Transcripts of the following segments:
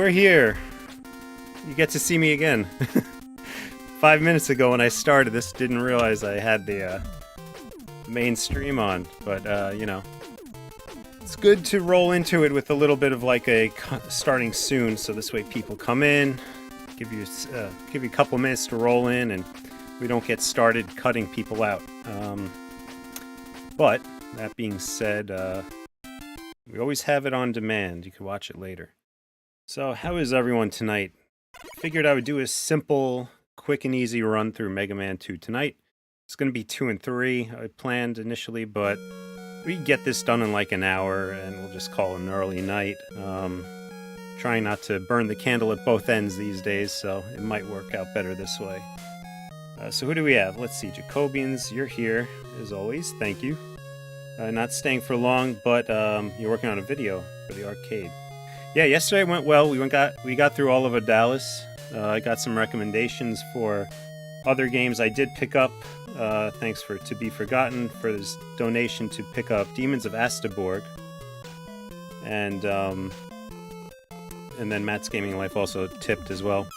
we're here. You get to see me again. 5 minutes ago when I started this, didn't realize I had the main stream on, but you know, it's good to roll into it with a little bit of like a starting soon, so this way people come in, give you a couple minutes to roll in, and we don't get started cutting people out. But that being said, we always have it on demand. You can watch it later. So how is everyone tonight? Figured I would do a simple, quick and easy run through Mega Man 2 tonight. It's going to be 2 and 3, I planned initially, but we can get this done in like an hour, and we'll just call it an early night. Trying not to burn the candle at both ends these days, so it might work out better this way. So who do we have? Let's see, Jacobians, you're here, as always, thank you. Not staying for long, but you're working on a video for the arcade. Yeah, yesterday went well. We got through all of Odalis. I got some recommendations for other games I did pick up. Thanks for To Be Forgotten for this donation to pick up Demons of Astaborg. And then Matt's Gaming Life also tipped as well.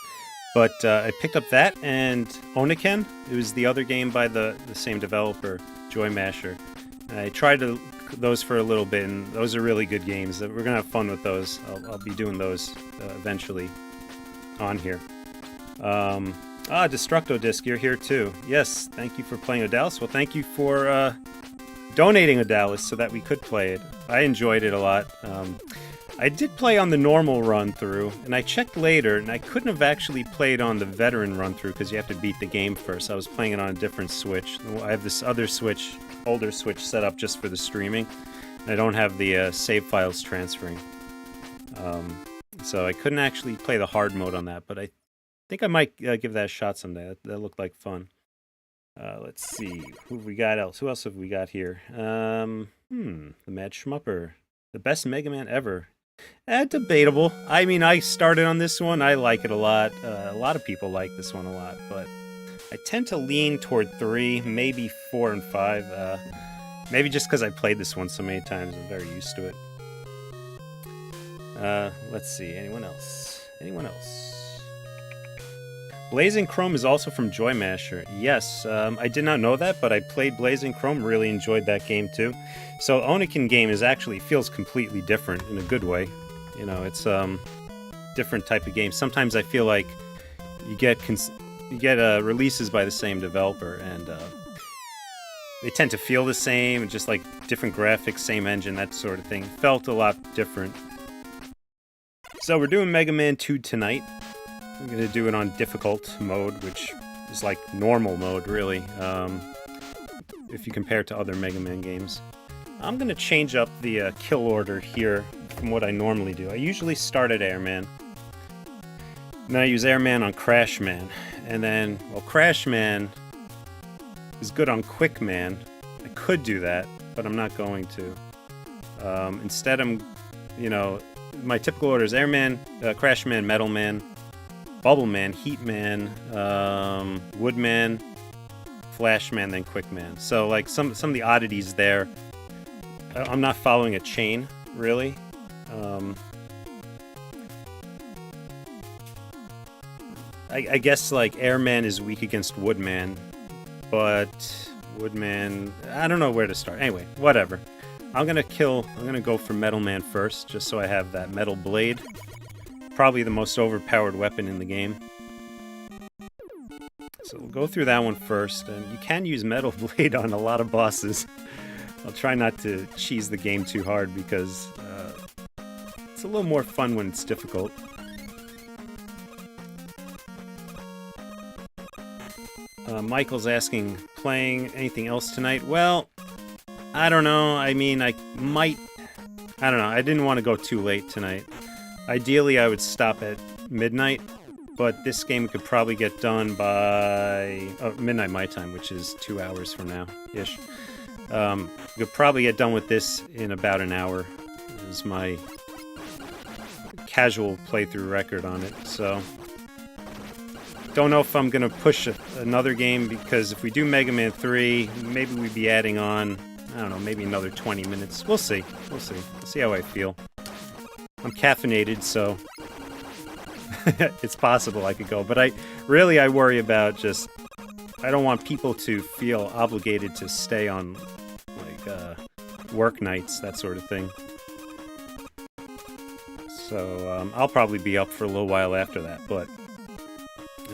But I picked up that and Oniken. It was the other game by the same developer, Joy Masher. I tried those for a little bit, and those are really good games. We're going to have fun with those. I'll be doing those eventually on here. Destructo Disc, you're here too. Yes, thank you for playing Odalis. Well, thank you for donating Odalis so that we could play it. I enjoyed it a lot. I did play on the normal run-through, and I checked later, and I couldn't have actually played on the veteran run-through because you have to beat the game first. I was playing it on a different Switch. I have this other Switch, older Switch set up just for the streaming. I don't have the save files transferring. So I couldn't actually play the hard mode on that, but I think I might give that a shot someday. That looked like fun. Let's see. Who have we got else? Who else have we got here? The Mad Schmupper. The best Mega Man ever. Debatable. I mean, I started on this one. I like it a lot. A lot of people like this one a lot, but I tend to lean toward 3, maybe 4 and 5. Maybe just because I played this one so many times, I'm very used to it. Let's see. Anyone else? Anyone else? Blazing Chrome is also from Joy Masher. Yes, I did not know that, but I played Blazing Chrome. Really enjoyed that game too. So Oniken game feels completely different in a good way. You know, it's different type of game. Sometimes I feel like you get releases by the same developer, and they tend to feel the same, just like different graphics, same engine, that sort of thing. Felt a lot different. So we're doing Mega Man 2 tonight. I'm going to do it on difficult mode, which is like normal mode, really, if you compare it to other Mega Man games. I'm going to change up the kill order here from what I normally do. I usually start at Airman. Then I use Airman on Crash Man. And then, well, Crash Man is good on Quick Man. I could do that, but I'm not going to. Instead, my typical order is Airman, Crash Man, Metal Man, Bubble Man, Heat Man, Wood Man, Flash Man, then Quick Man. So, like, some of the oddities there, I'm not following a chain, really. I guess, like, Airman is weak against Woodman, but Woodman, I don't know where to start. Anyway, whatever. I'm gonna go for Metal Man first, just so I have that metal blade. Probably the most overpowered weapon in the game. So we'll go through that one first, and you can use Metal Blade on a lot of bosses. I'll try not to cheese the game too hard because it's a little more fun when it's difficult. Michael's asking, playing anything else tonight? Well, I don't know. I mean, I don't know. I didn't want to go too late tonight. Ideally, I would stop at midnight, but this game could probably get done by midnight my time, which is 2 hours from now-ish. Could probably get done with this in about an hour, is my casual playthrough record on it, so don't know if I'm going to push another game, because if we do Mega Man 3, maybe we'd be adding on, I don't know, maybe another 20 minutes. We'll see. We'll see. We'll see how I feel. I'm caffeinated, so it's possible I could go. But I worry about just, I don't want people to feel obligated to stay on, like, work nights, that sort of thing. So I'll probably be up for a little while after that, but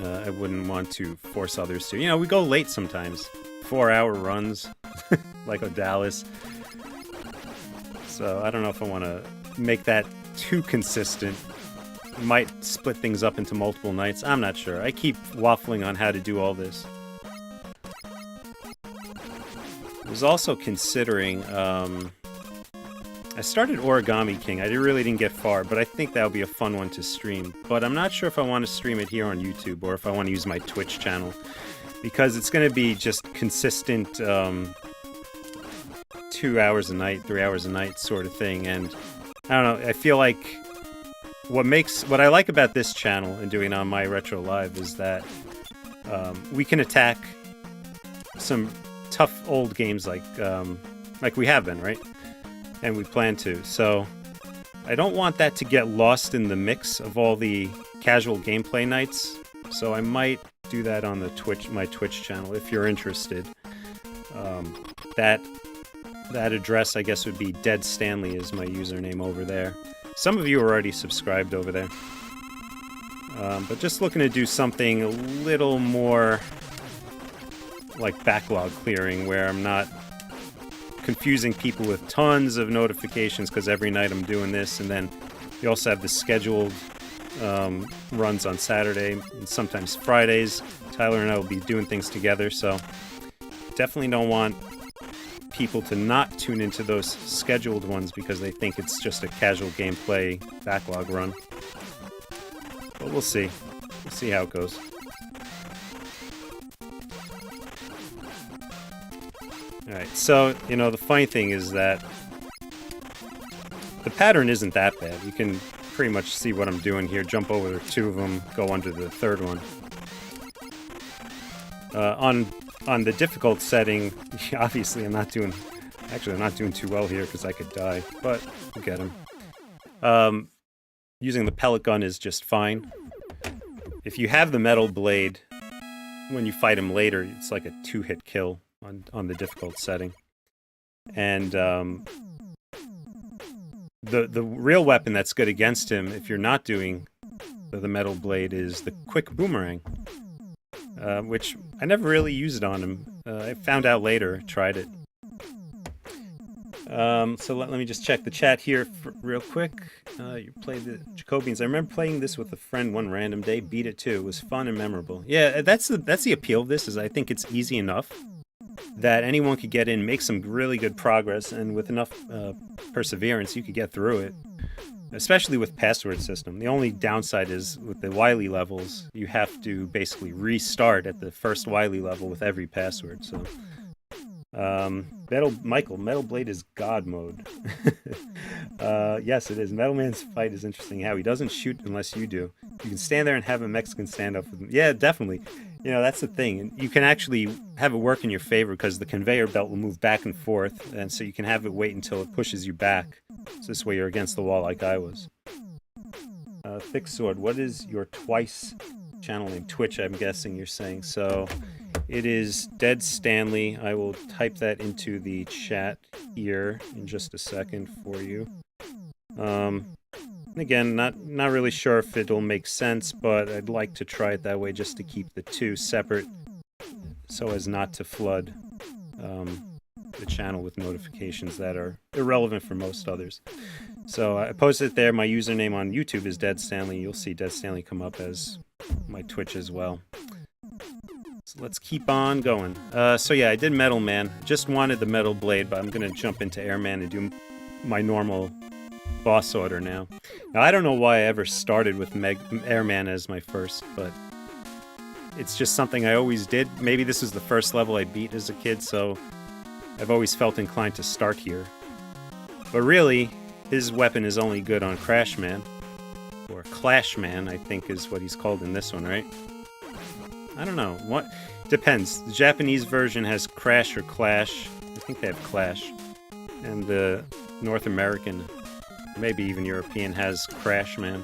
I wouldn't want to force others to. You know, we go late sometimes. 4-hour runs, like Odalis. So I don't know if I want to make that too consistent. Might split things up into multiple nights. I'm not sure. I keep waffling on how to do all this. I was also considering, I started Origami King. I really didn't get far, but I think that would be a fun one to stream. But I'm not sure if I want to stream it here on YouTube or if I want to use my Twitch channel. Because it's going to be just consistent 2 hours a night, 3 hours a night sort of thing. And I don't know, I feel like what I like about this channel and doing on my Retro Live is that we can attack some tough old games like we have been, right? And we plan to. So I don't want that to get lost in the mix of all the casual gameplay nights. So I might do that on the my Twitch channel if you're interested. That address, I guess, would be Dead Stanley is my username over there. Some of you are already subscribed over there. But just looking to do something a little more like backlog clearing, where I'm not confusing people with tons of notifications because every night I'm doing this, and then you also have the scheduled runs on Saturday and sometimes Fridays. Tyler and I will be doing things together, so definitely don't want people to not tune into those scheduled ones because they think it's just a casual gameplay backlog run. But we'll see. We'll see how it goes. Alright, so, you know, the funny thing is that the pattern isn't that bad. You can pretty much see what I'm doing here. Jump over 2 of them, go under the 3rd one. On the difficult setting, obviously I'm not doing too well here because I could die, but we'll get him. Using the pellet gun is just fine. If you have the metal blade, when you fight him later, it's like a 2-hit kill on the difficult setting. And the real weapon that's good against him, if you're not doing the metal blade, is the quick boomerang. Which I never really used on him. I found out later, tried it. So let me just check the chat here real quick. You played the Jacobians. I remember playing this with a friend one random day. Beat it too. It was fun and memorable. Yeah, that's the appeal of this, is I think it's easy enough that anyone could get in, make some really good progress, and with enough perseverance, you could get through it. Especially with password system. The only downside is with the Wily levels, you have to basically restart at the first Wily level with every password. So, Metal Blade is God mode. Yes, it is. Metal Man's fight is interesting. How he doesn't shoot unless you do. You can stand there and have a Mexican standoff with him. Yeah, definitely. You know, that's the thing. You can actually have it work in your favor because the conveyor belt will move back and forth, and so you can have it wait until it pushes you back. So this way you're against the wall like I was. Thick Sword, what is your twice channel name? Twitch, I'm guessing you're saying. So it is Dead Stanley. I will type that into the chat here in just a second for you. Again, not really sure if it'll make sense, but I'd like to try it that way just to keep the two separate so as not to flood the channel with notifications that are irrelevant for most others. So I posted it there. My username on YouTube is Dead Stanley. You'll see Dead Stanley come up as my Twitch as well. So let's keep on going. So yeah, I did Metal Man. Just wanted the Metal Blade, but I'm going to jump into Airman and do my normal boss order now. Now, I don't know why I ever started with Airman as my first, but it's just something I always did. Maybe this is the first level I beat as a kid, so I've always felt inclined to start here. But really, his weapon is only good on Crash Man, or Clash Man, I think is what he's called in this one, right? I don't know. What depends. The Japanese version has Crash or Clash. I think they have Clash. And the North American, maybe even European, has Crash Man.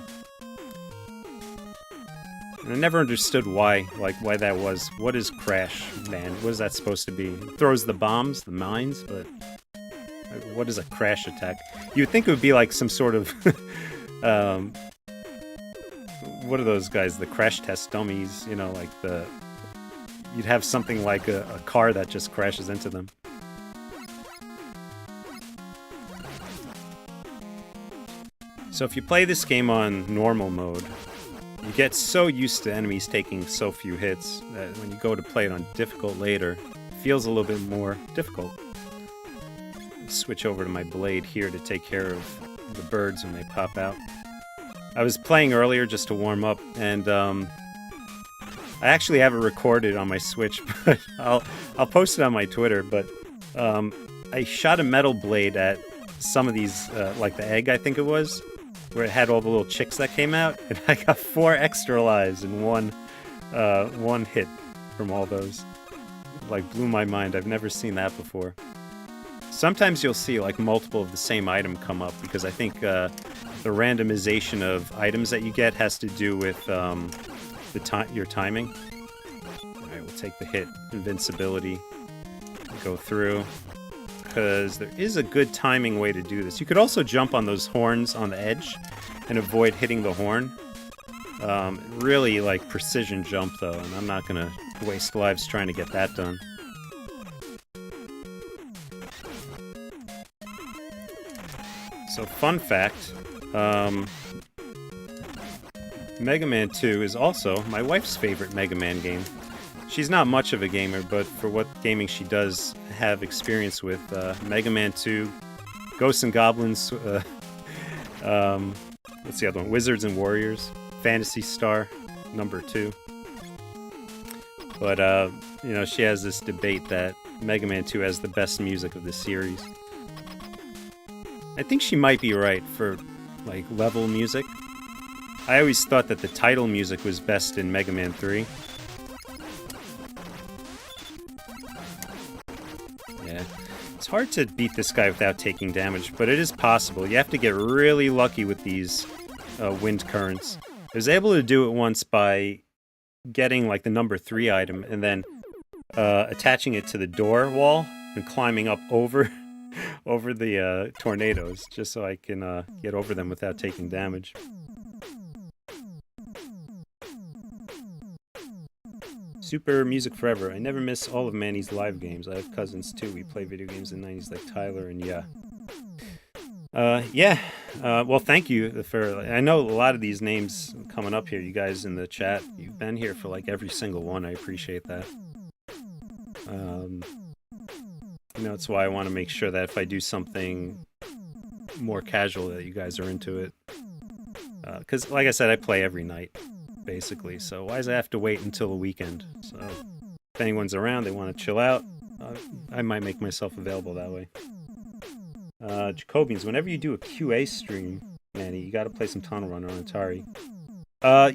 And I never understood why that was. What is Crash, man? What is that supposed to be? It throws the bombs, the mines, but what is a crash attack? You'd think it would be like some sort of, what are those guys? The crash test dummies, you know, like you'd have something like a car that just crashes into them. So if you play this game on normal mode, you get so used to enemies taking so few hits that when you go to play it on difficult later, it feels a little bit more difficult. Switch over to my blade here to take care of the birds when they pop out. I was playing earlier just to warm up, and I actually have it recorded on my Switch, but I'll post it on my Twitter. But I shot a metal blade at some of these, like the egg, I think it was, where it had all the little chicks that came out, and I got 4 extra lives in one hit from all those. Like, blew my mind. I've never seen that before. Sometimes you'll see like multiple of the same item come up, because I think the randomization of items that you get has to do with your timing. Alright, we'll take the hit. Invincibility. Go through. Because there is a good timing way to do this. You could also jump on those horns on the edge and avoid hitting the horn. Really like precision jump though, and I'm not going to waste lives trying to get that done. So fun fact, Mega Man 2 is also my wife's favorite Mega Man game. She's not much of a gamer, but for what gaming she does have experience with, Mega Man 2, Ghosts and Goblins, what's the other one? Wizards and Warriors, Phantasy Star, number 2. But, you know, she has this debate that Mega Man 2 has the best music of the series. I think she might be right for, like, level music. I always thought that the title music was best in Mega Man 3. Yeah. It's hard to beat this guy without taking damage, but it is possible. You have to get really lucky with these wind currents. I was able to do it once by getting, like, the number 3 item and then attaching it to the door wall and climbing up over the tornadoes, just so I can get over them without taking damage. Super Music Forever. I never miss all of Manny's live games. I have cousins too. We play video games in the 90s like Tyler and yeah. Well, thank you for... I know a lot of these names coming up here. You guys in the chat, you've been here for like every single one. I appreciate that. You know, that's why I want to make sure that if I do something more casual that you guys are into it. Because, like I said, I play every night, basically. So why does I have to wait until the weekend? So if anyone's around, they want to chill out, I might make myself available that way. Jacobians, whenever you do a QA stream, Manny, you got to play some Tunnel Runner on Atari.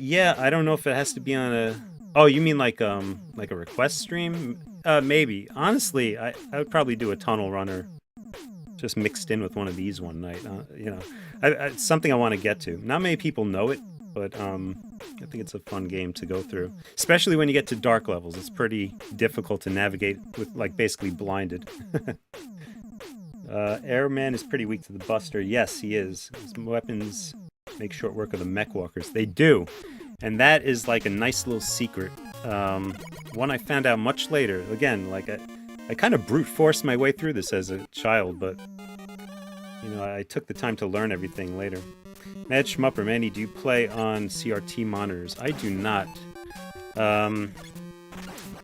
Yeah, I don't know if it has to be on a... Oh, you mean like a request stream? Maybe. Honestly, I would probably do a Tunnel Runner just mixed in with one of these one night. You know, it's something I want to get to. Not many people know it, but I think it's a fun game to go through. Especially when you get to dark levels. It's pretty difficult to navigate with, like, basically blinded. Airman is pretty weak to the Buster. Yes, he is. His weapons make short work of the mech walkers. They do. And that is like a nice little secret. One I found out much later. Again, like I kind of brute forced my way through this as a child, but you know, I took the time to learn everything later. Mad Schmupper, Manny, do you play on CRT monitors? I do not.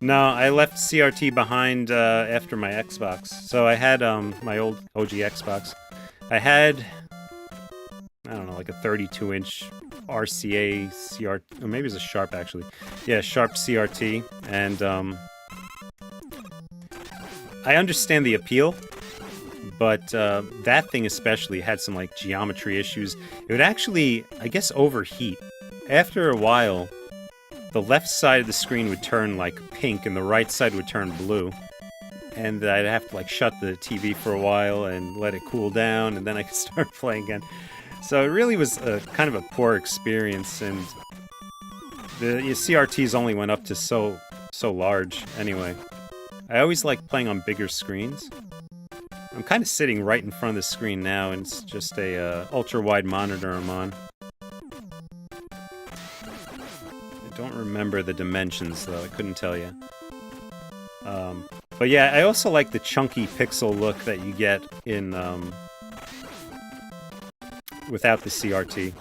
No, I left CRT behind after my Xbox. So I had my old OG Xbox. I had, I don't know, like a 32-inch RCA CRT, or maybe it's a Sharp actually. Yeah, Sharp CRT, and I understand the appeal, but that thing especially had some like geometry issues. It would actually, I guess, overheat. After a while, the left side of the screen would turn like pink and the right side would turn blue. And I'd have to like shut the TV for a while and let it cool down, and then I could start playing again. So it really was a kind of a poor experience, and The CRTs only went up to so large anyway. I always like playing on bigger screens. I'm kind of sitting right in front of the screen now, and it's just a ultra-wide monitor I'm on. I don't remember the dimensions, though. I couldn't tell you. But yeah, I also like the chunky pixel look that you get in without the CRT.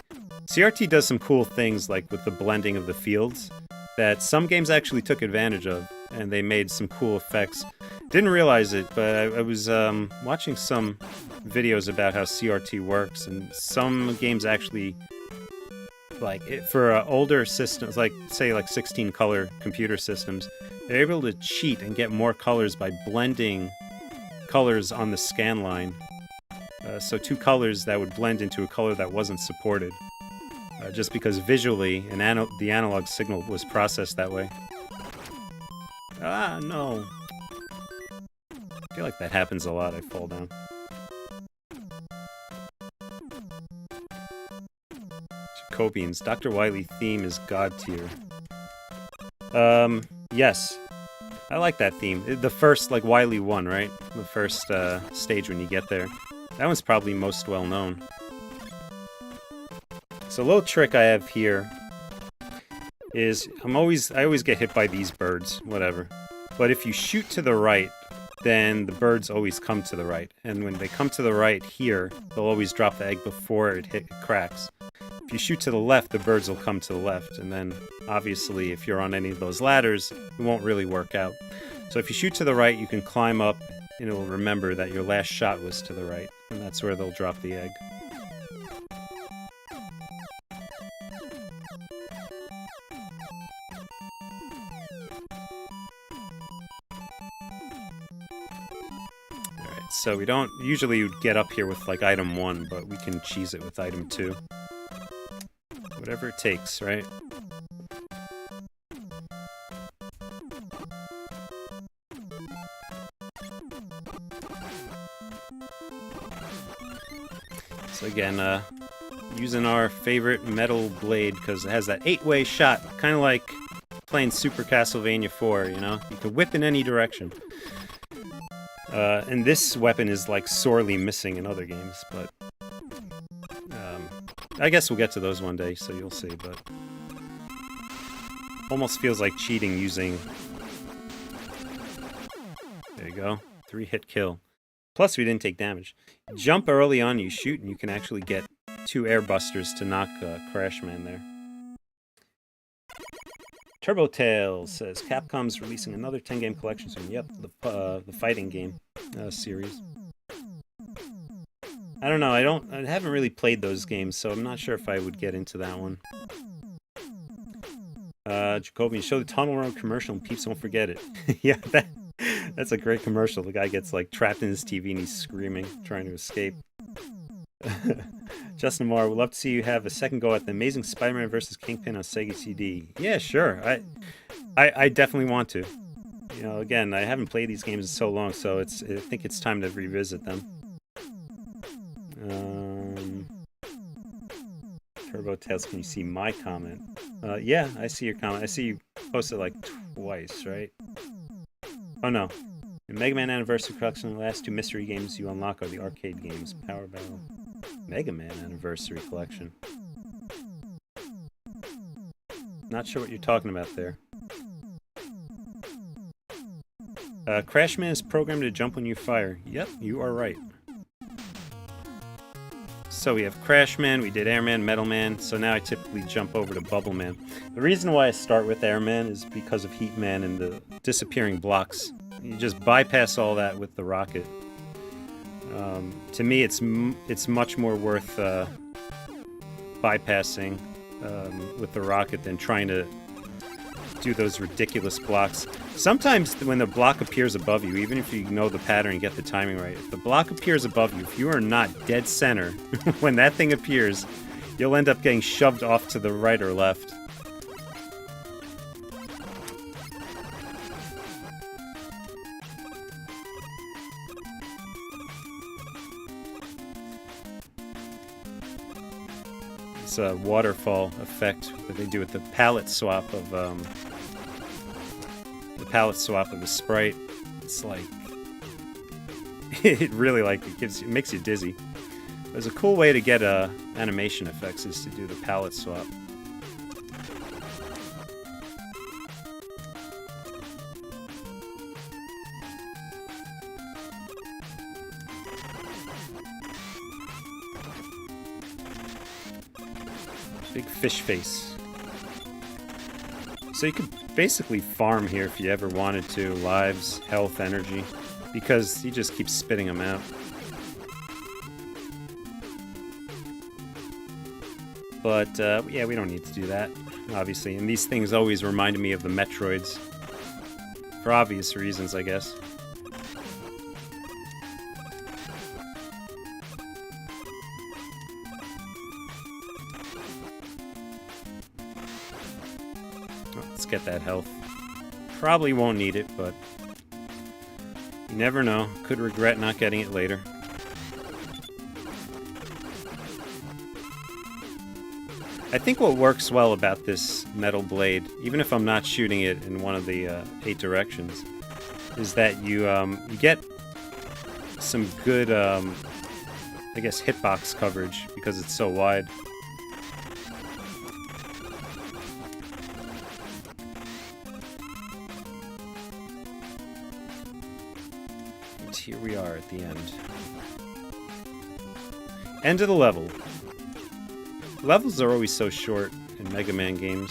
CRT does some cool things, like with the blending of the fields, that some games actually took advantage of, and they made some cool effects. Didn't realize it, but I was watching some videos about how CRT works, and some games actually, for older systems, like say like 16-color computer systems, they're able to cheat and get more colors by blending colors on the scan line. So two colors that would blend into a color that wasn't supported, just because visually the analog signal was processed that way. Ah, no. I feel like that happens a lot. I fall down. Jacobians. Dr. Wily theme is God tier. Yes. I like that theme. The first, like, Wily 1, right? The first stage when you get there. That one's probably most well known. So a little trick I have here is I always get hit by these birds, whatever. But if you shoot to the right, then the birds always come to the right. And when they come to the right here, they'll always drop the egg before it cracks. If you shoot to the left, the birds will come to the left. And then, obviously, if you're on any of those ladders, it won't really work out. So if you shoot to the right, you can climb up, and it will remember that your last shot was to the right. And that's where they'll drop the egg. So we don't usually get up here with like item 1, but we can cheese it with item 2. Whatever it takes, right? So again, using our favorite metal blade because it has that 8-way shot, kind of like playing Super Castlevania 4, you know? You can whip in any direction. And this weapon is, like, sorely missing in other games, but... I guess we'll get to those one day, so you'll see, but... Almost feels like cheating using... There you go. 3-hit kill. Plus, we didn't take damage. Jump early on, you shoot, and you can actually get 2 air busters to knock Crashman there. Turbo Tales says Capcom's releasing another 10-game collection soon. Yep, the fighting game series. I don't know. I haven't really played those games, so I'm not sure if I would get into that one. Jacoby, show the Tunnel Run commercial and peeps won't forget it. Yeah, that's a great commercial. The guy gets like trapped in his TV and he's screaming, trying to escape. Justin Moore, would love to see you have a second go at the Amazing Spider-Man vs. Kingpin on Sega CD. Yeah, sure. I definitely want to. You know, again, I haven't played these games in so long, so I think it's time to revisit them. Turbo Tales, can you see my comment? Yeah, I see your comment. I see you posted like twice, right? Oh no. In Mega Man Anniversary Collection, the last 2 mystery games you unlock are the arcade games. Power Battle. Mega Man Anniversary Collection. Not sure what you're talking about there. Crashman is programmed to jump when you fire. Yep, you are right. So we have Crashman, we did Airman, Metal Man, so now I typically jump over to Bubble Man. The reason why I start with Airman is because of Heat Man and the disappearing blocks. You just bypass all that with the rocket. To me, it's much more worth bypassing with the rocket than trying to do those ridiculous blocks. Sometimes when the block appears above you, even if you know the pattern and get the timing right, if the block appears above you, if you are not dead center when that thing appears, you'll end up getting shoved off to the right or left. It's a waterfall effect that they do with the palette swap of the sprite. It's like it really like it makes you dizzy. There's a cool way to get animation effects is to do the palette swap. Big fish face. So you could basically farm here if you ever wanted to. Lives, health, energy. Because he just keeps spitting them out. But, yeah, we don't need to do that, obviously. And these things always reminded me of the Metroids. For obvious reasons, I guess. Let's get that health. Probably won't need it, but you never know. Could regret not getting it later. I think what works well about this metal blade, even if I'm not shooting it in one of the 8 directions, is that you get some good, I guess, hitbox coverage because it's so wide. Here we are at the end. End of the level. Levels are always so short in Mega Man games.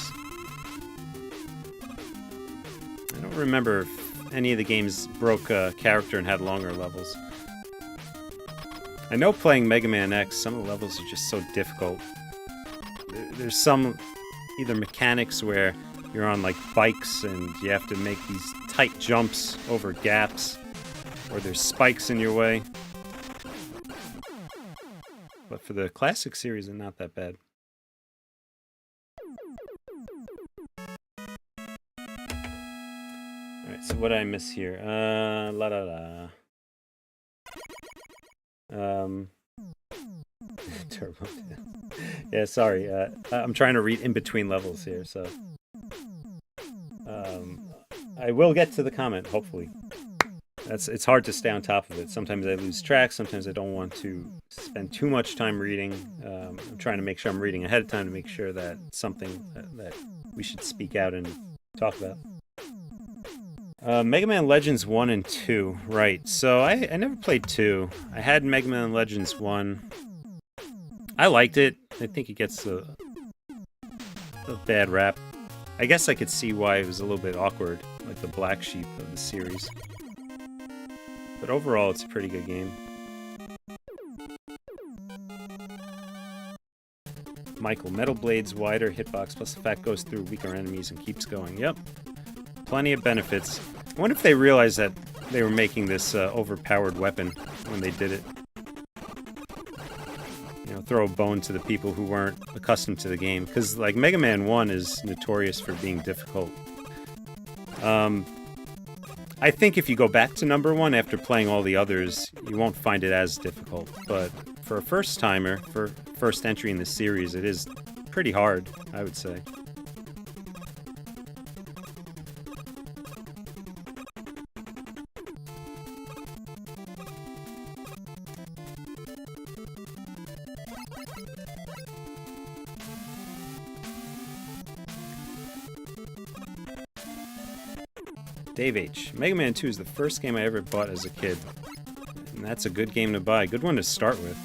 I don't remember if any of the games broke a character and had longer levels. I know playing Mega Man X, some of the levels are just so difficult. There's some either mechanics where you're on like bikes and you have to make these tight jumps over gaps. Or there's spikes in your way. But for the classic series, they're not that bad. Alright, so what did I miss here? Turbo. Yeah, sorry. I'm trying to read in between levels here, so... I will get to the comment, hopefully. It's hard to stay on top of it. Sometimes I lose track. Sometimes I don't want to spend too much time reading. I'm trying to make sure I'm reading ahead of time to make sure that it's something that we should speak out and talk about. Mega Man Legends 1 and 2. Right. So I never played 2. I had Mega Man Legends 1. I liked it. I think it gets a bad rap. I guess I could see why it was a little bit awkward, like the black sheep of the series. But overall, it's a pretty good game. Michael, metal blades, wider hitbox, plus the fact goes through weaker enemies and keeps going. Yep. Plenty of benefits. I wonder if they realized that they were making this overpowered weapon when they did it. You know, throw a bone to the people who weren't accustomed to the game. Because, like, Mega Man 1 is notorious for being difficult. I think if you go back to number 1 after playing all the others, you won't find it as difficult. But for a first-timer, for first entry in the series, it is pretty hard, I would say. Dave H. Mega Man 2 is the first game I ever bought as a kid. And that's a good game to buy. Good one to start with.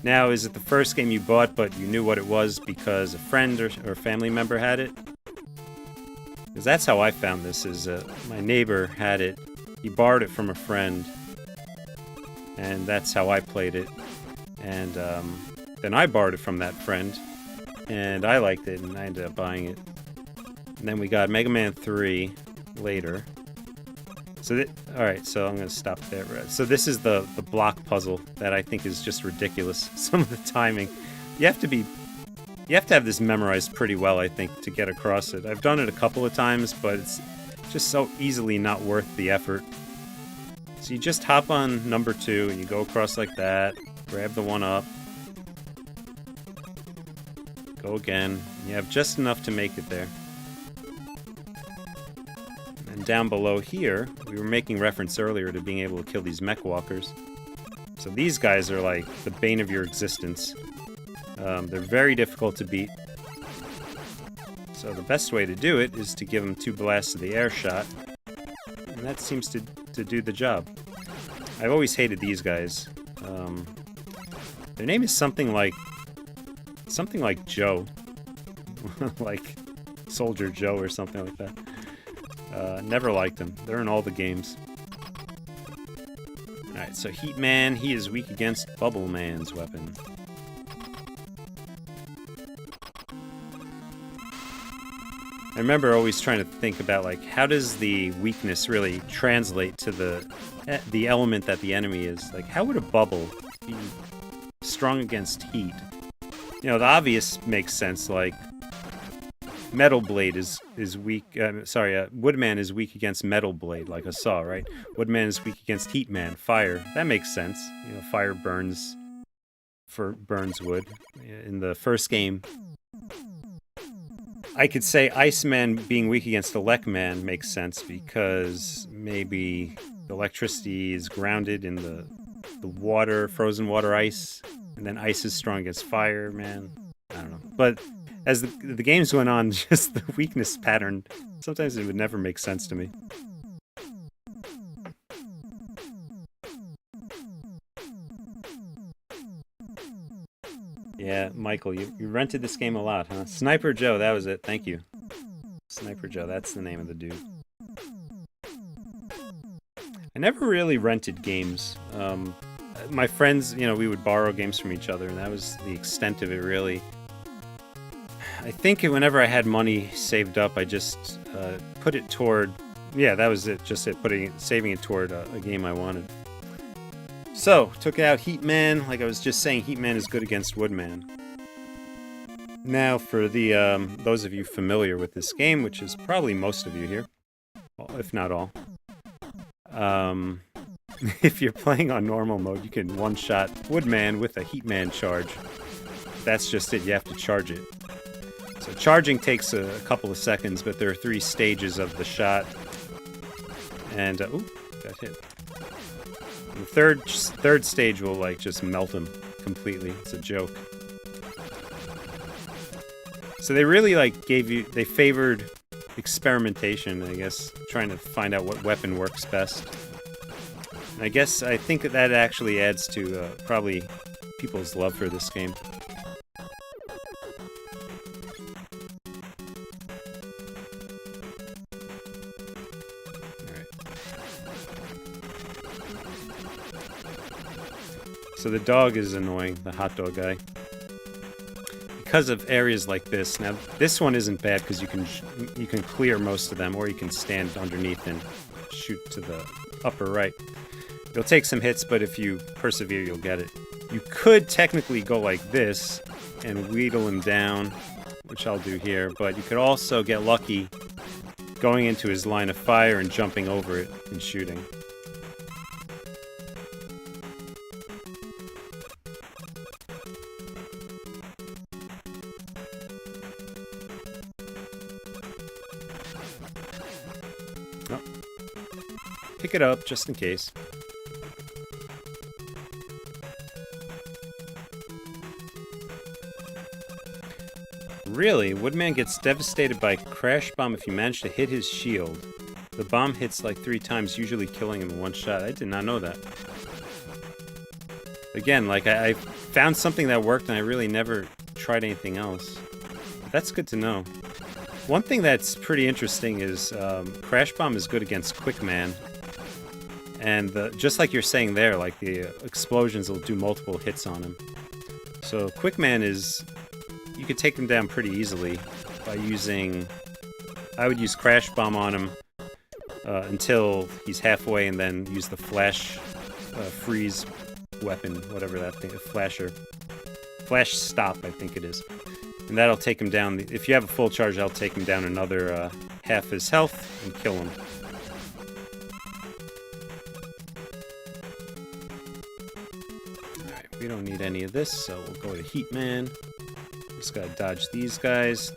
Now, is it the first game you bought but you knew what it was because a friend or family member had it? Because that's how I found this, is my neighbor had it. He borrowed it from a friend. And that's how I played it. And then I borrowed it from that friend. And I liked it and I ended up buying it. And then we got Mega Man 3 later. So alright, so I'm going to stop there. So this is the block puzzle that I think is just ridiculous. Some of the timing. You have to have this memorized pretty well, I think, to get across it. I've done it a couple of times, but it's just so easily not worth the effort. So you just hop on number 2 and you go across like that, grab the one up. Go again. You have just enough to make it there. And down below here, we were making reference earlier to being able to kill these mech walkers. So these guys are like the bane of your existence. They're very difficult to beat. So the best way to do it is to give them 2 blasts of the air shot. And that seems to do the job. I've always hated these guys. Their name is something like Joe. Like Soldier Joe or something like that. Never liked them. They're in all the games. Alright, so Heat Man, he is weak against Bubble Man's weapon. I remember always trying to think about, like, how does the weakness really translate to the element that the enemy is? Like, how would a bubble be strong against heat? You know, the obvious makes sense, like, Metal Blade is weak, Woodman is weak against Metal Blade, like a saw, right? Woodman is weak against Heat Man, fire. That makes sense. You know, fire burns wood. In the first game, I could say Iceman being weak against Elecman makes sense because maybe the electricity is grounded in the water, frozen water ice, and then ice is strong against fire, man. I don't know. But as the games went on, just the weakness pattern, sometimes it would never make sense to me. Yeah, Michael, you rented this game a lot, huh? Sniper Joe, that was it. Thank you. Sniper Joe, that's the name of the dude. I never really rented games. My friends, you know, we would borrow games from each other, and that was the extent of it, really. I think whenever I had money saved up, I just put it toward... Yeah, that was it, just it, saving it toward a game I wanted. So, took out Heat Man. Like I was just saying, Heat Man is good against Woodman. Now, for the those of you familiar with this game, which is probably most of you here, if not all, if you're playing on normal mode, you can one-shot Woodman with a Heat Man charge. That's just it. You have to charge it. So charging takes a couple of seconds, but there are 3 stages of the shot. And, ooh, got hit. The third stage will, like, just melt him completely. It's a joke. So they really, like, they favored experimentation, I guess, trying to find out what weapon works best. And I think that actually adds to, probably people's love for this game. So the dog is annoying, the hot dog guy. Because of areas like this. Now, this one isn't bad because you can clear most of them, or you can stand underneath and shoot to the upper right. You'll take some hits, but if you persevere, you'll get it. You could technically go like this and wheedle him down, which I'll do here, but you could also get lucky going into his line of fire and jumping over it and shooting. Pick it up, just in case. Really? Woodman gets devastated by Crash Bomb if you manage to hit his shield. The bomb hits like 3 times, usually killing him in one shot. I did not know that. Again, like, I found something that worked and I really never tried anything else. But that's good to know. One thing that's pretty interesting is Crash Bomb is good against Quick Man. And just like you're saying there, like the explosions will do multiple hits on him. So Quick Man is... You could take him down pretty easily by using... I would use Crash Bomb on him until he's halfway and then use the Flash Freeze weapon, whatever that thing is, Flash Stop, I think it is. And that'll take him down. If you have a full charge, that'll take him down another half his health and kill him. We don't need any of this, so we'll go to Heat Man. Just gotta dodge these guys.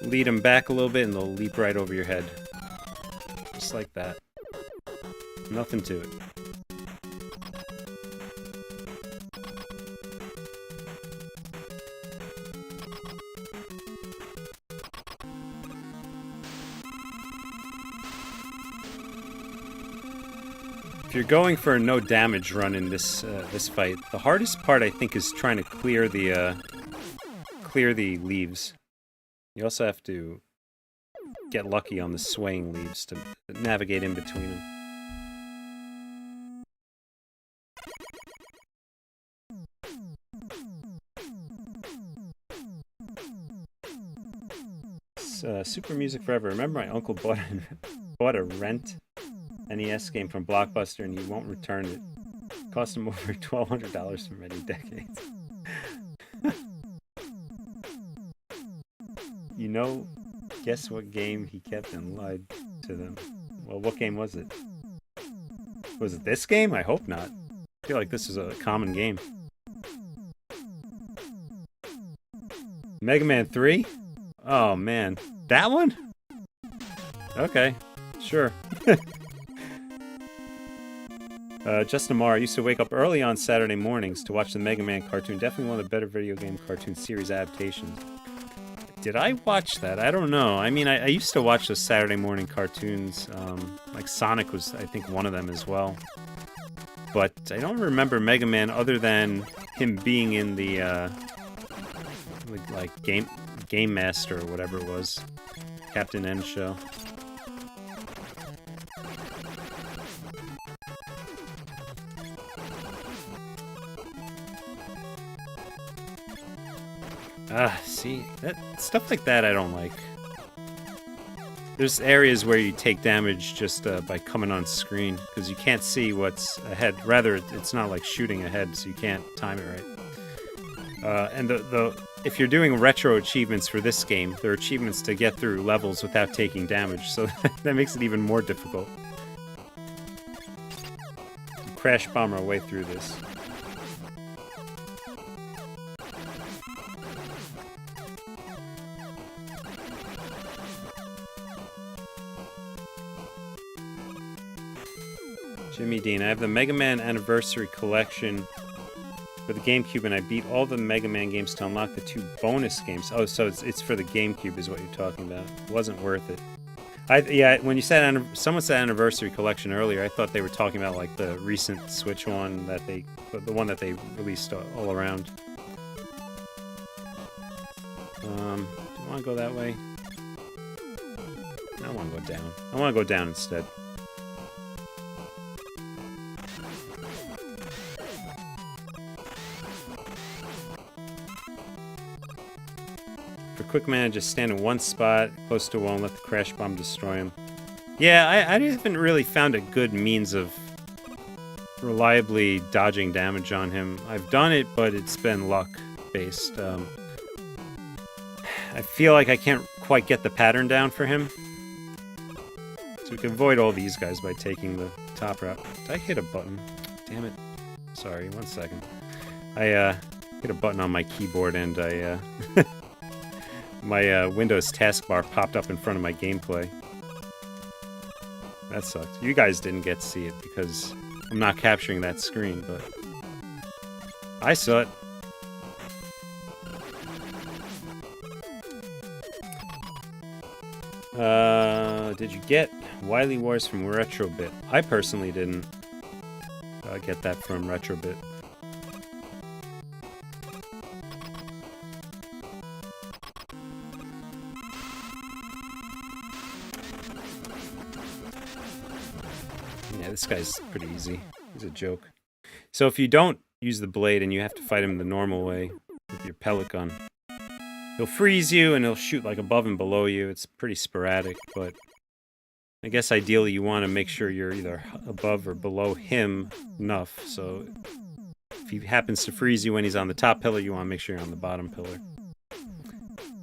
Lead them back a little bit and they'll leap right over your head. Just like that. Nothing to it. If you're going for a no damage run in this this fight, the hardest part I think is trying to clear the leaves. You also have to get lucky on the swaying leaves to navigate in between them. Super Music Forever. Remember my uncle bought a rent NES game from Blockbuster and he won't return it. Cost him over $1,200 for many decades. You know, guess what game he kept and lied to them? Well, what game was it? Was it this game? I hope not. I feel like this is a common game. Mega Man 3? Oh, man. That one? Okay. Sure. Justin Amar, I used to wake up early on Saturday mornings to watch the Mega Man cartoon. Definitely one of the better video game cartoon series adaptations. Did I watch that? I don't know. I mean, I used to watch those Saturday morning cartoons. Like Sonic was, I think, one of them as well. But I don't remember Mega Man other than him being in the, like Game Master or whatever it was. Captain N show. See, stuff like that I don't like. There's areas where you take damage just by coming on screen, because you can't see what's ahead. Rather, it's not like shooting ahead, so you can't time it right. And if you're doing retro achievements for this game, there are achievements to get through levels without taking damage, so that makes it even more difficult. Crash bomb our way through this. Jimmy Dean, I have the Mega Man Anniversary Collection for the GameCube, and I beat all the Mega Man games to unlock the 2 bonus games. Oh, so it's for the GameCube is what you're talking about. It wasn't worth it. Yeah, when you said someone said Anniversary Collection earlier, I thought they were talking about like the recent Switch one the one that they released all around. Do you want to go that way? I want to go down. I want to go down instead. For Quick Man, just stand in one spot, close to a wall, and let the crash bomb destroy him. Yeah, I haven't really found a good means of reliably dodging damage on him. I've done it, but it's been luck-based. I feel like I can't quite get the pattern down for him. So we can avoid all these guys by taking the top route. Did I hit a button? Damn it. Sorry, 1 second. I hit a button on my keyboard and I my Windows taskbar popped up in front of my gameplay. That sucked. You guys didn't get to see it because I'm not capturing that screen, but I saw it. Did you get Wily Wars from Retrobit? I personally didn't get that from Retrobit. Yeah, this guy's pretty easy. He's a joke. So if you don't use the blade and you have to fight him the normal way with your pellet gun, he'll freeze you and he'll shoot like above and below you. It's pretty sporadic, but I guess ideally you want to make sure you're either above or below him enough. So if he happens to freeze you when he's on the top pillar, you want to make sure you're on the bottom pillar.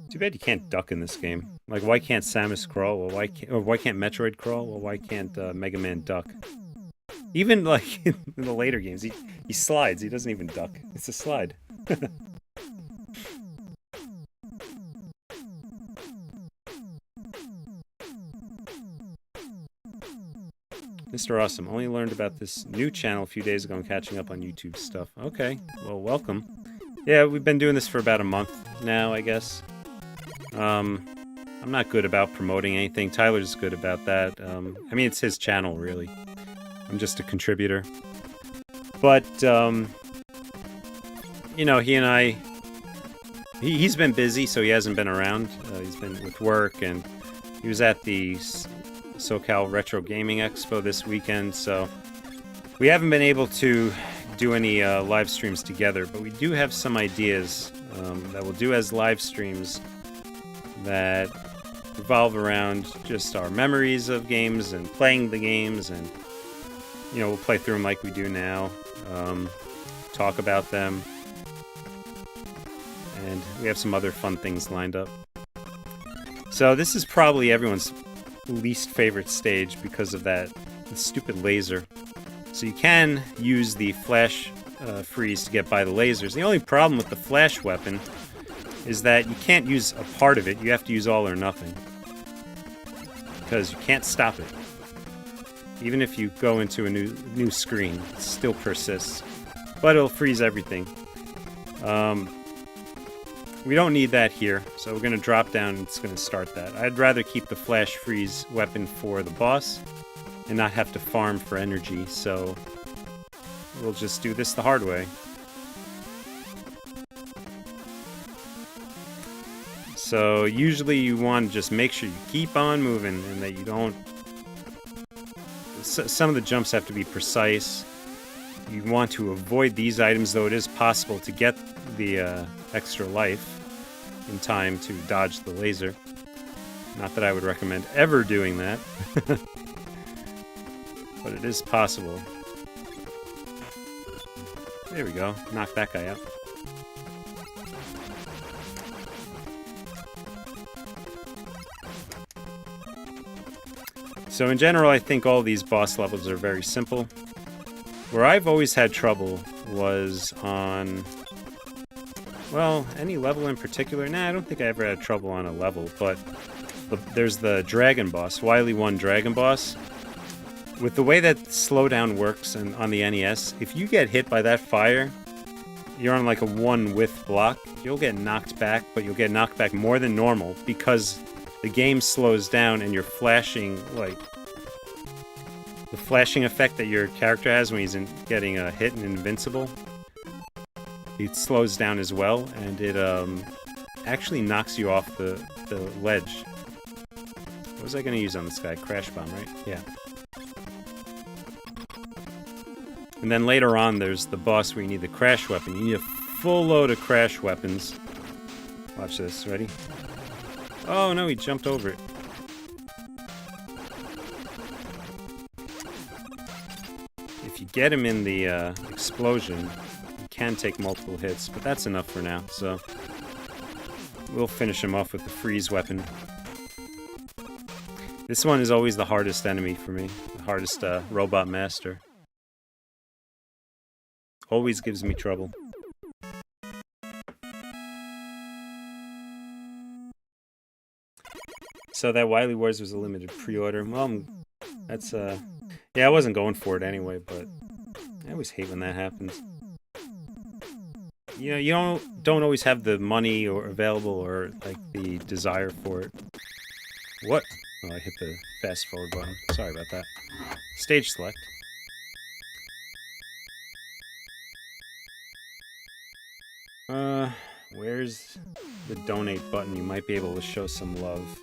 Too bad you can't duck in this game. Like, why can't Samus crawl? Well, why can't Metroid crawl? Well, why can't Mega Man duck? Even like in the later games, he slides. He doesn't even duck. It's a slide. Mr. Awesome, only learned about this new channel a few days ago and catching up on YouTube stuff. Okay, well, welcome. Yeah, we've been doing this for about a month now, I guess. I'm not good about promoting anything. Tyler's good about that. I mean, it's his channel, really. I'm just a contributor. But, you know, he and I... He's been busy, so he hasn't been around. He's been with work, and he was at the SoCal Retro Gaming Expo this weekend, so we haven't been able to do any live streams together, but we do have some ideas that we'll do as live streams that revolve around just our memories of games and playing the games, and, you know, we'll play through them like we do now, talk about them, and we have some other fun things lined up. So this is probably everyone's least favorite stage because of that stupid laser. So you can use the flash freeze to get by the lasers. The only problem with the flash weapon is that you can't use a part of it. You have to use all or nothing, because you can't stop it. Even if you go into a new screen, it still persists, but it'll freeze everything. We don't need that here, so we're going to drop down and it's going to start that. I'd rather keep the flash freeze weapon for the boss and not have to farm for energy, so we'll just do this the hard way. So usually you want to just make sure you keep on moving and that you don't... Some of the jumps have to be precise. You want to avoid these items, though it is possible to get the extra life in time to dodge the laser. Not that I would recommend ever doing that, but it is possible. There we go. Knock that guy out. So in general, I think all these boss levels are very simple. Where I've always had trouble was on... Well, any level in particular? Nah, I don't think I ever had trouble on a level, but there's the dragon boss, Wily 1 dragon boss. With the way that slowdown works on the NES, if you get hit by that fire, you're on like a 1 width block, you'll get knocked back, but you'll get knocked back more than normal because the game slows down and you're flashing, like, the flashing effect that your character has when he's getting hit and invincible. It slows down as well, and it actually knocks you off the ledge. What was I going to use on this guy? Crash bomb, right? Yeah. And then later on, there's the boss where you need the crash weapon. You need a full load of crash weapons. Watch this. Ready? Oh, no, he jumped over it. If you get him in the explosion, can take multiple hits, but that's enough for now, so we'll finish him off with the freeze weapon. This one is always the hardest enemy for me, the hardest robot master. Always gives me trouble. So that Wily Wars was a limited pre-order. Well, that's yeah, I wasn't going for it anyway, but I always hate when that happens. You know, you don't always have the money or available or like the desire for it. What? Oh, I hit the fast forward button. Sorry about that. Stage select. Where's the donate button? You might be able to show some love.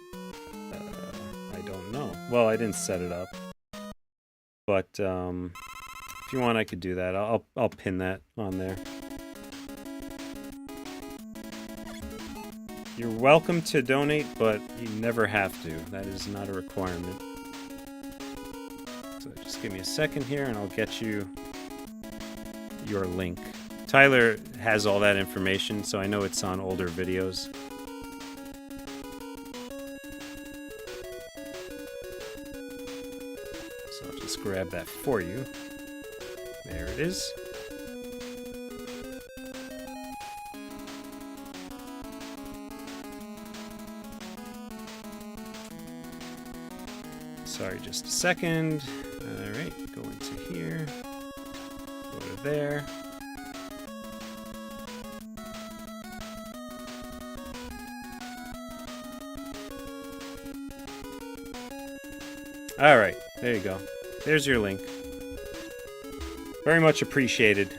I don't know. Well, I didn't set it up. But if you want, I could do that. I'll pin that on there. You're welcome to donate, but you never have to. That is not a requirement. So just give me a second here and I'll get you your link. Tyler has all that information, so I know it's on older videos. So I'll just grab that for you. There it is. Sorry, just a second. Alright. there. Alright, there you go. There's your link. Very much appreciated.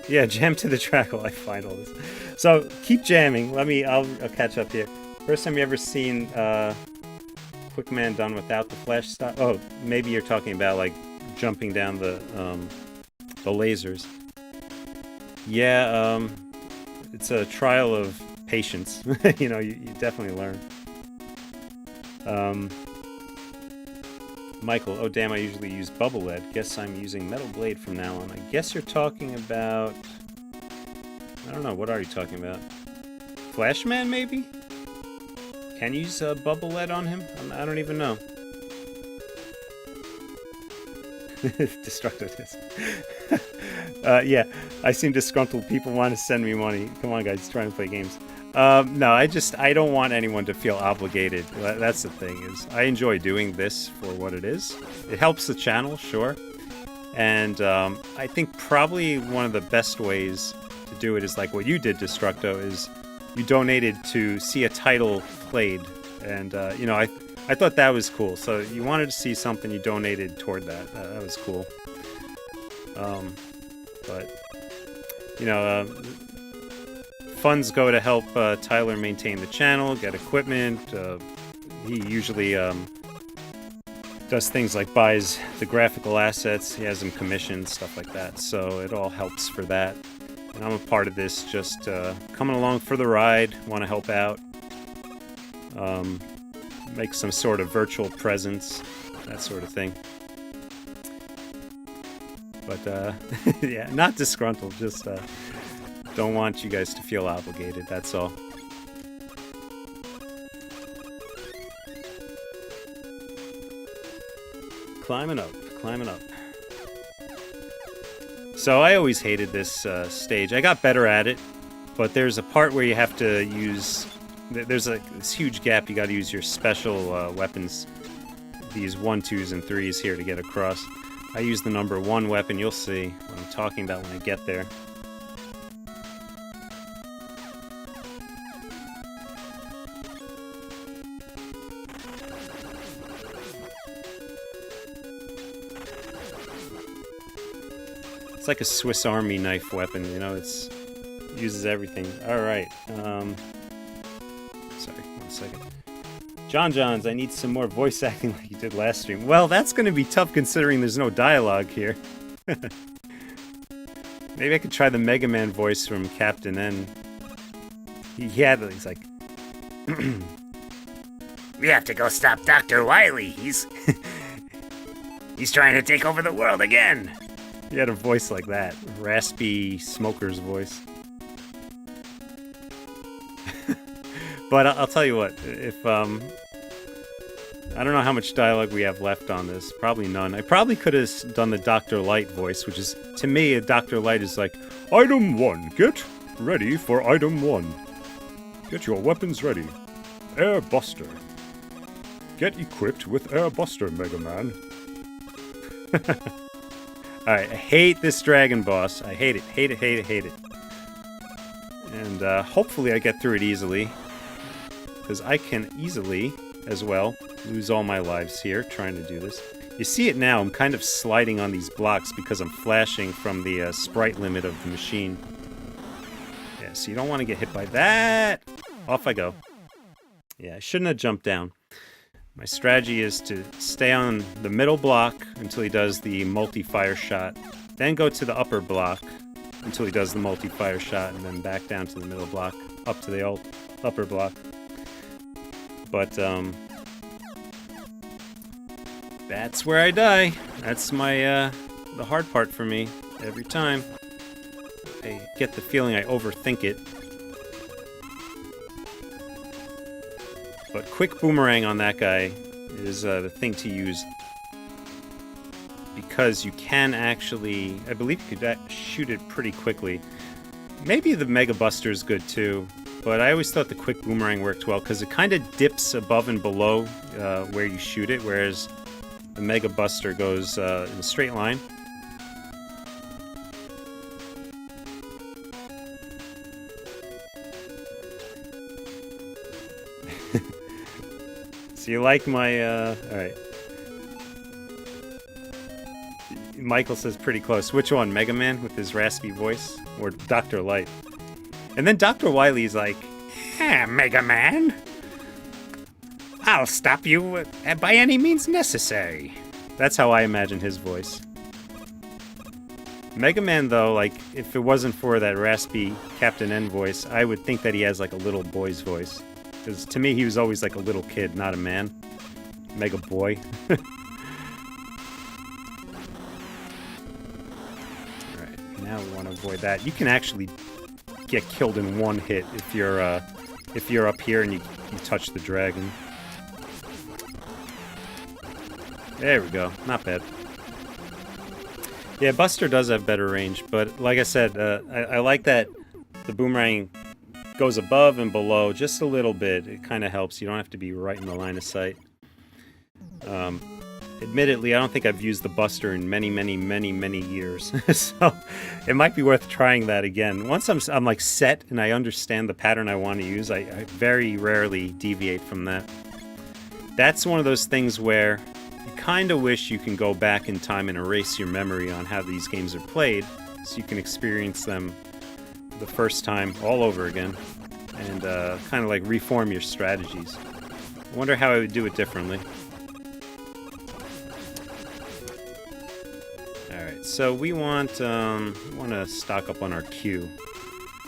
Yeah, jam to the track while I find all this. So, keep jamming. I'll catch up here. First time you ever seen Quick Man done without the flash stop? Oh, maybe you're talking about, like, jumping down the lasers. Yeah, it's a trial of patience. You know, you definitely learn. Michael, oh damn, I usually use bubble lead. Guess I'm using metal blade from now on. I guess you're talking about... I don't know, what are you talking about? Flashman, maybe? Can you use bubble lead on him? I don't even know. Destructiveness. Yeah, I seem disgruntled. People want to send me money. Come on, guys, trying to play games. No, I don't want anyone to feel obligated. That's the thing, is I enjoy doing this for what it is. It helps the channel, sure. And I think probably one of the best ways to do it is like what you did, Destructo, is you donated to see a title played. And, you know, I thought that was cool. So you wanted to see something, you donated toward that. That was cool. But, you know, funds go to help Tyler maintain the channel, get equipment. He usually does things like buys the graphical assets. He has them commissioned, stuff like that. So it all helps for that. And I'm a part of this, just coming along for the ride, want to help out. Make some sort of virtual presence, that sort of thing. But, yeah, not disgruntled, just don't want you guys to feel obligated, that's all. Climbing up, climbing up. So I always hated this stage. I got better at it, but there's a part where you have to use... There's this huge gap. You got to use your special weapons, these 1, 2s, and 3s here to get across. I use the number 1 weapon. You'll see what I'm talking about when I get there. It's like a Swiss Army knife weapon, you know, it uses everything. Alright, sorry, 1 second. John's, I need some more voice acting like you did last stream. Well, that's gonna be tough considering there's no dialogue here. Maybe I could try the Mega Man voice from Captain N. He's like... We have to go stop Dr. Wily. He's trying to take over the world again. He had a voice like that. Raspy smoker's voice. But I'll tell you what, if, I don't know how much dialogue we have left on this. Probably none. I probably could have done the Dr. Light voice, which is, to me, a Dr. Light is like, Item 1, get ready for Item 1. Get your weapons ready. Air Buster. Get equipped with Air Buster, Mega Man. Alright, I hate this dragon boss. I hate it, hate it, hate it, hate it. And hopefully I get through it easily. Because I can easily, as well, lose all my lives here trying to do this. You see it now, I'm kind of sliding on these blocks because I'm flashing from the sprite limit of the machine. Yeah, so you don't want to get hit by that! Off I go. Yeah, I shouldn't have jumped down. My strategy is to stay on the middle block until he does the multi-fire shot, then go to the upper block until he does the multi-fire shot, and then back down to the middle block, up to the upper block. But, that's where I die. That's my, the hard part for me, every time. I get the feeling I overthink it. But quick boomerang on that guy is the thing to use. Because you can actually... I believe you could shoot it pretty quickly. Maybe the Mega Buster is good too. But I always thought the quick boomerang worked well because it kind of dips above and below where you shoot it. Whereas the Mega Buster goes in a straight line. So you like my, alright. Michael says pretty close. Which one? Mega Man with his raspy voice? Or Dr. Light? And then Dr. Wily's like, Yeah, Mega Man. I'll stop you by any means necessary. that's how I imagine his voice. Mega Man, though, like, if it wasn't for that raspy Captain N voice, I would think that he has, like, a little boy's voice. Because to me, he was always like a little kid, not a man. Mega boy. Alright, now we want to avoid that. You can actually get killed in one hit if you're up here and you touch the dragon. There we go. Not bad. Yeah, Buster does have better range, but like I said, I like that the boomerang goes above and below just a little bit. It kind of helps. You don't have to be right in the line of sight. Admittedly, I don't think I've used the Buster in many years, so it might be worth trying that again. Once I'm like set and I understand the pattern I want to use, I very rarely deviate from that. That's one of those things where you kind of wish you can go back in time and erase your memory on how these games are played, so you can experience them the first time all over again, and kind of like reform your strategies. I wonder how I would do it differently. Alright, so we want to stock up on our Q,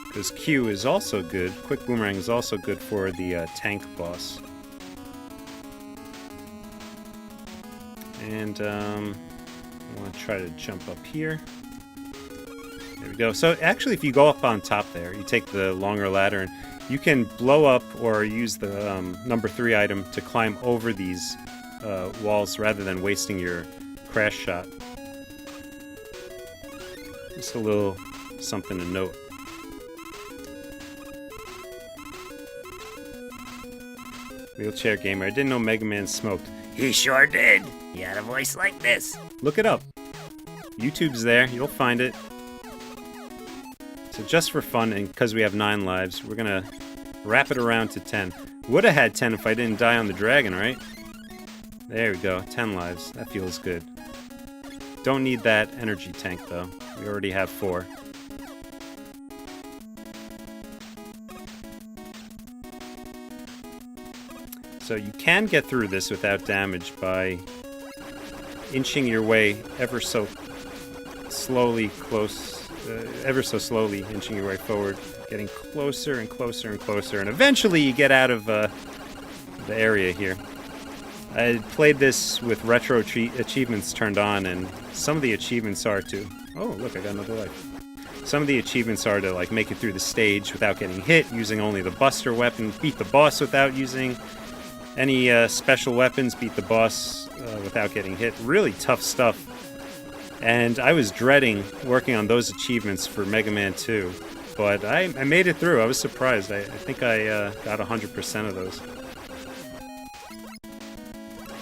because Q is also good. Quick Boomerang is also good for the tank boss. And I want to try to jump up here. There we go. So actually, if you go up on top there, you take the longer ladder, and you can blow up or use the number 3 item to climb over these walls rather than wasting your crash shot. Just a little something to note. Wheelchair Gamer. I didn't know Mega Man smoked. He sure did. He had a voice like this. Look it up. YouTube's there. You'll find it. So just for fun, and because we have 9 lives, we're going to wrap it around to 10. Would have had 10 if I didn't die on the dragon, right? There we go. 10 lives. That feels good. Don't need that energy tank, though. We already have 4. So you can get through this without damage by inching your way ever so slowly inching your way forward, getting closer and closer and closer, and eventually you get out of the area here. I played this with retro achievements turned on, and some of the achievements are to... Oh, look, I got another life. Some of the achievements are to like make it through the stage without getting hit, using only the Buster weapon, beat the boss without using any special weapons, beat the boss without getting hit. Really tough stuff. And I was dreading working on those achievements for Mega Man 2. But I made it through. I was surprised. I think I got 100% of those.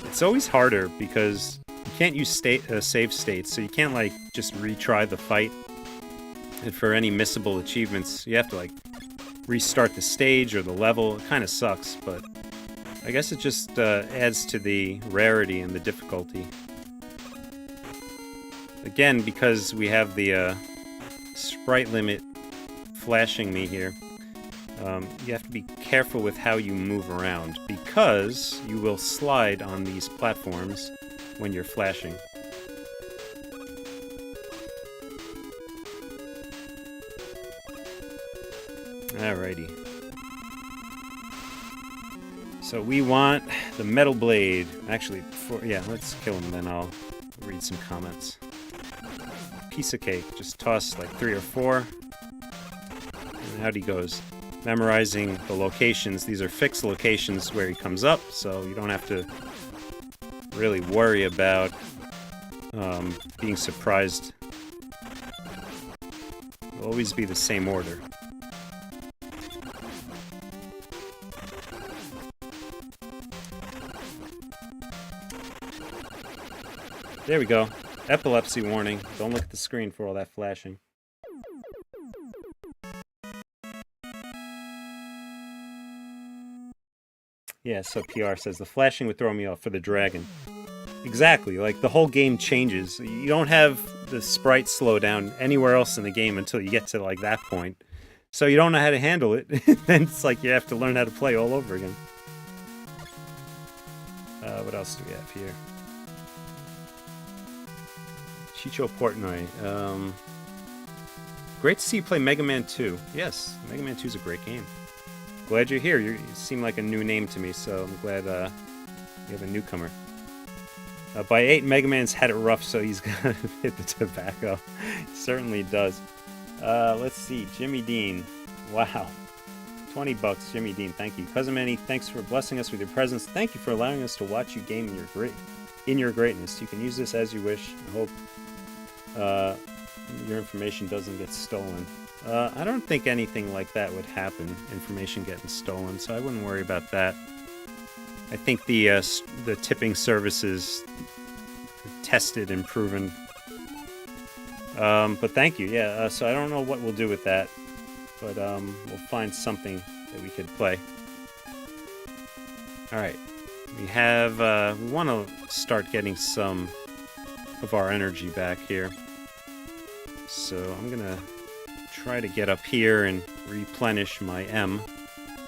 It's always harder because you can't use save states, so you can't like just retry the fight. And for any missable achievements, you have to like restart the stage or the level. It kind of sucks, but I guess it just adds to the rarity and the difficulty. Again, because we have the sprite limit flashing me here, you have to be careful with how you move around, because you will slide on these platforms when you're flashing. Alrighty. So we want the Metal Blade. Actually, let's kill him, then I'll read some comments. Piece of cake. Just toss like 3 or 4. And out he goes. Memorizing the locations. These are fixed locations where he comes up, so you don't have to really worry about being surprised. It'll always be the same order. There we go. Epilepsy warning. Don't look at the screen for all that flashing. Yeah, so PR says the flashing would throw me off for the dragon. Exactly, like the whole game changes. You don't have the sprite slow down anywhere else in the game until you get to like that point. So you don't know how to handle it. Then it's like you have to learn how to play all over again. What else do we have here? Chicho Portnoy. Great to see you play Mega Man 2. Yes, Mega Man 2 is a great game. Glad you're here. You seem like a new name to me, so I'm glad you have a newcomer. By 8, Mega Man's had it rough, so he's gonna hit the tobacco. He certainly does. Let's see, Jimmy Dean. Wow. $20, Jimmy Dean, thank you. Cousin Manny, thanks for blessing us with your presence. Thank you for allowing us to watch you game in your greatness. You can use this as you wish. I hope your information doesn't get stolen. I don't think anything like that would happen, information getting stolen, so I wouldn't worry about that. I think the tipping service is tested and proven. But thank you, yeah. So I don't know what we'll do with that, but we'll find something that we could play. All right, we have. We want to start getting some of our energy back here. So I'm gonna try to get up here and replenish my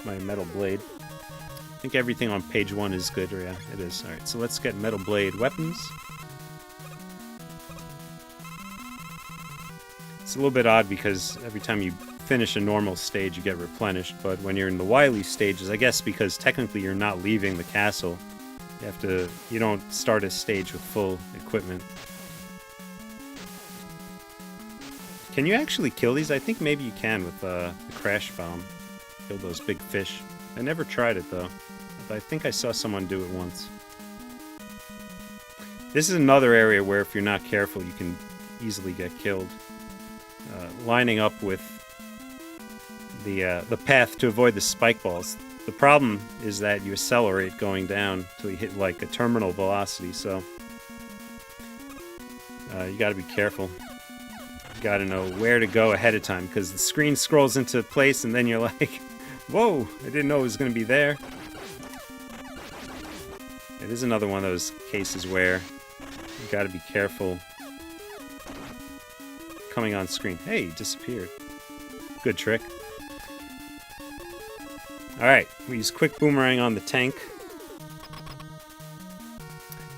metal blade. I think everything on page 1 is good. Yeah, it is. All right, so let's get metal blade weapons. It's a little bit odd because every time you finish a normal stage, you get replenished. But when you're in the Wily stages, I guess because technically you're not leaving the castle, you don't start a stage with full equipment. Can you actually kill these? I think maybe you can with the crash bomb. Kill those big fish. I never tried it though. But I think I saw someone do it once. This is another area where if you're not careful, you can easily get killed. Lining up with the path to avoid the spike balls. The problem is that you accelerate going down till you hit like a terminal velocity, so you gotta be careful. You gotta know where to go ahead of time, because the screen scrolls into place and then you're like, whoa, I didn't know it was gonna be there. It is another one of those cases where you gotta be careful coming on screen. Hey, he disappeared. Good trick. Alright, we use quick boomerang on the tank.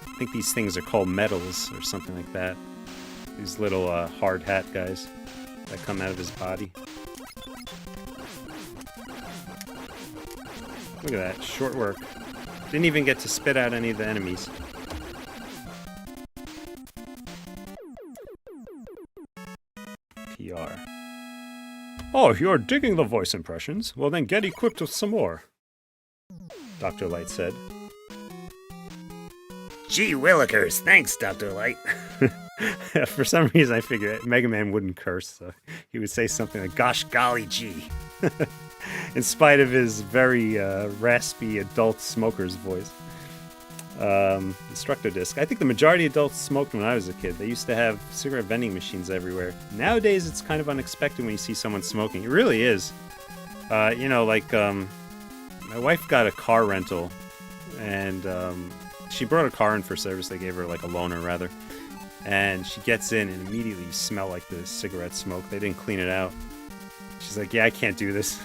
I think these things are called metals or something like that. These little hard hat guys that come out of his body. Look at that, short work. Didn't even get to spit out any of the enemies. PR. Oh, you're digging the voice impressions? Well then get equipped with some more, Dr. Light said. Gee willikers, thanks, Dr. Light. For some reason I figured Mega Man wouldn't curse, so he would say something like, gosh golly gee. In spite of his very raspy adult smoker's voice. Instructor disc. I think the majority of adults smoked when I was a kid. They used to have cigarette vending machines everywhere. Nowadays, it's kind of unexpected when you see someone smoking. It really is. You know, like, my wife got a car rental, and she brought a car in for service. They gave her, like, a loaner, rather. And she gets in, and immediately you smell like the cigarette smoke. They didn't clean it out. She's like, yeah, I can't do this.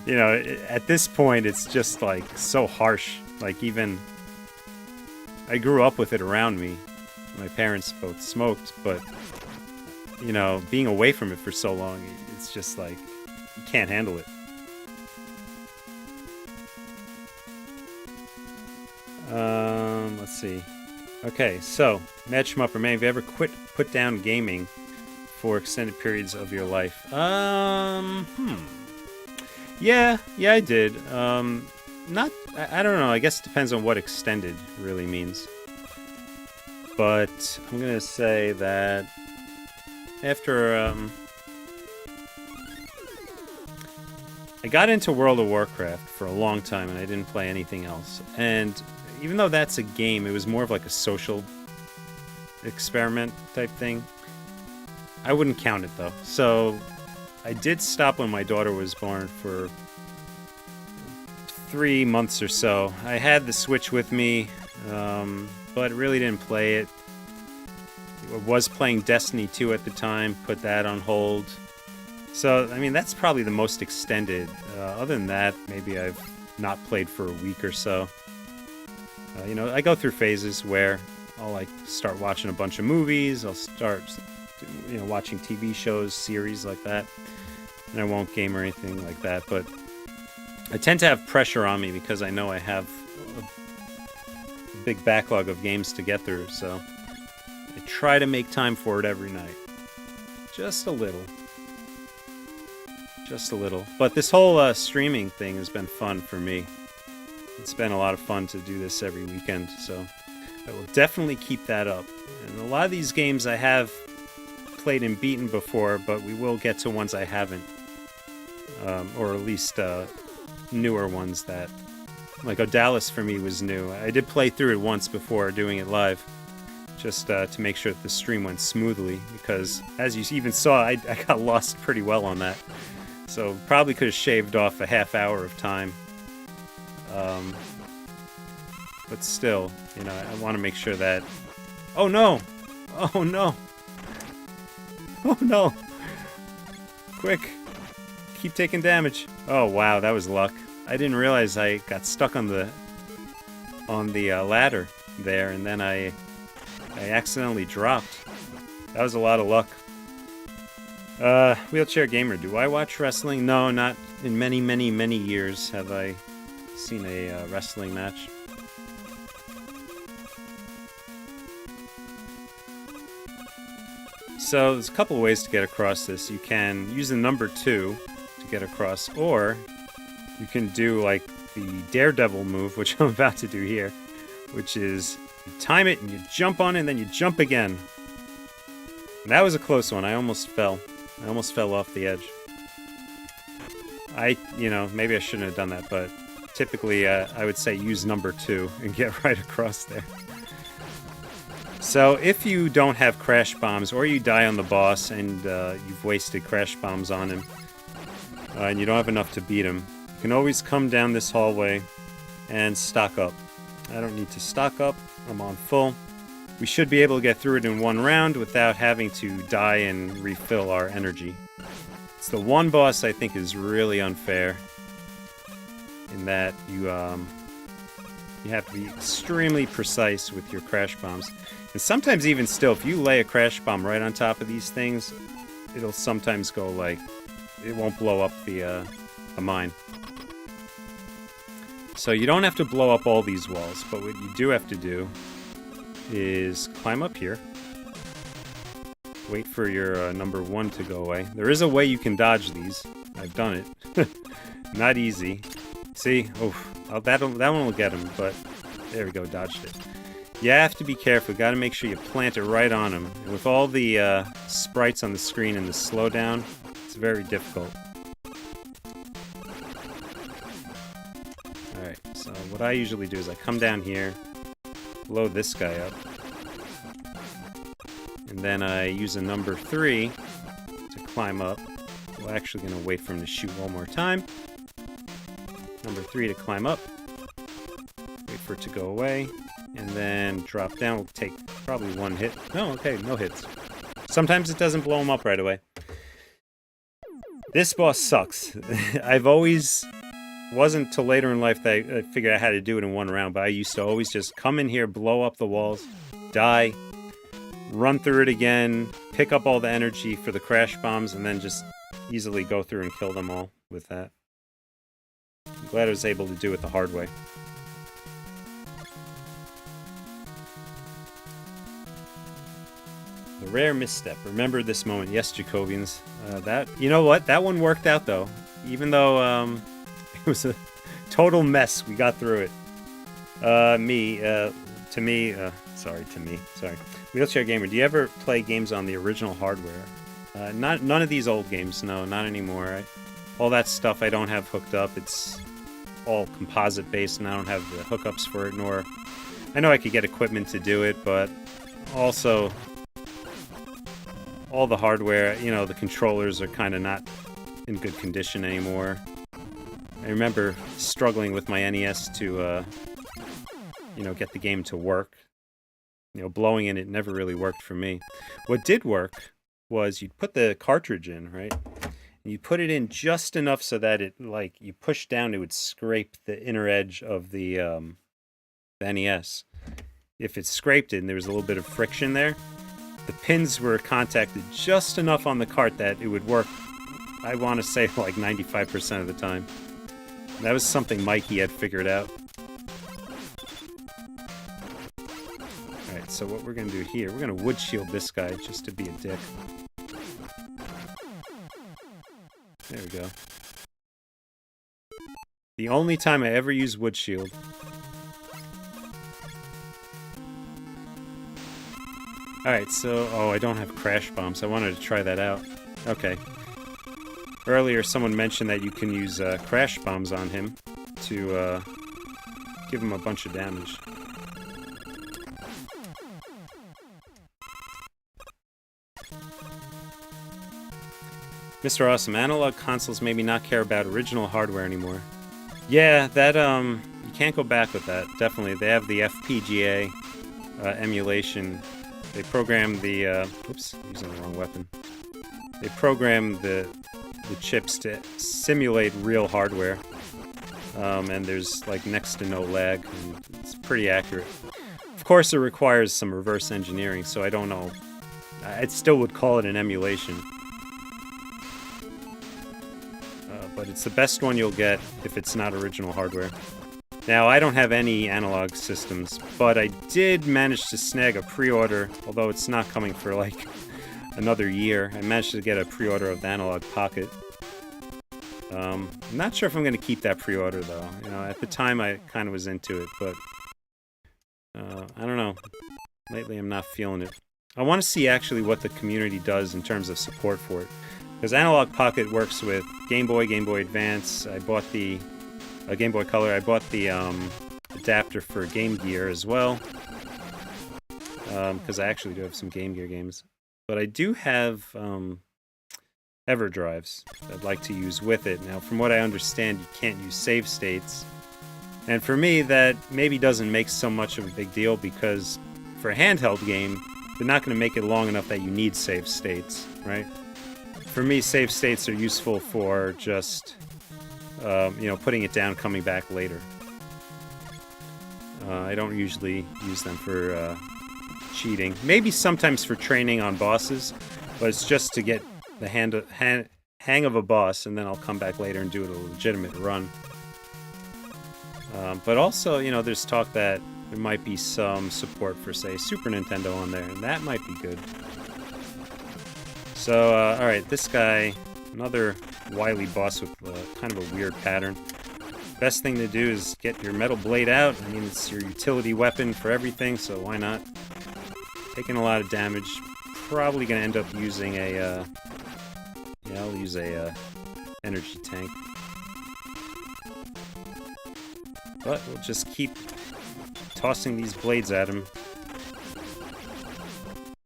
You know, at this point, it's just, like, so harsh. Like, even... I grew up with it around me. My parents both smoked, but, you know, being away from it for so long, it's just like, you can't handle it. Let's see. Okay, so, Mad Schmupper, man, have you ever put down gaming for extended periods of your life? Yeah, I did. I don't know, I guess it depends on what extended really means. But I'm gonna say that after, I got into World of Warcraft for a long time and I didn't play anything else. And even though that's a game, it was more of like a social experiment type thing. I wouldn't count it though. So I did stop when my daughter was born for 3 months or so. I had the Switch with me, but really didn't play it. I was playing Destiny 2 at the time, put that on hold. So, I mean, that's probably the most extended. Other than that, maybe I've not played for a week or so. You know, I go through phases where I'll like start watching a bunch of movies, I'll start, you know, watching TV shows, series like that, and I won't game or anything like that, but I tend to have pressure on me because I know I have a big backlog of games to get through, so I try to make time for it every night. Just a little. Just a little. But this whole streaming thing has been fun for me. It's been a lot of fun to do this every weekend, so I will definitely keep that up. And a lot of these games I have played and beaten before, but we will get to ones I haven't. Or at least newer ones that... Like Odalis for me was new. I did play through it once before doing it live, just to make sure that the stream went smoothly, because as you even saw, I got lost pretty well on that. So probably could have shaved off a half hour of time. But still, you know, I want to make sure that... Oh no! Oh no! Oh no! Quick! Keep taking damage. Oh wow, that was luck. I didn't realize I got stuck on the ladder there, and then I accidentally dropped. That was a lot of luck. Wheelchair Gamer, do I watch wrestling? No, not in many, many, many years have I seen a wrestling match. So there's a couple of ways to get across this. You can use the number 2 to get across, or you can do like the Daredevil move, which I'm about to do here, which is you time it and you jump on it and then you jump again. And that was a close one. I almost fell. I almost fell off the edge. You know, maybe I shouldn't have done that, but typically I would say use number 2 and get right across there. So if you don't have crash bombs, or you die on the boss and you've wasted crash bombs on him, and you don't have enough to beat him, you can always come down this hallway and stock up. I don't need to stock up. I'm on full. We should be able to get through it in one round without having to die and refill our energy. It's the one boss I think is really unfair, in that you have to be extremely precise with your crash bombs. And sometimes even still, if you lay a crash bomb right on top of these things, it'll sometimes go like, it won't blow up the mine. So you don't have to blow up all these walls, but what you do have to do is climb up here. Wait for your number 1 to go away. There is a way you can dodge these. I've done it. Not easy. See? Oh, that one will get him, but there we go, dodged it. You have to be careful. Got to make sure you plant it right on him. And with all the sprites on the screen and the slowdown, it's very difficult. Alright, so what I usually do is I come down here, blow this guy up, and then I use a number 3 to climb up. We're actually going to wait for him to shoot one more time. Number 3 to climb up. Wait for it to go away. And then drop down. We'll take probably 1 hit. No, okay, no hits. Sometimes it doesn't blow him up right away. This boss sucks. I've always... Wasn't till later in life that I figured out how to do it in one round, but I used to always just come in here, blow up the walls, die, run through it again, pick up all the energy for the crash bombs, and then just easily go through and kill them all with that. I'm glad I was able to do it the hard way. The rare misstep. Remember this moment. Yes, Jacobians. You know what? That one worked out, though. Even though, it was a total mess, we got through it. Sorry. Wheelchair Gamer, do you ever play games on the original hardware? None of these old games, no, not anymore. All that stuff I don't have hooked up. It's all composite based, and I don't have the hookups for it, nor... I know I could get equipment to do it, but also... all the hardware, you know, the controllers are kind of not in good condition anymore. I remember struggling with my NES to, get the game to work. Blowing in it never really worked for me. What did work was you'd put the cartridge in, right? And you put it in just enough so that it, you push down, it would scrape the inner edge of the NES. If it scraped it and there was a little bit of friction there, the pins were contacted just enough on the cart that it would work, I want to say, 95% of the time. That was something Mikey had figured out. Alright, so what we're going to do here, we're going to wood shield this guy just to be a dick. There we go. The only time I ever use wood shield. Alright, so... Oh, I don't have crash bombs. I wanted to try that out. Okay. Earlier, someone mentioned that you can use crash bombs on him to give him a bunch of damage. Mr. Awesome, analog consoles maybe not care about original hardware anymore. Yeah, that, you can't go back with that, definitely. They have the FPGA emulation. They program the, oops, using the wrong weapon. They program the chips to simulate real hardware. And there's, next to no lag, and it's pretty accurate. Of course, it requires some reverse engineering, so I don't know. I still would call it an emulation. But it's the best one you'll get if it's not original hardware. Now, I don't have any analog systems, but I did manage to snag a pre-order, although it's not coming for, another year. I managed to get a pre-order of the Analog Pocket. I'm not sure if I'm going to keep that pre-order, though. At the time, I kind of was into it, but I don't know. Lately, I'm not feeling it. I want to see actually what the community does in terms of support for it. Because Analog Pocket works with Game Boy, Game Boy Advance. I bought the Game Boy Color. I bought the adapter for Game Gear as well. Because I actually do have some Game Gear games. But I do have EverDrives that I'd like to use with it. Now, from what I understand, you can't use save states. And for me, that maybe doesn't make so much of a big deal because for a handheld game, they're not going to make it long enough that you need save states, right? For me, save states are useful for just, putting it down, coming back later. I don't usually use them for cheating. Maybe sometimes for training on bosses, but it's just to get the hang of a boss, and then I'll come back later and do it a legitimate run. But also, there's talk that there might be some support for, say, Super Nintendo on there, and that might be good. So, alright, this guy, another Wily boss with kind of a weird pattern. Best thing to do is get your metal blade out. I mean, it's your utility weapon for everything, so why not? Taking a lot of damage. Probably going to end up using a, I'll use a energy tank. But we'll just keep tossing these blades at him.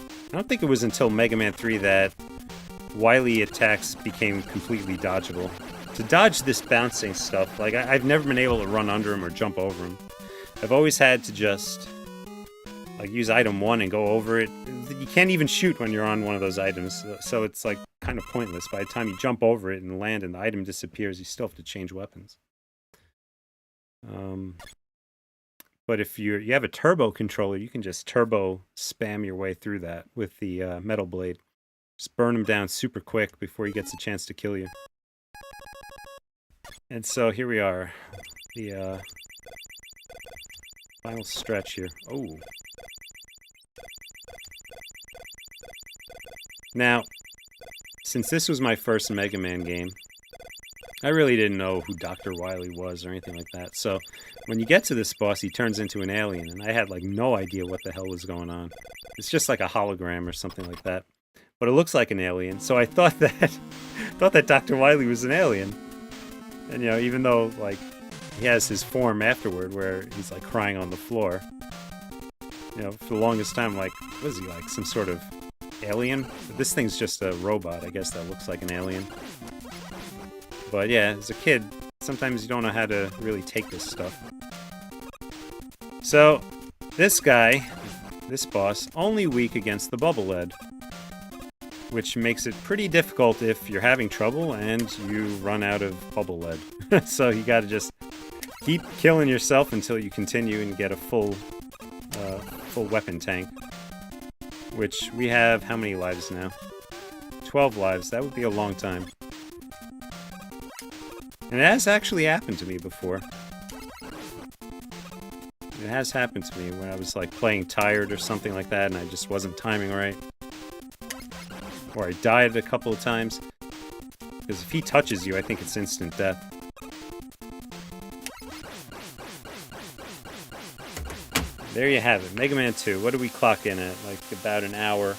I don't think it was until Mega Man 3 that Wily attacks became completely dodgeable. To dodge this bouncing stuff, I've never been able to run under him or jump over him. I've always had to just, use item 1 and go over it. You can't even shoot when you're on one of those items, so it's, kind of pointless. By the time you jump over it and land and the item disappears, you still have to change weapons. But if you have a turbo controller, you can just turbo spam your way through that with the metal blade. Just burn him down super quick before he gets a chance to kill you. And so here we are, the final stretch here. Oh. Now, since this was my first Mega Man game, I really didn't know who Dr. Wily was or anything like that. So when you get to this boss, he turns into an alien, and I had no idea what the hell was going on. It's just like a hologram or something like that. But it looks like an alien, so I thought that Dr. Wily was an alien. And even though he has his form afterward where he's crying on the floor. For the longest time, what is he, some sort of alien? But this thing's just a robot, I guess, that looks like an alien. But yeah, as a kid, sometimes you don't know how to really take this stuff. So, this guy, this boss, only weak against the bubble lead, which makes it pretty difficult if you're having trouble and you run out of bubble lead. So you gotta just keep killing yourself until you continue and get a full weapon tank. Which we have how many lives now? 12 lives. That would be a long time. And it has actually happened to me before. It has happened to me when I was like playing tired or something like that and I just wasn't timing right. Or I died a couple of times. Because if he touches you, I think it's instant death. There you have it. Mega Man 2. What do we clock in at? Like about an hour. It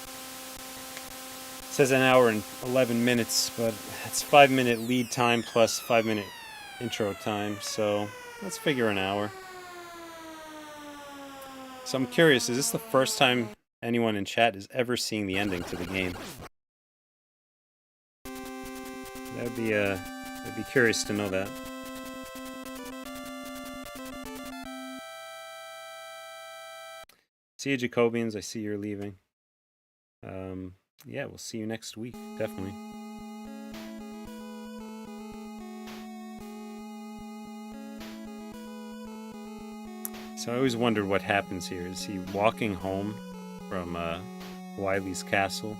says an hour and 11 minutes, but it's 5-minute lead time plus 5-minute intro time. So let's figure an hour. So I'm curious, is this the first time anyone in chat is ever seeing the ending to the game? I'd be curious to know that. See you, Jacobians. I see you're leaving. Yeah, we'll see you next week. Definitely. So I always wondered what happens here. Is he walking home from Wily's castle?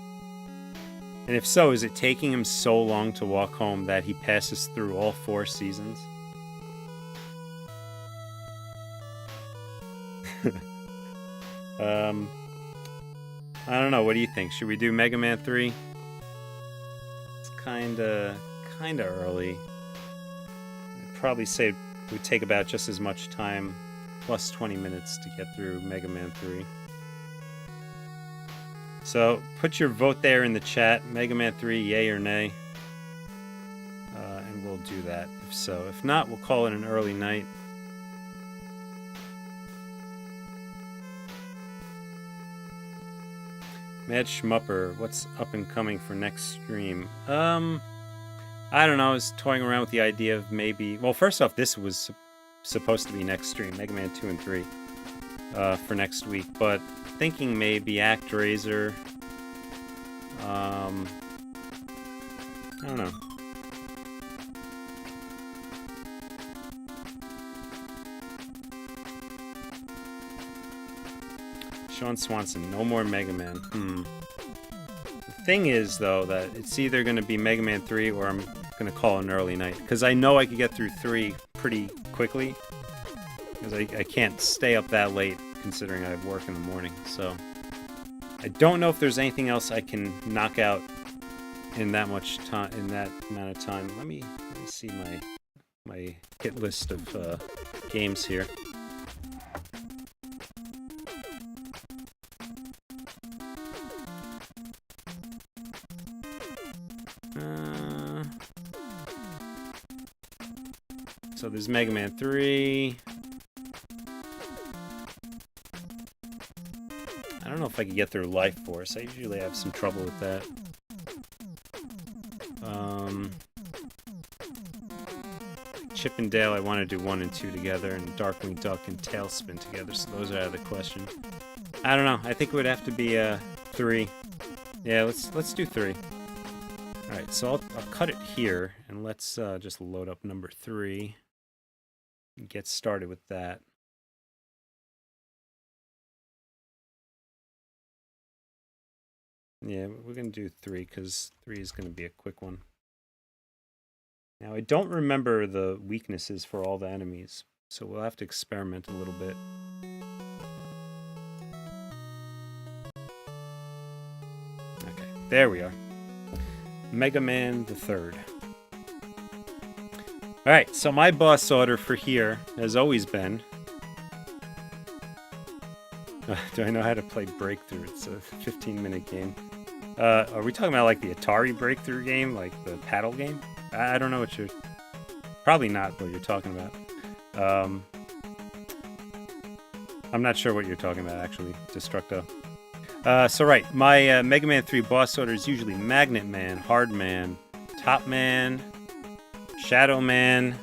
And if so, is it taking him so long to walk home that he passes through all 4 seasons? I don't know. What do you think? Should we do Mega Man 3? It's kinda early. I'd probably say it would take about just as much time, plus 20 minutes to get through Mega Man 3. So, put your vote there in the chat. Mega Man 3, yay or nay. And we'll do that, if so. If not, we'll call it an early night. Mad Schmupper, what's up and coming for next stream? I don't know, I was toying around with the idea of maybe... Well, first off, this was supposed to be next stream, Mega Man 2 and 3, for next week, but thinking maybe ActRaiser. I don't know. Sean Swanson, no more Mega Man. The thing is, though, that it's either going to be Mega Man 3 or I'm going to call an early night. Because I know I could get through 3 pretty quickly. Because I can't stay up that late, considering I have work in the morning. So I don't know if there's anything else I can knock out in that much time, in that amount of time. Let me see my hit list of games here. So there's Mega Man 3. I don't know if I could get through Life Force. I usually have some trouble with that. Chip and Dale, I want to do 1 and 2 together, and Darkwing Duck and Tailspin together, so those are out of the question. I don't know. I think it would have to be 3. Yeah, let's do 3. Alright, so I'll cut it here, and let's just load up number 3 and get started with that. Yeah, we're going to do 3, because 3 is going to be a quick one. Now, I don't remember the weaknesses for all the enemies, so we'll have to experiment a little bit. Okay, there we are. Mega Man the Third. Alright, so my boss order for here has always been... do I know how to play Breakthrough? It's a 15-minute game. Are we talking about like the Atari Breakthrough game? Like the paddle game? I don't know what you're... Probably not what you're talking about. I'm not sure what you're talking about, actually, Destructo. So right, my Mega Man 3 boss order is usually Magnet Man, Hard Man, Top Man, Shadow Man,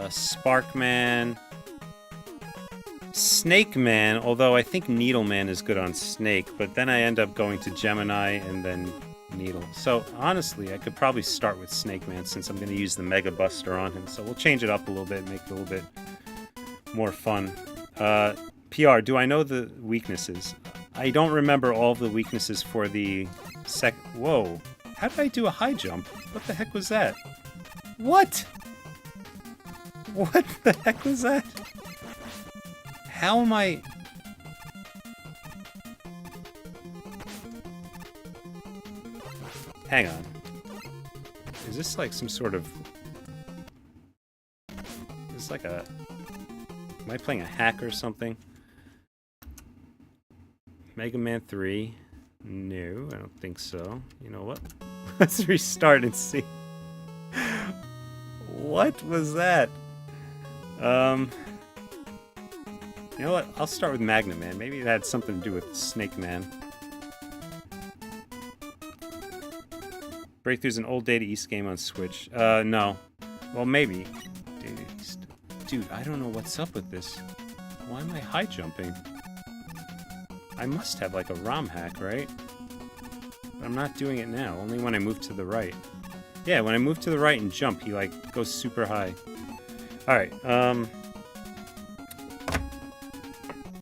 Sparkman. Snake Man, although I think Needle Man is good on Snake, but then I end up going to Gemini and then Needle. So honestly, I could probably start with Snake Man since I'm going to use the Mega Buster on him. So we'll change it up a little bit, make it a little bit more fun. PR, do I know the weaknesses? I don't remember all of the weaknesses for the Whoa. How did I do a high jump? What the heck was that? What? What the heck was that? How am I... Hang on. Is this like some sort of... Is this like a... Am I playing a hack or something? Mega Man 3. No, I don't think so. You know what? Let's restart and see. What was that? You know what? I'll start with Magna Man. Maybe it had something to do with Snake Man. Breakthrough's an old Data East game on Switch. No. Well, maybe. Data East. Dude, I don't know what's up with this. Why am I high jumping? I must have like a ROM hack, right? But I'm not doing it now. Only when I move to the right. Yeah, when I move to the right and jump, he like goes super high. Alright, I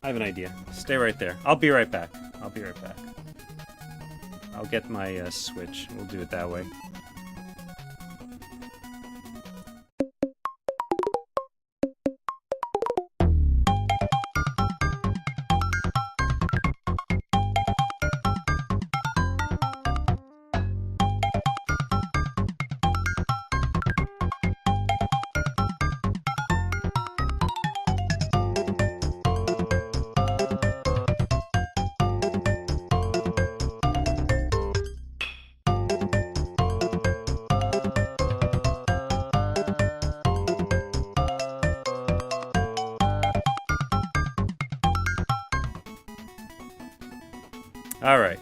have an idea. Stay right there. I'll be right back. I'll get my Switch. We'll do it that way. Alright.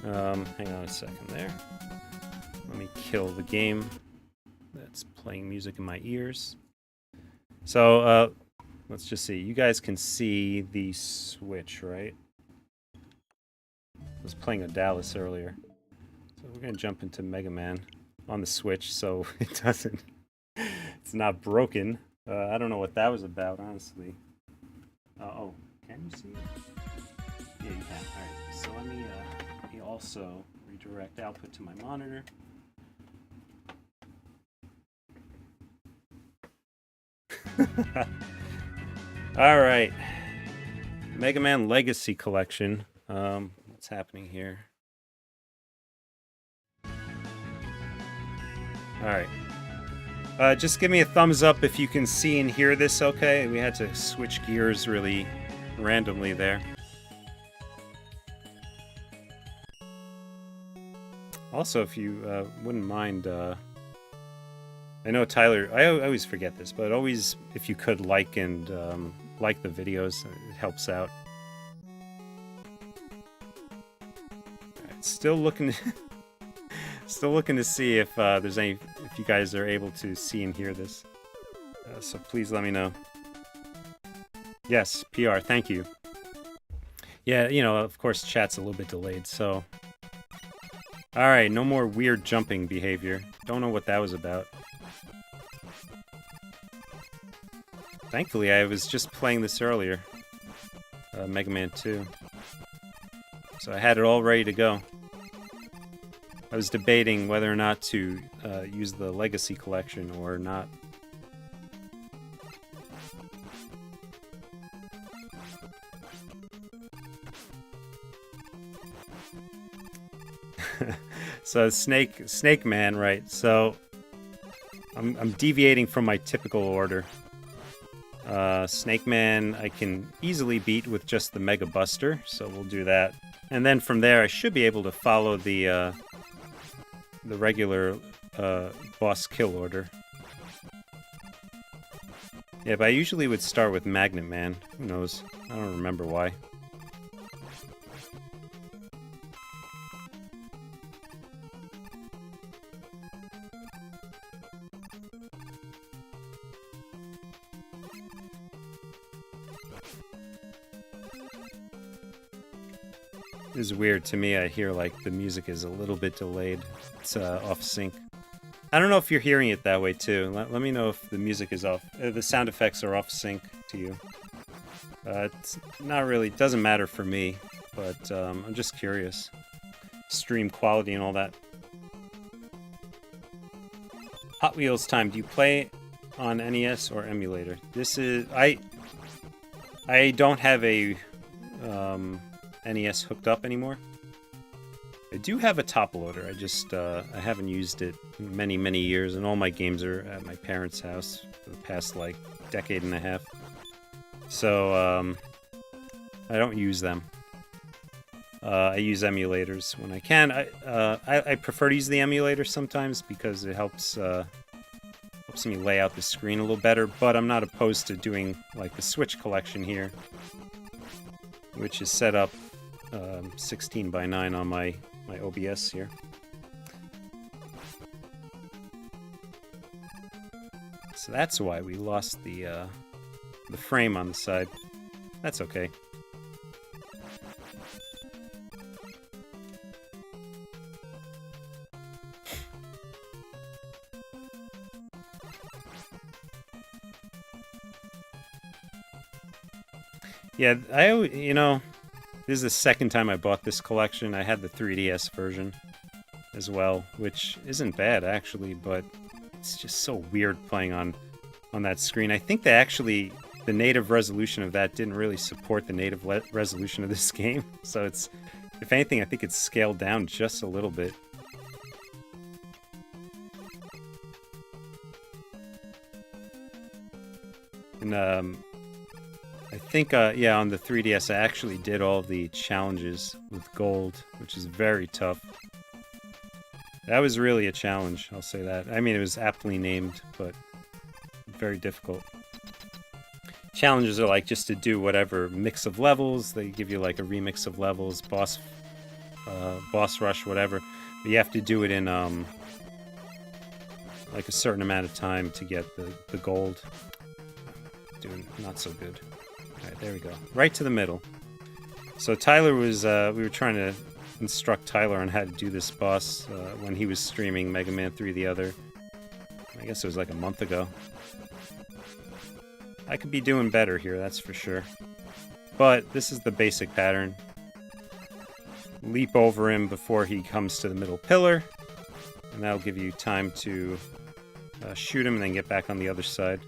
Hang on a second there. Let me kill the game that's playing music in my ears. So, let's just see. You guys can see the Switch, right? I was playing a Dallas earlier. So we're going to jump into Mega Man on the Switch so it doesn't... it's not broken. I don't know what that was about, honestly. Oh, can you see it? Yeah, you can. Alright, so let me also redirect output to my monitor. Alright. Mega Man Legacy Collection. What's happening here? Alright. Just give me a thumbs up if you can see and hear this okay. We had to switch gears really randomly there. Also, if you wouldn't mind, I know Tyler, I always forget this, but always, if you could like and like the videos, it helps out. Right, still looking to see if there's any, if you guys are able to see and hear this. So please let me know. Yes, PR, thank you. Yeah, you know, of course, chat's a little bit delayed, so. Alright, no more weird jumping behavior. Don't know what that was about. Thankfully, I was just playing this earlier. Mega Man 2. So I had it all ready to go. I was debating whether or not to use the Legacy Collection or not. So Snake Man, right? So I'm deviating from my typical order. Snake Man I can easily beat with just the Mega Buster, so we'll do that. And then from there I should be able to follow the regular boss kill order. Yeah, but I usually would start with Magnet Man. Who knows? I don't remember why. is weird to me. I hear like the music is a little bit delayed. It's off sync. I don't know if you're hearing it that way too. Let me know if the music is off. The sound effects are off sync to you. It's not really, doesn't matter for me, but I'm just curious. Stream quality and all that. Hot Wheels time. Do you play on NES or emulator? This is I don't have a NES hooked up anymore. I do have a top loader. I haven't used it in many years, and all my games are at my parents' house for the past like decade and a half. So I don't use them. I use emulators when I can. I prefer to use the emulator sometimes because it helps me lay out the screen a little better. But I'm not opposed to doing like the Switch collection here, which is set up 16:9 on my OBS here. So that's why we lost the frame on the side. That's okay. Yeah, this is the second time I bought this collection. I had the 3DS version as well, which isn't bad actually, but it's just so weird playing on that screen. I think the native resolution of that didn't really support the native resolution of this game. So it's, if anything, I think it's scaled down just a little bit. And I think, yeah, on the 3DS, I actually did all the challenges with gold, which is very tough. That was really a challenge, I'll say that. I mean, it was aptly named, but very difficult. Challenges are like just to do whatever mix of levels. They give you like a remix of levels, boss rush, whatever. But you have to do it in like a certain amount of time to get the gold. Doing not so good. Alright, there we go. Right to the middle. So Tyler was, we were trying to instruct Tyler on how to do this boss when he was streaming Mega Man 3 the other, I guess it was like a month ago. I could be doing better here, that's for sure. But this is the basic pattern. Leap over him before he comes to the middle pillar, and that'll give you time to shoot him and then get back on the other side.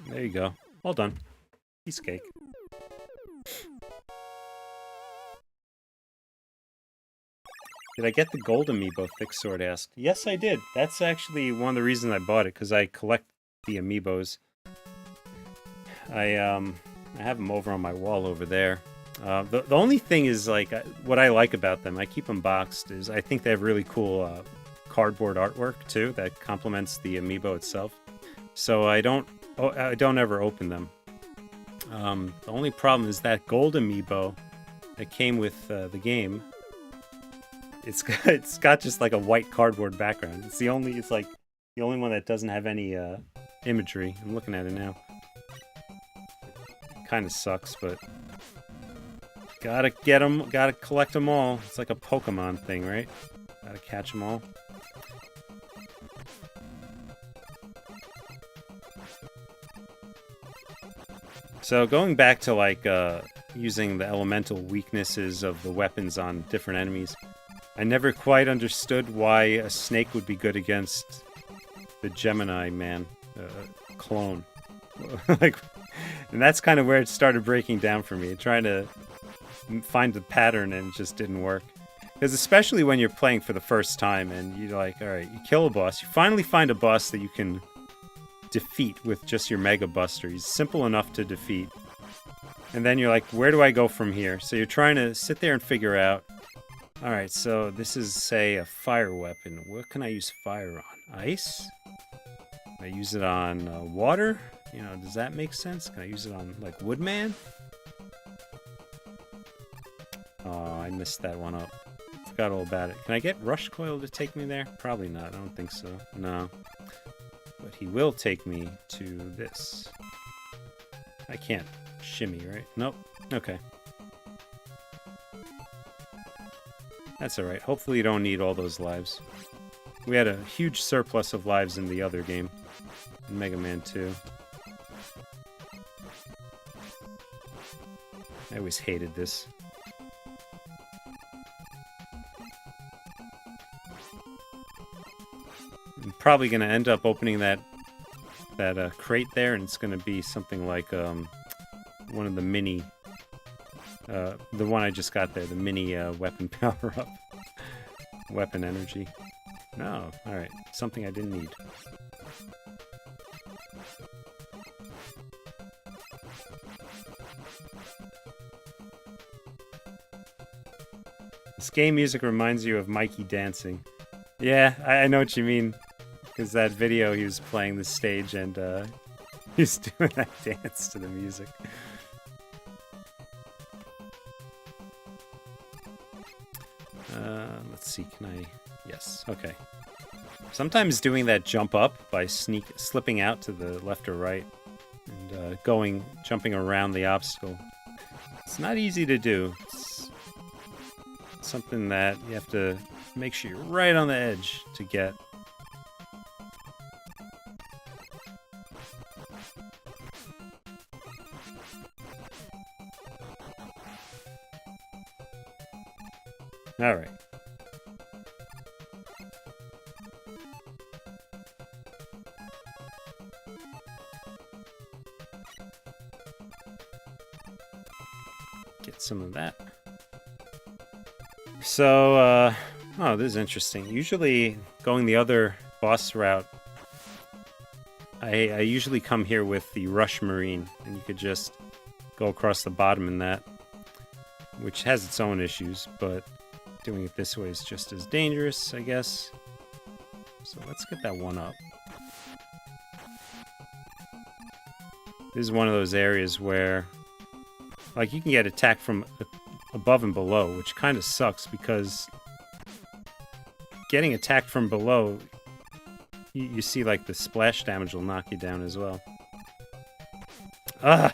There you go. Well done. Piece of cake. Did I get the gold amiibo? Thick Sword asked. Yes, I did. That's actually one of the reasons I bought it, because I collect the amiibos. I have them over on my wall over there. The only thing is, like, what I like about them, I keep them boxed, is I think they have really cool cardboard artwork, too, that complements the amiibo itself. So I don't ever open them. The only problem is that gold amiibo that came with the game. It's got just like a white cardboard background. It's like the only one that doesn't have any imagery. I'm looking at it now. Kind of sucks, but gotta get them. Gotta collect them all. It's like a Pokemon thing, right? Gotta catch them all. So going back to like using the elemental weaknesses of the weapons on different enemies, I never quite understood why a snake would be good against the Gemini Man clone. Like, and that's kind of where it started breaking down for me. Trying to find the pattern and it just didn't work. Because especially when you're playing for the first time and you're like, all right, you kill a boss, you finally find a boss that you can defeat with just your Mega Buster. He's simple enough to defeat. And then you're like, where do I go from here? So you're trying to sit there and figure out, all right, so this is, say, a fire weapon. What can I use fire on? Ice? Can I use it on water? You know, does that make sense? Can I use it on, like, Woodman? Oh, I messed that one up. Forgot all about it. Can I get Rush Coil to take me there? Probably not. I don't think so. No. But he will take me to this. I can't shimmy, right? Nope. Okay. That's alright. Hopefully you don't need all those lives. We had a huge surplus of lives in the other game. In Mega Man 2. I always hated this. I'm probably going to end up opening that crate there, and it's going to be something like one of the mini... the one I just got there, the mini weapon power-up. Weapon energy. No, alright. Something I didn't need. This game music reminds you of Mikey dancing. Yeah, I know what you mean. Because that video, he was playing the stage and he was doing that dance to the music. Let's see, can I... Yes, okay. Sometimes doing that jump up by slipping out to the left or right and jumping around the obstacle. It's not easy to do. It's something that you have to make sure you're right on the edge to get. Alright. Get some of that. So, oh, this is interesting. Usually, going the other boss route, I usually come here with the Rush Marine, and you could just go across the bottom in that, which has its own issues, but doing it this way is just as dangerous, I guess. So let's get that one up. This is one of those areas where, like, you can get attacked from above and below, which kind of sucks because getting attacked from below, you see, like, the splash damage will knock you down as well. Ah!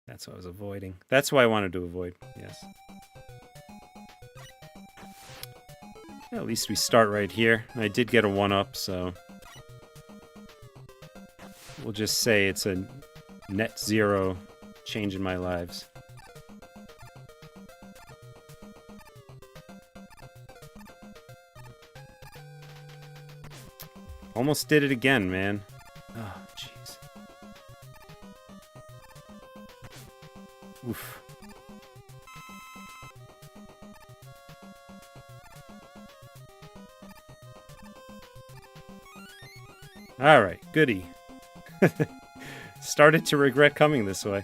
That's what I was avoiding. That's why I wanted to avoid, yes. Yeah, at least we start right here. I did get a 1-up, so we'll just say it's a net 0 change in my lives. Almost did it again, man. Oh, jeez. Oof. Alright, goody. Started to regret coming this way.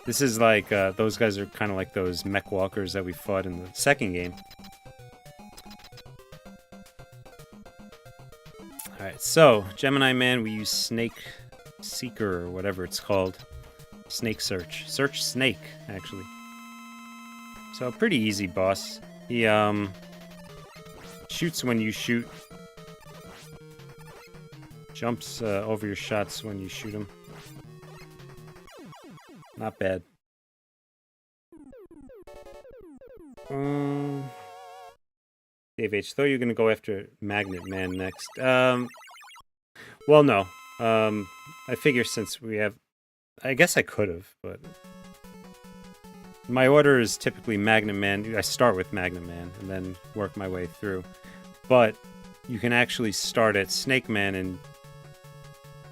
This is like, those guys are kind of like those mech walkers that we fought in the second game. Alright, so, Gemini Man, we use Snake Seeker, or whatever it's called. Snake Search. Search Snake, actually. So, pretty easy boss. He, shoots when you shoot. Jumps over your shots when you shoot him. Not bad. Dave H. Though you're gonna go after Magnet Man next. Well, no. I figure since we have... I guess I could have, but... My order is typically Magnet Man. I start with Magnet Man and then work my way through. But you can actually start at Snake Man and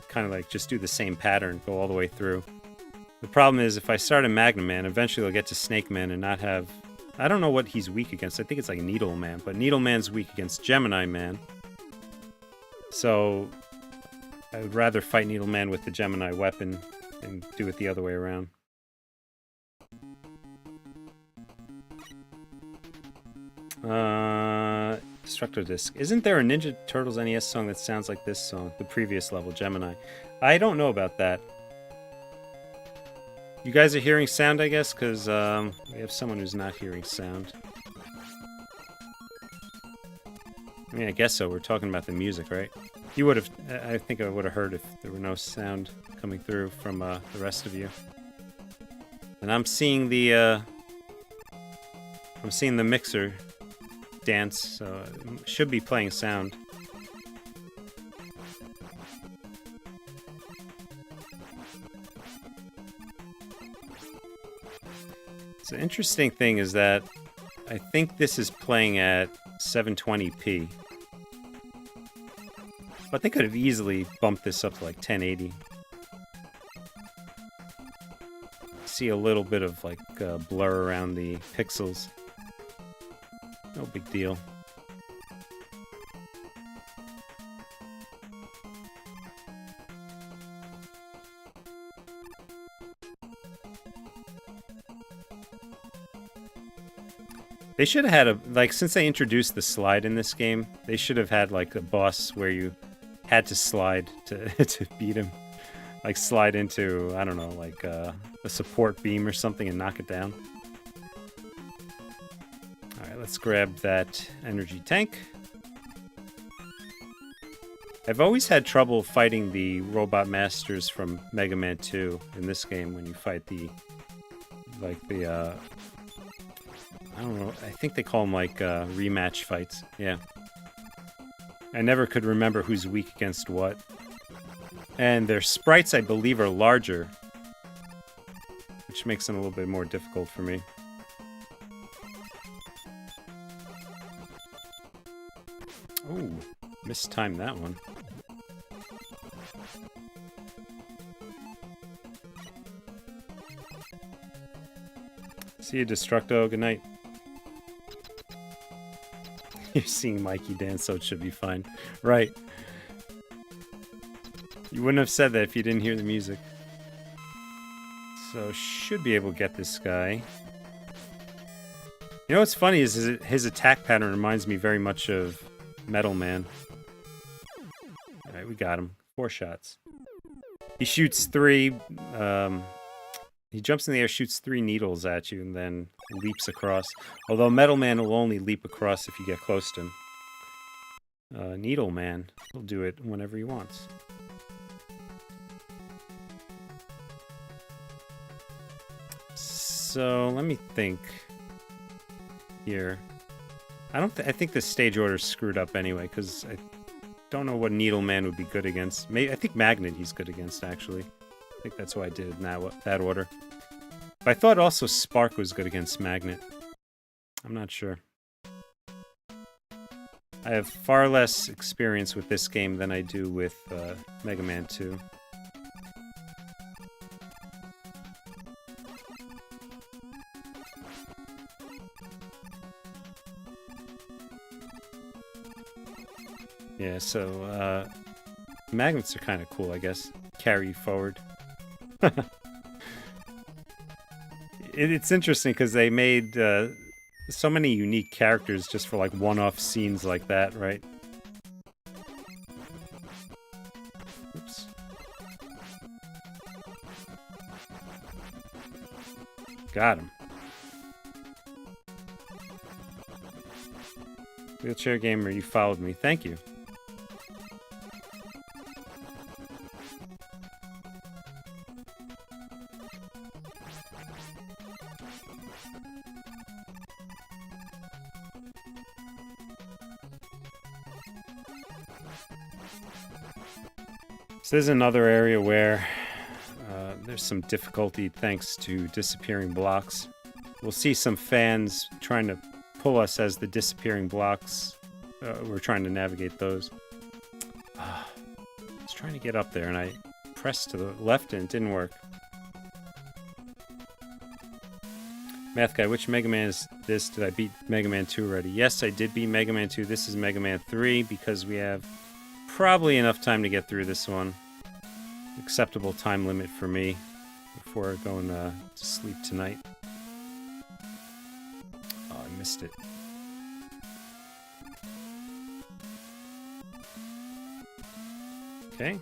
kind of like just do the same pattern, go all the way through. The problem is if I start at Magnet Man, eventually I'll get to Snake Man and not have... I don't know what he's weak against. I think it's like Needle Man, but Needle Man's weak against Gemini Man. So I would rather fight Needle Man with the Gemini weapon and do it the other way around. Destructo Disc. Isn't there a Ninja Turtles NES song that sounds like this song? The previous level, Gemini. I don't know about that. You guys are hearing sound, I guess, because we have someone who's not hearing sound. I mean, I guess so. We're talking about the music, right? You would have... I think I would have heard if there were no sound coming through from the rest of you. And I'm seeing the... I'm seeing the mixer dance, so it should be playing sound. So the interesting thing is that I think this is playing at 720p. But they could have easily bumped this up to like 1080. See a little bit of like blur around the pixels. No big deal. They should have had a, like, since they introduced the slide in this game, they should have had like a boss where you had to slide to to beat him. Like slide into, I don't know, like a support beam or something and knock it down. Alright, let's grab that energy tank. I've always had trouble fighting the robot masters from Mega Man 2 in this game when you fight the, like the, I don't know, I think they call them like rematch fights, yeah. I never could remember who's weak against what. And their sprites, I believe, are larger, which makes them a little bit more difficult for me. Oh, mistimed that one. See you, Destructo. Good night. You're seeing Mikey dance, so it should be fine. Right. You wouldn't have said that if you didn't hear the music. So, should be able to get this guy. You know what's funny is his attack pattern reminds me very much of Metal Man. Alright, we got him. 4 shots. He shoots 3... he jumps in the air, shoots 3 needles at you, and then leaps across. Although Metal Man will only leap across if you get close to him. Needle Man will do it whenever he wants. So, let me think here. I think the stage order's screwed up anyway, because I don't know what Needle Man would be good against. I think Magnet he's good against, actually. I think that's why I did it in that order. But I thought also Spark was good against Magnet. I'm not sure. I have far less experience with this game than I do with Mega Man 2. Yeah, so magnets are kind of cool, I guess. Carry you forward. It's interesting because they made so many unique characters just for like one-off scenes like that, right? Oops. Got him. Wheelchair Gamer, you followed me. Thank you. So this is another area where there's some difficulty thanks to disappearing blocks. We'll see some fans trying to pull us as the disappearing blocks. We're trying to navigate those. I was trying to get up there and I pressed to the left and it didn't work. Math Guy, which Mega Man is this? Did I beat Mega Man 2 already? Yes, I did beat Mega Man 2. This is Mega Man 3 because we have probably enough time to get through this one. Acceptable time limit for me before going to sleep tonight. Oh, I missed it. Okay.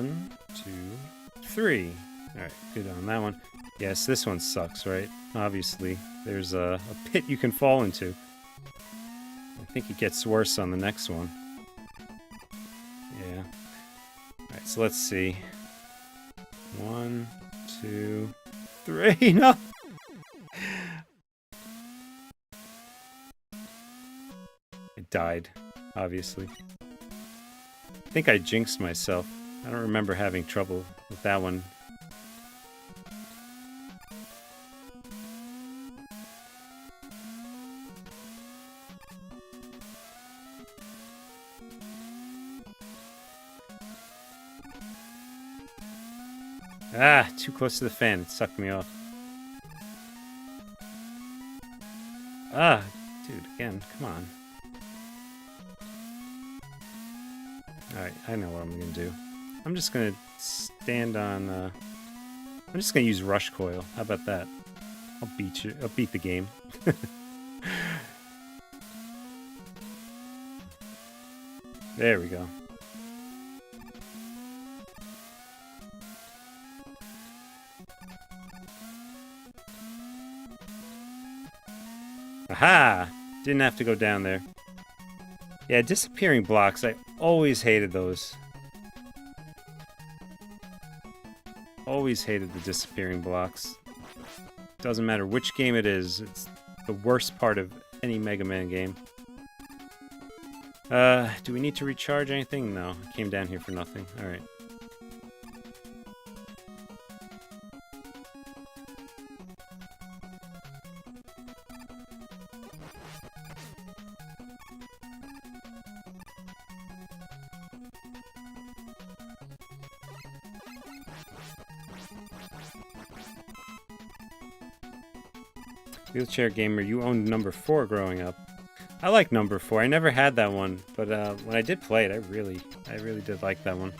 1, 2, 3. Alright, good on that one. Yes, this one sucks, right? Obviously, there's a pit you can fall into. I think it gets worse on the next one. Yeah. Alright, so let's see. 1, 2, 3. No! It died, obviously. I think I jinxed myself. I don't remember having trouble with that one. Ah, too close to the fan. It sucked me off. Ah, dude, again, come on. Alright, I know what I'm gonna do. I'm just gonna stand on, I'm just gonna use Rush Coil. How about that? I'll beat you. I'll beat the game. There we go. Aha! Didn't have to go down there. Yeah, disappearing blocks. I always hated those. Always hated the disappearing blocks. Doesn't matter which game it is. It's the worst part of any Mega Man game. Do we need to recharge anything? No. I came down here for nothing. Alright. Wheelchair Gamer, you owned number 4 growing up. I like number 4. I never had that one, but when I did play it, I really did like that one.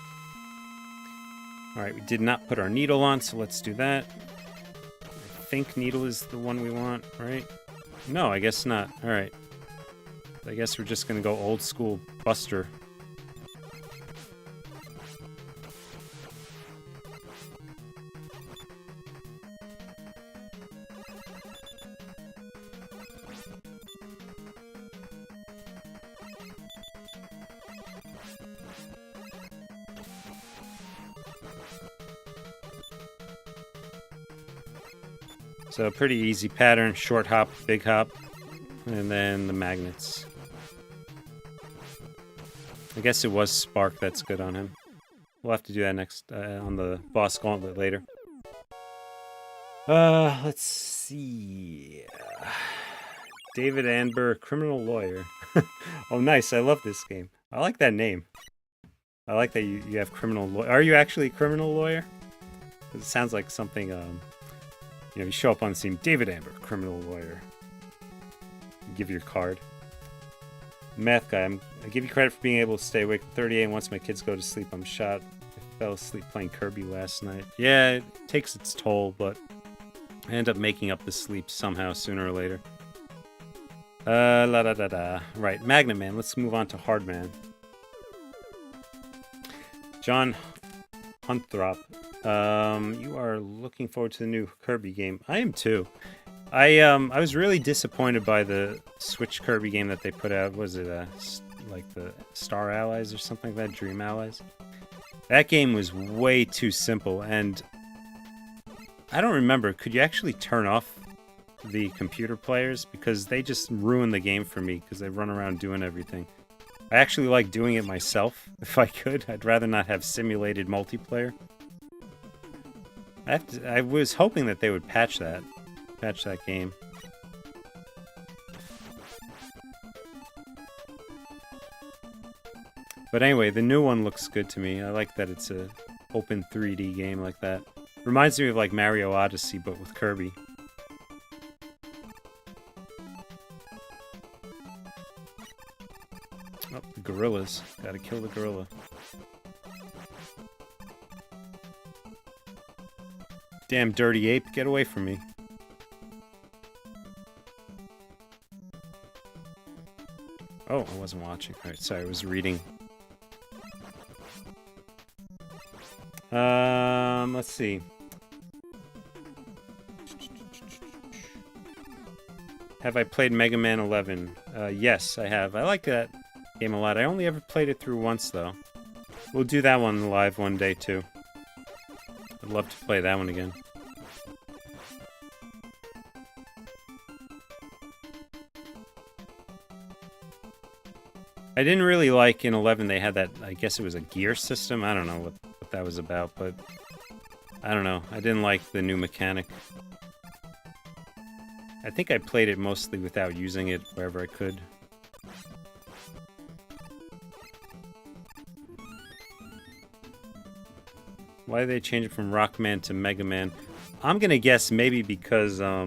Alright, we did not put our needle on, so let's do that. I think needle is the one we want, right? No, I guess not. Alright. I guess we're just gonna go old school Buster. So pretty easy pattern, short hop, big hop, and then the magnets. I guess it was Spark that's good on him. We'll have to do that next on the boss gauntlet later. Let's see. David Anber, criminal lawyer. Oh, nice. I love this game. I like that name. I like that you have criminal lawyer. Are you actually a criminal lawyer? It sounds like something, you know, you show up on the scene, David Amber, criminal lawyer. You give your card. Math guy, I give you credit for being able to stay awake at 38, and once my kids go to sleep, I'm shot. I fell asleep playing Kirby last night. Yeah, it takes its toll, but I end up making up the sleep somehow, sooner or later. Right, Magnet Man, let's move on to Hard Man. John Hunthrop. You are looking forward to the new Kirby game. I am too. I was really disappointed by the Switch Kirby game that they put out. Was it like the Star Allies or something like that? Dream Allies? That game was way too simple, and I don't remember. Could you actually turn off the computer players? Because they just ruined the game for me because they run around doing everything. I actually like doing it myself, if I could. I'd rather not have simulated multiplayer. I was hoping that they would patch that game. But anyway, the new one looks good to me. I like that it's a open 3D game like that. Reminds me of like Mario Odyssey, but with Kirby. Oh, the gorillas. Gotta kill the gorilla. Damn dirty ape, get away from me. Oh, I wasn't watching. Alright, sorry, I was reading. Let's see. Have I played Mega Man 11? Yes, I have. I like that game a lot. I only ever played it through once, though. We'll do that one live one day, too. I'd love to play that one again. I didn't really like in 11 they had that, I guess it was a gear system. I don't know what that was about, but I don't know. I didn't like the new mechanic. I think I played it mostly without using it wherever I could. Why did they change it from Rockman to Mega Man? I'm gonna guess maybe because, yeah,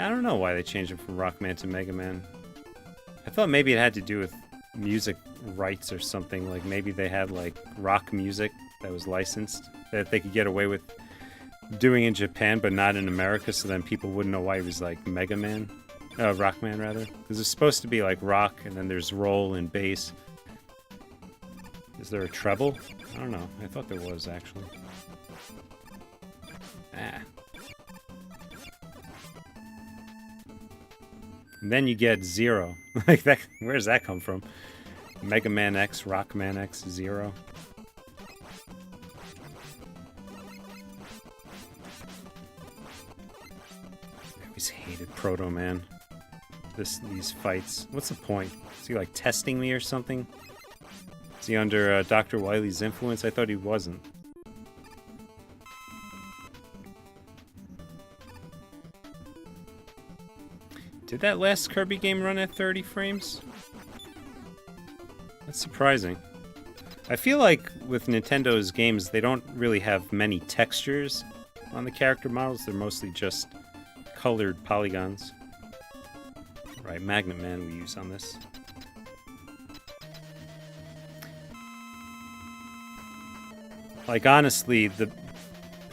I don't know why they changed it from Rockman to Mega Man. I thought maybe it had to do with music rights or something. Like maybe they had like rock music that was licensed that they could get away with doing in Japan, but not in America. So then people wouldn't know why he was like Mega Man, Rockman rather, because it's supposed to be like rock, and then there's roll and bass. Is there a treble? I don't know. I thought there was actually. Ah. And then you get Zero. Like that. Where does that come from? Mega Man X, Rockman X, Zero. I always hated Proto Man. These fights. What's the point? Is he like testing me or something? Is he under Dr. Wily's influence? I thought he wasn't. Did that last Kirby game run at 30 frames? That's surprising. I feel like with Nintendo's games, they don't really have many textures on the character models. They're mostly just colored polygons. Right, Magnet Man we use on this. Like, honestly, the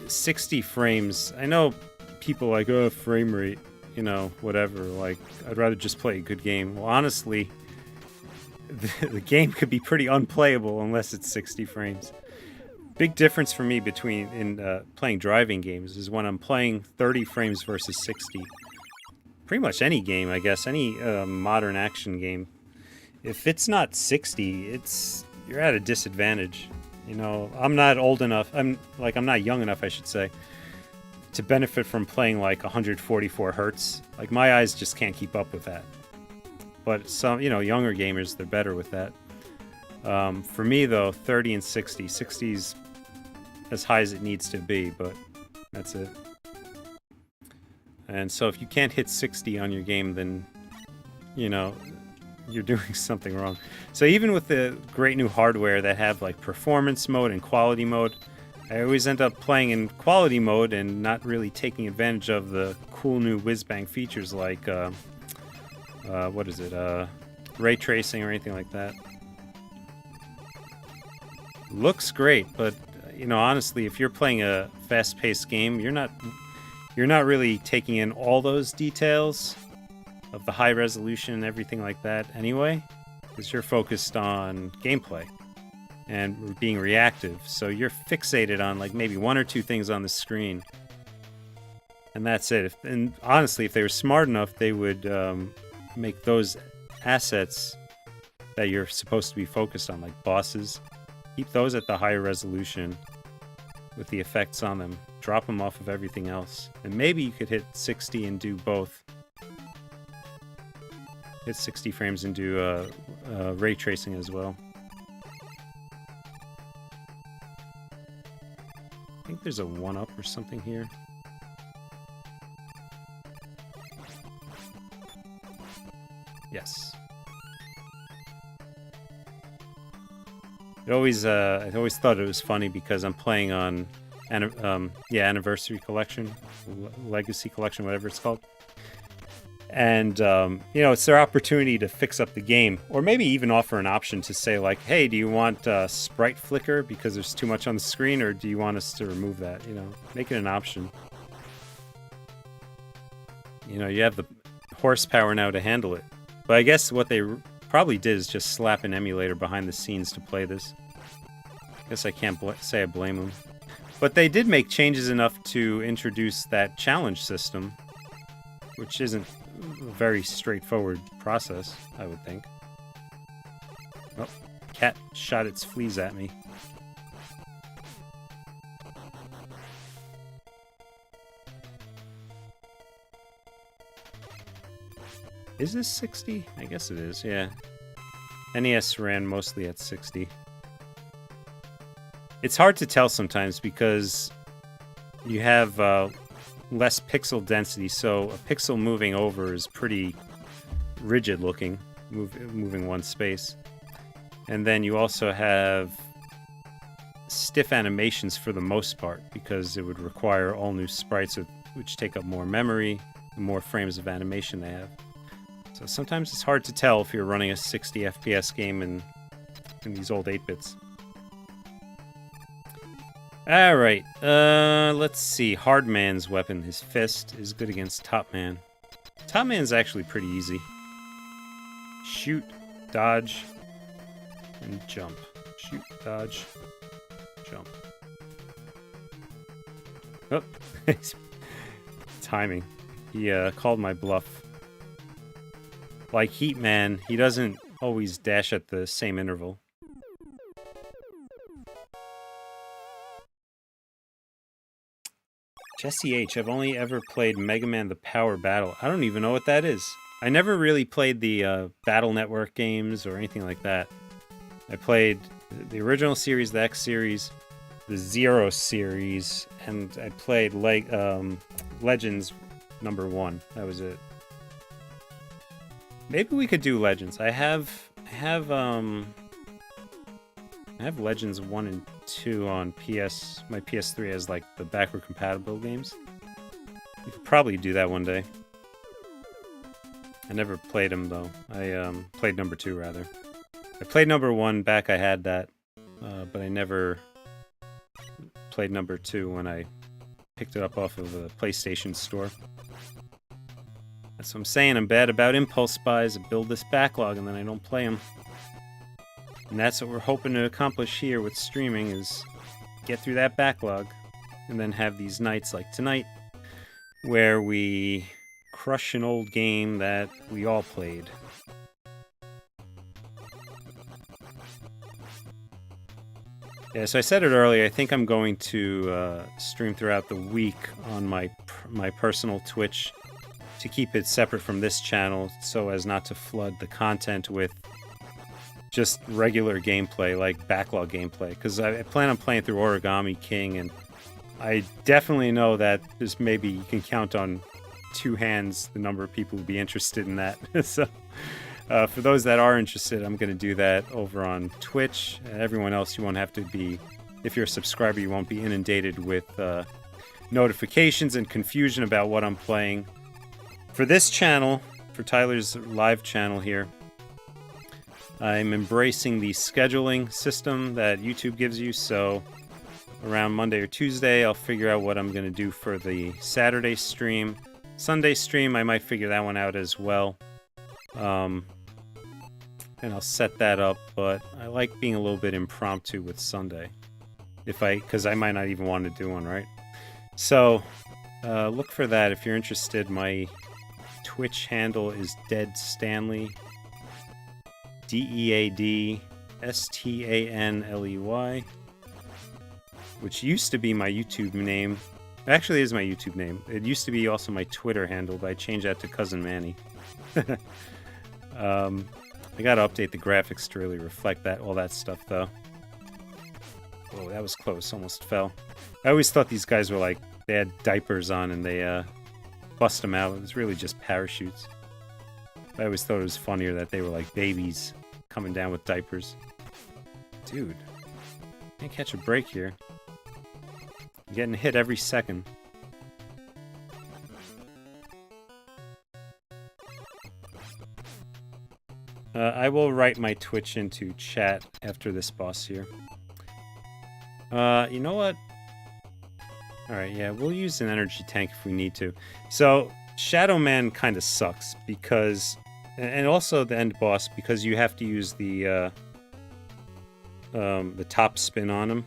60 frames, I know people like, oh, frame rate, you know, whatever, like, I'd rather just play a good game. Well, honestly, the game could be pretty unplayable unless it's 60 frames. Big difference for me between playing driving games is when I'm playing 30 frames versus 60. Pretty much any game, I guess, any modern action game. If it's not 60, you're at a disadvantage. You know, I'm not old enough, I'm not young enough, I should say, to benefit from playing like 144 hertz. Like, my eyes just can't keep up with that. But some, you know, younger gamers, they're better with that. For me, though, 30 and 60. 60's as high as it needs to be, but that's it. And so if you can't hit 60 on your game, then, you know, you're doing something wrong. So even with the great new hardware that have like performance mode and quality mode, I always end up playing in quality mode and not really taking advantage of the cool new whiz-bang features like, what is it, ray tracing or anything like that. Looks great, but, you know, honestly, if you're playing a fast-paced game, you're not really taking in all those details of the high resolution and everything like that anyway, because you're focused on gameplay and being reactive, so you're fixated on like maybe one or two things on the screen, and that's it. And honestly, if they were smart enough, they would make those assets that you're supposed to be focused on, like bosses, keep those at the higher resolution with the effects on them, drop them off of everything else, and maybe you could hit 60 and do both. Hit 60 frames and do ray tracing as well. I think there's a 1-up or something here. Yes. I always thought it was funny because I'm playing on, Anniversary Collection, Legacy Collection, whatever it's called. And, you know, it's their opportunity to fix up the game, or maybe even offer an option to say, like, hey, do you want sprite flicker because there's too much on the screen, or do you want us to remove that? You know, make it an option. You know, you have the horsepower now to handle it. But I guess what they probably did is just slap an emulator behind the scenes to play this. Guess I can't say I blame them. But they did make changes enough to introduce that challenge system, which isn't a very straightforward process, I would think. Oh, cat shot its fleas at me. Is this 60? I guess it is, yeah. NES ran mostly at 60. It's hard to tell sometimes because you have less pixel density, so a pixel moving over is pretty rigid looking, moving one space. And then you also have stiff animations for the most part because it would require all new sprites which take up more memory, the more frames of animation they have. So sometimes it's hard to tell if you're running a 60 FPS game in these old 8-bits. Alright, let's see. Hardman's weapon, his fist, is good against Topman. Topman's actually pretty easy. Shoot, dodge, and jump. Shoot, dodge, jump. Oh, timing. He called my bluff. Like Heatman, he doesn't always dash at the same interval. Jesse H. I've only ever played Mega Man The Power Battle. I don't even know what that is. I never really played the Battle Network games or anything like that. I played the original series, the X series, the Zero series, and I played Legends #1. That was it. Maybe we could do Legends. I have Legends 1 and 2 on PS. My PS3 has like the backward compatible games. We could probably do that one day. I never played them though. I played #2 rather. I played #1 back. I had that, but I never played #2 when I picked it up off of a PlayStation store. That's what I'm saying. I'm bad about impulse buys. I build this backlog and then I don't play them. And that's what we're hoping to accomplish here with streaming, is get through that backlog and then have these nights like tonight where we crush an old game that we all played. Yeah, so I said it earlier, I think I'm going to stream throughout the week on my personal Twitch to keep it separate from this channel so as not to flood the content with just regular gameplay, like backlog gameplay, because I plan on playing through Origami King, and I definitely know that there's maybe you can count on 2 hands the number of people who'd be interested in that. So for those that are interested, I'm going to do that over on Twitch. Everyone else, you won't have to be, if you're a subscriber, you won't be inundated with notifications and confusion about what I'm playing. For this channel, for Tyler's live channel here, I'm embracing the scheduling system that YouTube gives you, so around Monday or Tuesday, I'll figure out what I'm going to do for the Saturday stream. Sunday stream, I might figure that one out as well. And I'll set that up, but I like being a little bit impromptu with Sunday. Because I might not even want to do one, right? So, look for that if you're interested. My Twitch handle is Dead Stanley. DeadStanley, which used to be my YouTube name. Actually, it is my YouTube name. It used to be also my Twitter handle, but I changed that to Cousin Manny. I gotta update the graphics to really reflect all that stuff, though. Whoa, that was close. Almost fell. I always thought these guys were like, they had diapers on and they bust them out. It was really just parachutes. I always thought it was funnier that they were like babies coming down with diapers. Dude, can't catch a break here. I'm getting hit every second. I will write my Twitch into chat after this boss here. You know what? Alright, yeah, we'll use an energy tank if we need to. So, Shadow Man kind of sucks because... And also the end boss, because you have to use the the top spin on him.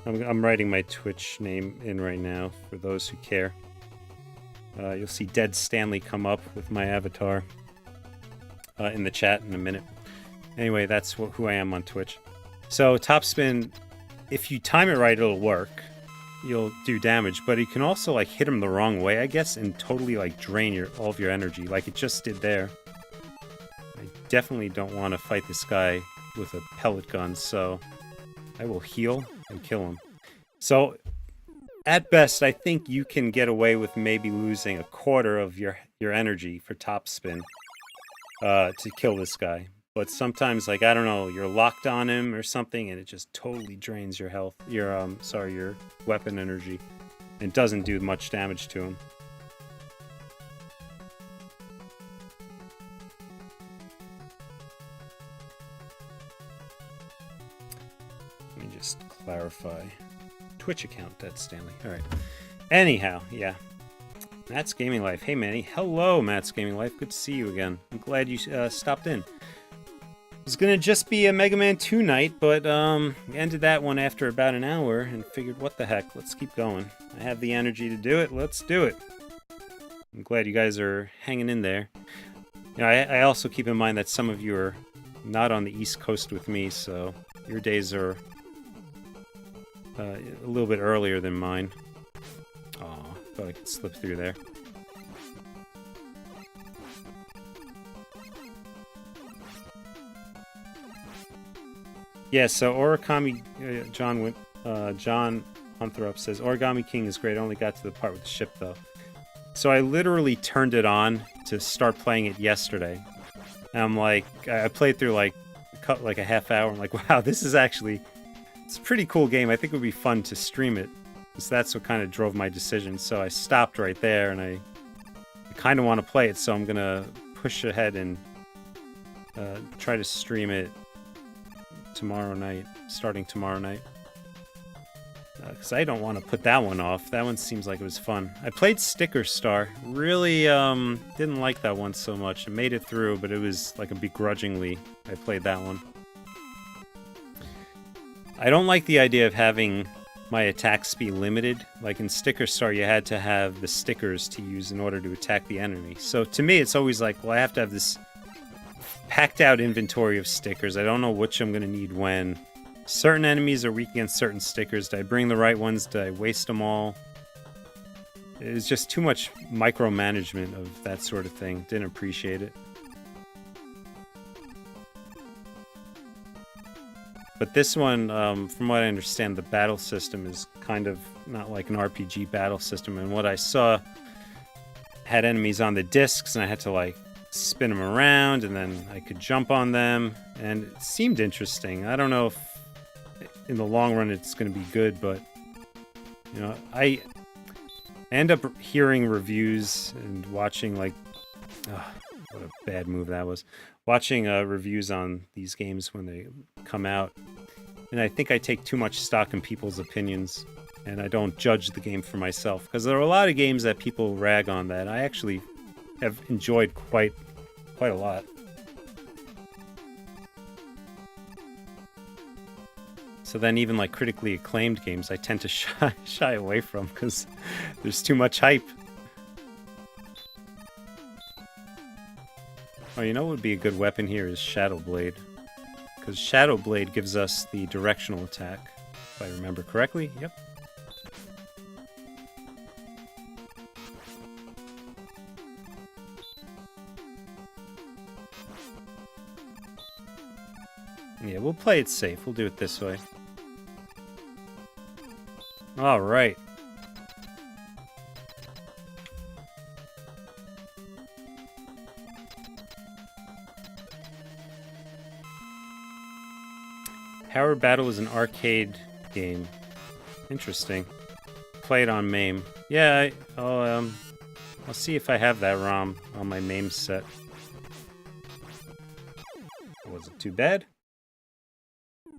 I'm writing my Twitch name in right now for those who care. You'll see Dead Stanley come up with my avatar in the chat in a minute. Anyway, that's who I am on Twitch. So top spin, if you time it right, it'll work. You'll do damage, but you can also like hit him the wrong way, I guess, and totally like drain all of your energy, like it just did there. I definitely don't want to fight this guy with a pellet gun, so I will heal and kill him. So, at best, I think you can get away with maybe losing a quarter of your energy for top spin to kill this guy. But sometimes, like, I don't know, you're locked on him or something, and it just totally drains your health, your weapon energy, and doesn't do much damage to him. Let me just clarify. Twitch account, that's Stanley. All right. Anyhow, yeah. Matt's Gaming Life. Hey, Manny. Hello, Matt's Gaming Life. Good to see you again. I'm glad you stopped in. It was gonna just be a Mega Man 2 night, but ended that one after about an hour and figured, what the heck, let's keep going. I have the energy to do it, let's do it. I'm glad you guys are hanging in there. You know, I also keep in mind that some of you are not on the East Coast with me, so your days are a little bit earlier than mine. Aw, thought I could slip through there. Yeah, so Origami John Hunthrop says Origami King is great. I only got to the part with the ship though. So I literally turned it on to start playing it yesterday. And I'm like, I played through like a half hour. I'm like, wow, this is actually it's a pretty cool game. I think it would be fun to stream it. So that's what kind of drove my decision. So I stopped right there, and I kind of want to play it. So I'm gonna push ahead and try to stream it tomorrow night, starting tomorrow night. Because I don't want to put that one off. That one seems like it was fun. I played Sticker Star. Really didn't like that one so much. I made it through, but it was like a begrudgingly I played that one. I don't like the idea of having my attacks be limited. Like in Sticker Star, you had to have the stickers to use in order to attack the enemy. So to me, it's always like, well, I have to have this packed out inventory of stickers. I don't know which I'm going to need when. Certain enemies are weak against certain stickers. Did I bring the right ones? Did I waste them all? It was just too much micromanagement of that sort of thing. Didn't appreciate it. But this one, from what I understand, the battle system is kind of not like an RPG battle system. And what I saw had enemies on the discs, and I had to like spin them around, and then I could jump on them, and it seemed interesting. I don't know if in the long run it's going to be good, but you know, I end up hearing reviews and watching like, what a bad move that was. Watching reviews on these games when they come out, and I think I take too much stock in people's opinions, and I don't judge the game for myself, because there are a lot of games that people rag on that I actually have enjoyed quite a lot. So then even like critically acclaimed games I tend to shy away from because there's too much hype. Oh, you know what would be a good weapon here is Shadow Blade. Because Shadow Blade gives us the directional attack, if I remember correctly. Yep. Yeah, we'll play it safe. We'll do it this way. All right. Power Battle is an arcade game. Interesting. Play it on MAME. Yeah, I'll see if I have that ROM on my MAME set. Wasn't too bad.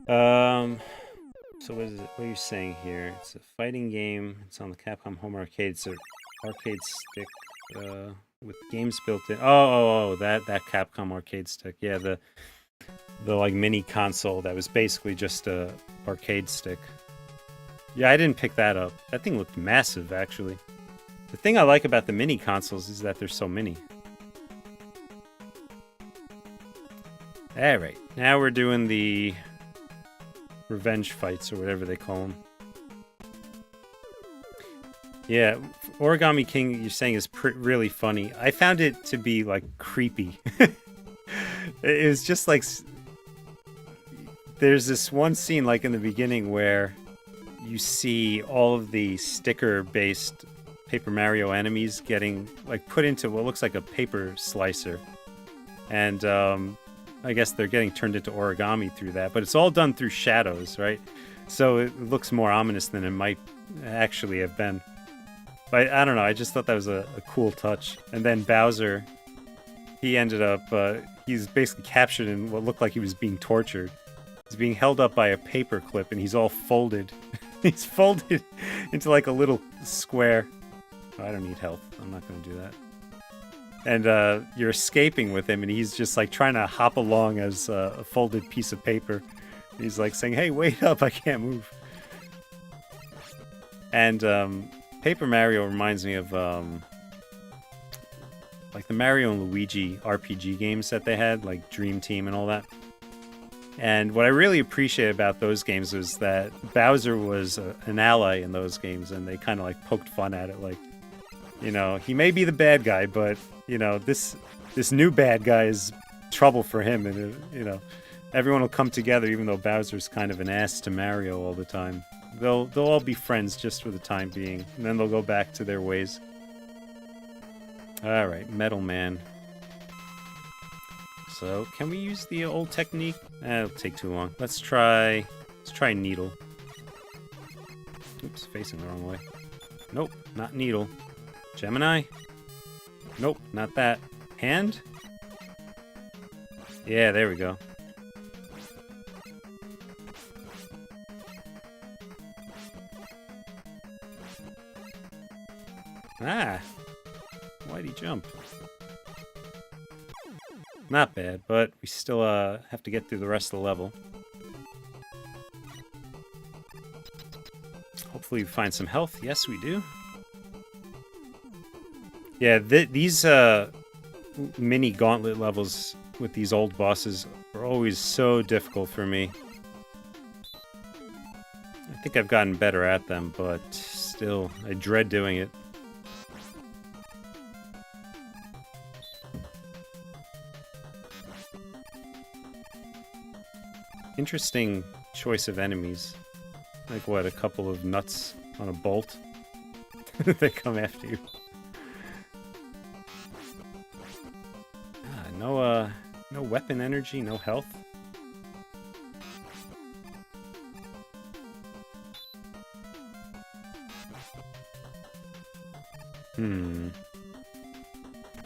So what is it? What are you saying here? It's a fighting game. It's on the Capcom Home Arcade. It's an arcade stick with games built in. Oh, that Capcom arcade stick. Yeah, the like mini console that was basically just a arcade stick. Yeah, I didn't pick that up. That thing looked massive, actually. The thing I like about the mini consoles is that there's so many. Alright, now we're doing the revenge fights, or whatever they call them. Yeah, Origami King, you're saying, is really funny. I found it to be, like, creepy. It was just, like... There's this one scene, like, in the beginning where you see all of the sticker-based Paper Mario enemies getting, like, put into what looks like a paper slicer. And, I guess they're getting turned into origami through that, but it's all done through shadows, right? So it looks more ominous than it might actually have been. But I don't know, I just thought that was a cool touch. And then Bowser, he ended up, he's basically captured in what looked like he was being tortured. He's being held up by a paper clip, and he's all folded. He's folded into like a little square. Oh, I don't need health, I'm not going to do that. And you're escaping with him, and he's just like trying to hop along as a folded piece of paper. He's like saying, "Hey, wait up, I can't move." And Paper Mario reminds me of like the Mario and Luigi RPG games that they had, like Dream Team and all that. And what I really appreciate about those games was that Bowser was an ally in those games, and they kind of like poked fun at it, like, you know, he may be the bad guy, but, you know, this new bad guy is trouble for him, and, you know, everyone will come together, even though Bowser's kind of an ass to Mario all the time. They'll all be friends just for the time being, and then they'll go back to their ways. Alright, Metal Man. So, can we use the old technique? It'll take too long. Let's try Needle. Oops, facing the wrong way. Nope, not Needle. Gemini? Nope, not that. Hand? Yeah, there we go. Ah! Why'd he jump? Not bad, but we still have to get through the rest of the level. Hopefully we find some health. Yes, we do. Yeah, these mini gauntlet levels with these old bosses are always so difficult for me. I think I've gotten better at them, but still, I dread doing it. Interesting choice of enemies. Like what, a couple of nuts on a bolt? They come after you. No weapon energy, no health.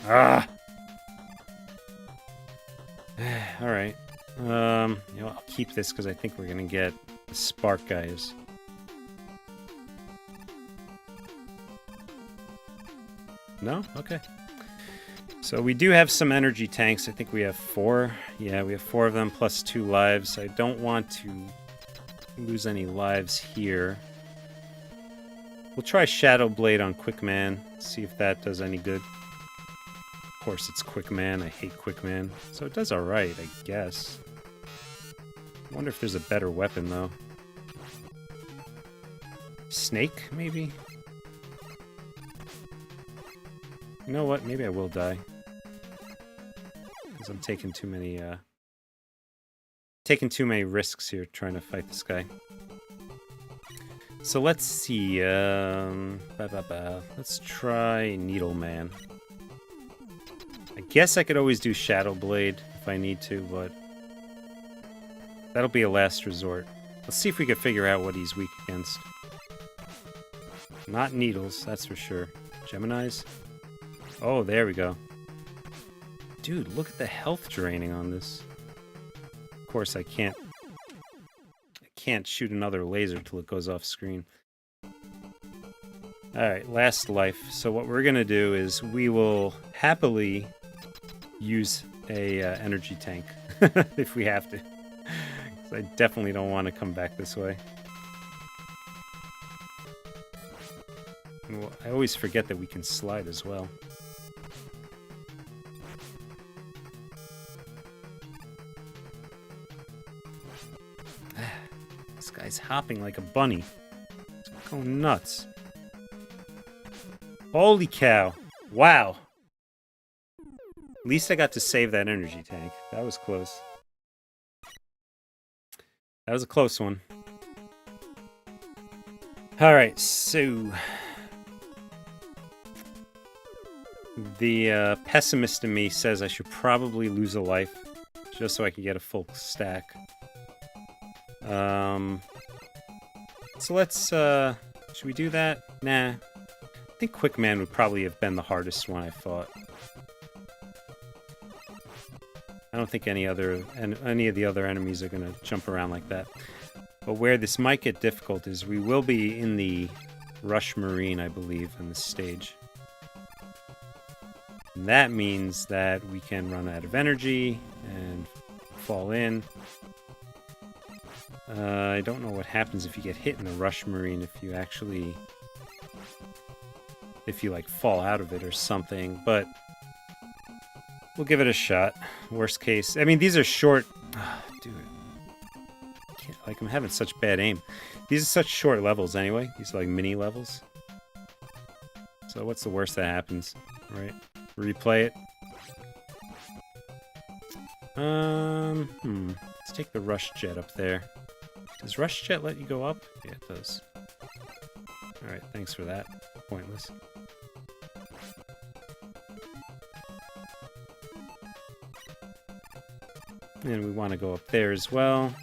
Ah! Alright. You know, I'll keep this because I think we're gonna get the spark guys. No? Okay. So we do have some energy tanks. I think we have 4. Yeah, we have 4 of them plus 2 lives. I don't want to lose any lives here. We'll try Shadow Blade on Quick Man. See if that does any good. Of course it's Quick Man. I hate Quick Man. So it does alright, I guess. I wonder if there's a better weapon, though. Snake, maybe? You know what? Maybe I will die. Because I'm taking too many risks here trying to fight this guy. So let's see. Let's try Needle Man. I guess I could always do Shadow Blade if I need to, but that'll be a last resort. Let's see if we can figure out what he's weak against. Not needles, that's for sure. Geminis? Oh, there we go. Dude, look at the health draining on this. Of course, I can't shoot another laser till it goes off screen. Alright, last life. So what we're gonna do is we will happily use a energy tank. if we have to. 'Cause I definitely don't want to come back this way. Well, I always forget that we can slide as well. This guy's hopping like a bunny. It's going nuts. Holy cow. Wow. At least I got to save that energy tank. That was close. That was a close one. Alright, so... The pessimist in me says I should probably lose a life just so I can get a full stack. So let's, should we do that? Nah. I think Quick Man would probably have been the hardest one, I thought. I don't think any of the other enemies are going to jump around like that. But where this might get difficult is we will be in the Rush Marine, I believe, in this stage. And that means that we can run out of energy and fall in. I don't know what happens if you get hit in the Rush Marine, if you like fall out of it or something, but we'll give it a shot. Worst case, I mean, these are short. Oh, dude, like I'm having such bad aim. These are such short levels anyway. These are like mini levels. So what's the worst that happens, right? Replay it. Let's take the Rush Jet up there. Does Rush Jet let you go up? Yeah, it does. Alright, thanks for that. Pointless. And we want to go up there as well.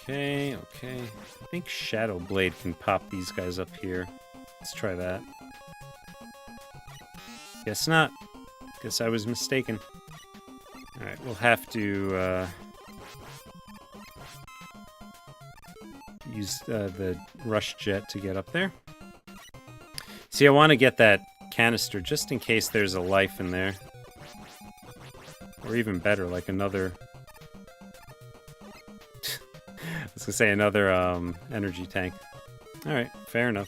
Okay, okay. I think Shadow Blade can pop these guys up here. Let's try that. Guess not. Guess I was mistaken. Alright, we'll have to use the Rush Jet to get up there. See, I want to get that canister just in case there's a life in there. Or even better, like another... I was gonna say another energy tank. Alright, fair enough.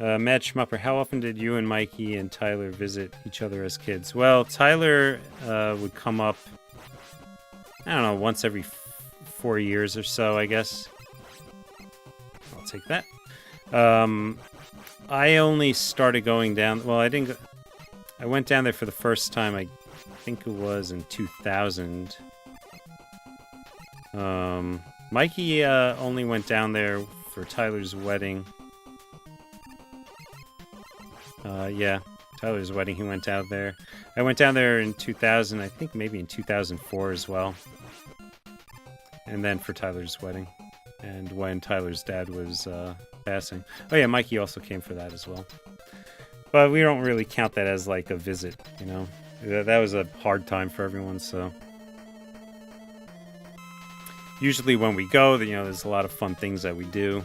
Mad Schmupper, how often did you and Mikey and Tyler visit each other as kids? Well, Tyler would come up, I don't know, once every 4 years or so, I guess. I'll take that. I only started going down, well, I went down there for the first time, I think it was in 2000. Mikey only went down there for Tyler's wedding. Yeah, Tyler's wedding, he went down there. I went down there in 2000, I think maybe in 2004 as well. And then for Tyler's wedding. And when Tyler's dad was passing. Oh yeah, Mikey also came for that as well. But we don't really count that as like a visit, you know? That was a hard time for everyone, so... Usually when we go, you know, there's a lot of fun things that we do.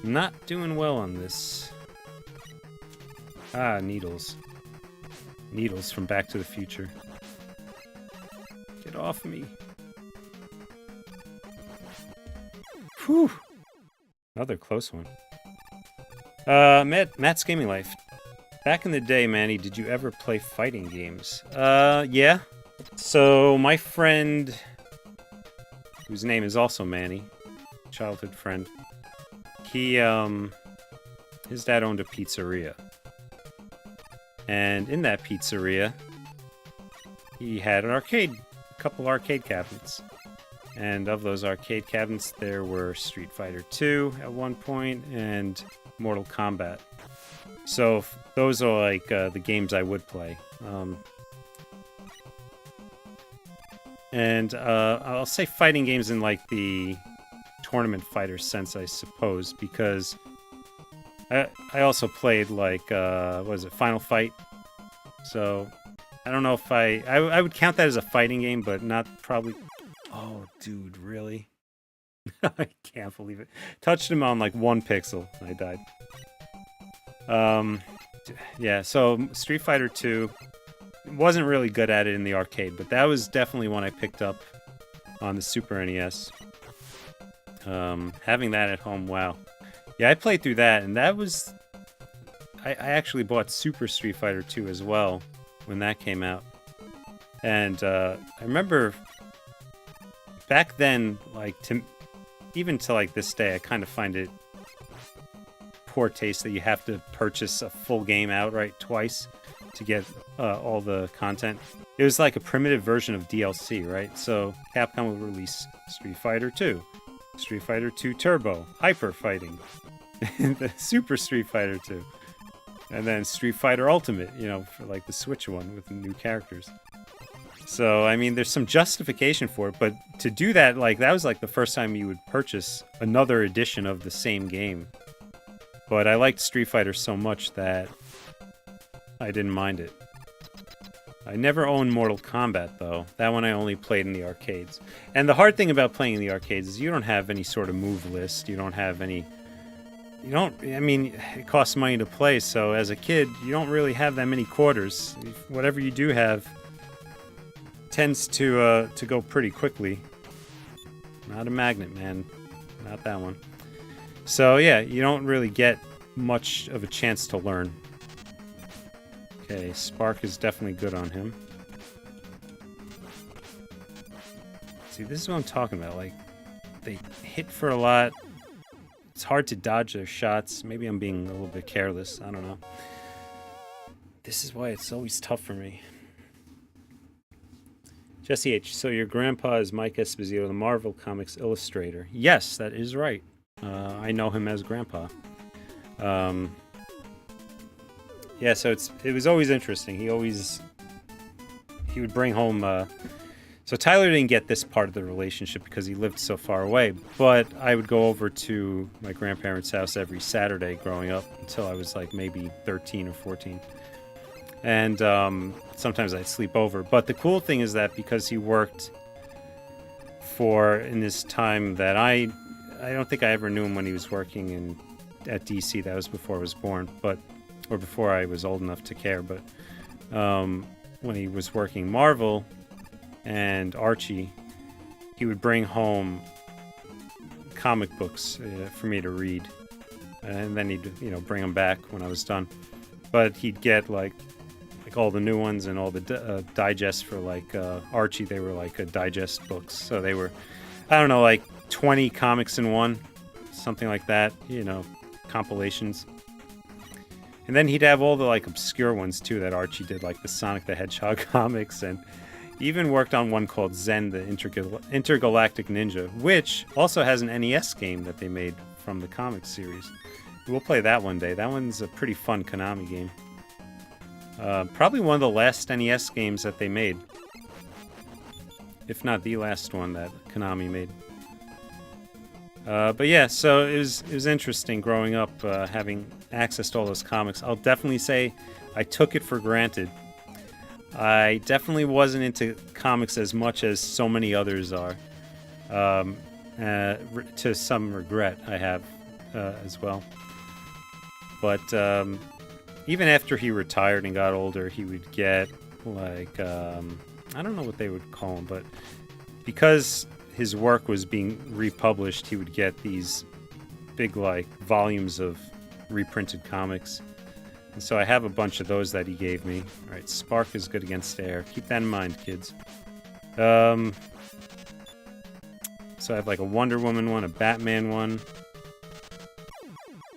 Not doing well on this. Ah, needles. Needles from Back to the Future. Get off me. Whew. Another close one. Matt's Gaming Life. Back in the day, Manny, did you ever play fighting games? Yeah. So, my friend, whose name is also Manny, childhood friend, he, his dad owned a pizzeria. And in that pizzeria, he had an arcade, a couple arcade cabinets. And of those arcade cabinets, there were Street Fighter 2 at one point, and Mortal Kombat. So those are like the games I would play. And I'll say fighting games in like the tournament fighter sense, I suppose, because I also played like what is it, Final Fight. So I don't know if I would count that as a fighting game, but not probably. Oh, dude, really? I can't believe it. Touched him on like 1 pixel. I died. Yeah. So Street Fighter 2 wasn't really good at it in the arcade, but that was definitely one I picked up on the Super NES. Having that at home, wow. Yeah, I played through that, and that was... I actually bought Super Street Fighter 2 as well when that came out. And I remember back then, like, even to like this day, I kind of find it poor taste that you have to purchase a full game outright twice to get all the content. It was like a primitive version of DLC, right? So Capcom would release Street Fighter 2, Street Fighter 2 Turbo, Hyper Fighting, the Super Street Fighter 2, and then Street Fighter Ultimate, you know, for like the Switch one with the new characters. So, I mean, there's some justification for it, but to do that, like, that was like the first time you would purchase another edition of the same game. But I liked Street Fighter so much that I didn't mind it. I never owned Mortal Kombat, though. That one I only played in the arcades. And the hard thing about playing in the arcades is you don't have any sort of move list. You don't have any... You don't... I mean, it costs money to play, so as a kid, you don't really have that many quarters. Whatever you do have tends to go pretty quickly. Not a magnet, man. Not that one. So, yeah, you don't really get much of a chance to learn. Okay, Spark is definitely good on him. See, this is what I'm talking about. Like, they hit for a lot. It's hard to dodge their shots. Maybe I'm being a little bit careless. I don't know. This is why it's always tough for me. Jesse H., so your grandpa is Mike Esposito, the Marvel Comics illustrator. Yes, that is right. I know him as Grandpa. Yeah, so it was always interesting. He would bring home... so Tyler didn't get this part of the relationship because he lived so far away, but I would go over to my grandparents' house every Saturday growing up until I was like maybe 13 or 14. And sometimes I'd sleep over. But the cool thing is that because he worked in this time that I don't think I ever knew him when he was working at DC. That was before I was born, or before I was old enough to care. But when he was working Marvel and Archie, he would bring home comic books for me to read, and then he'd bring them back when I was done. But he'd get like all the new ones and all the digests for like Archie. They were like digest books, so they were, I don't know, like 20 comics in one, something like that, compilations. And then he'd have all the like obscure ones too that Archie did, like the Sonic the Hedgehog comics, and he even worked on one called Zen, the Intergalactic Ninja, which also has an NES game that they made from the comics series. We'll play that one day. That one's a pretty fun Konami game. Probably one of the last NES games that they made, if not the last one that Konami made. But yeah, so it was interesting growing up, having access to all those comics. I'll definitely say I took it for granted. I definitely wasn't into comics as much as so many others are. To some regret, I have as well. But even after he retired and got older, he would get like, I don't know what they would call them, but because his work was being republished, he would get these big like volumes of reprinted comics. And so I have a bunch of those that he gave me. All right, Spark is good against air. Keep that in mind, kids. So I have like a Wonder Woman one, a Batman one.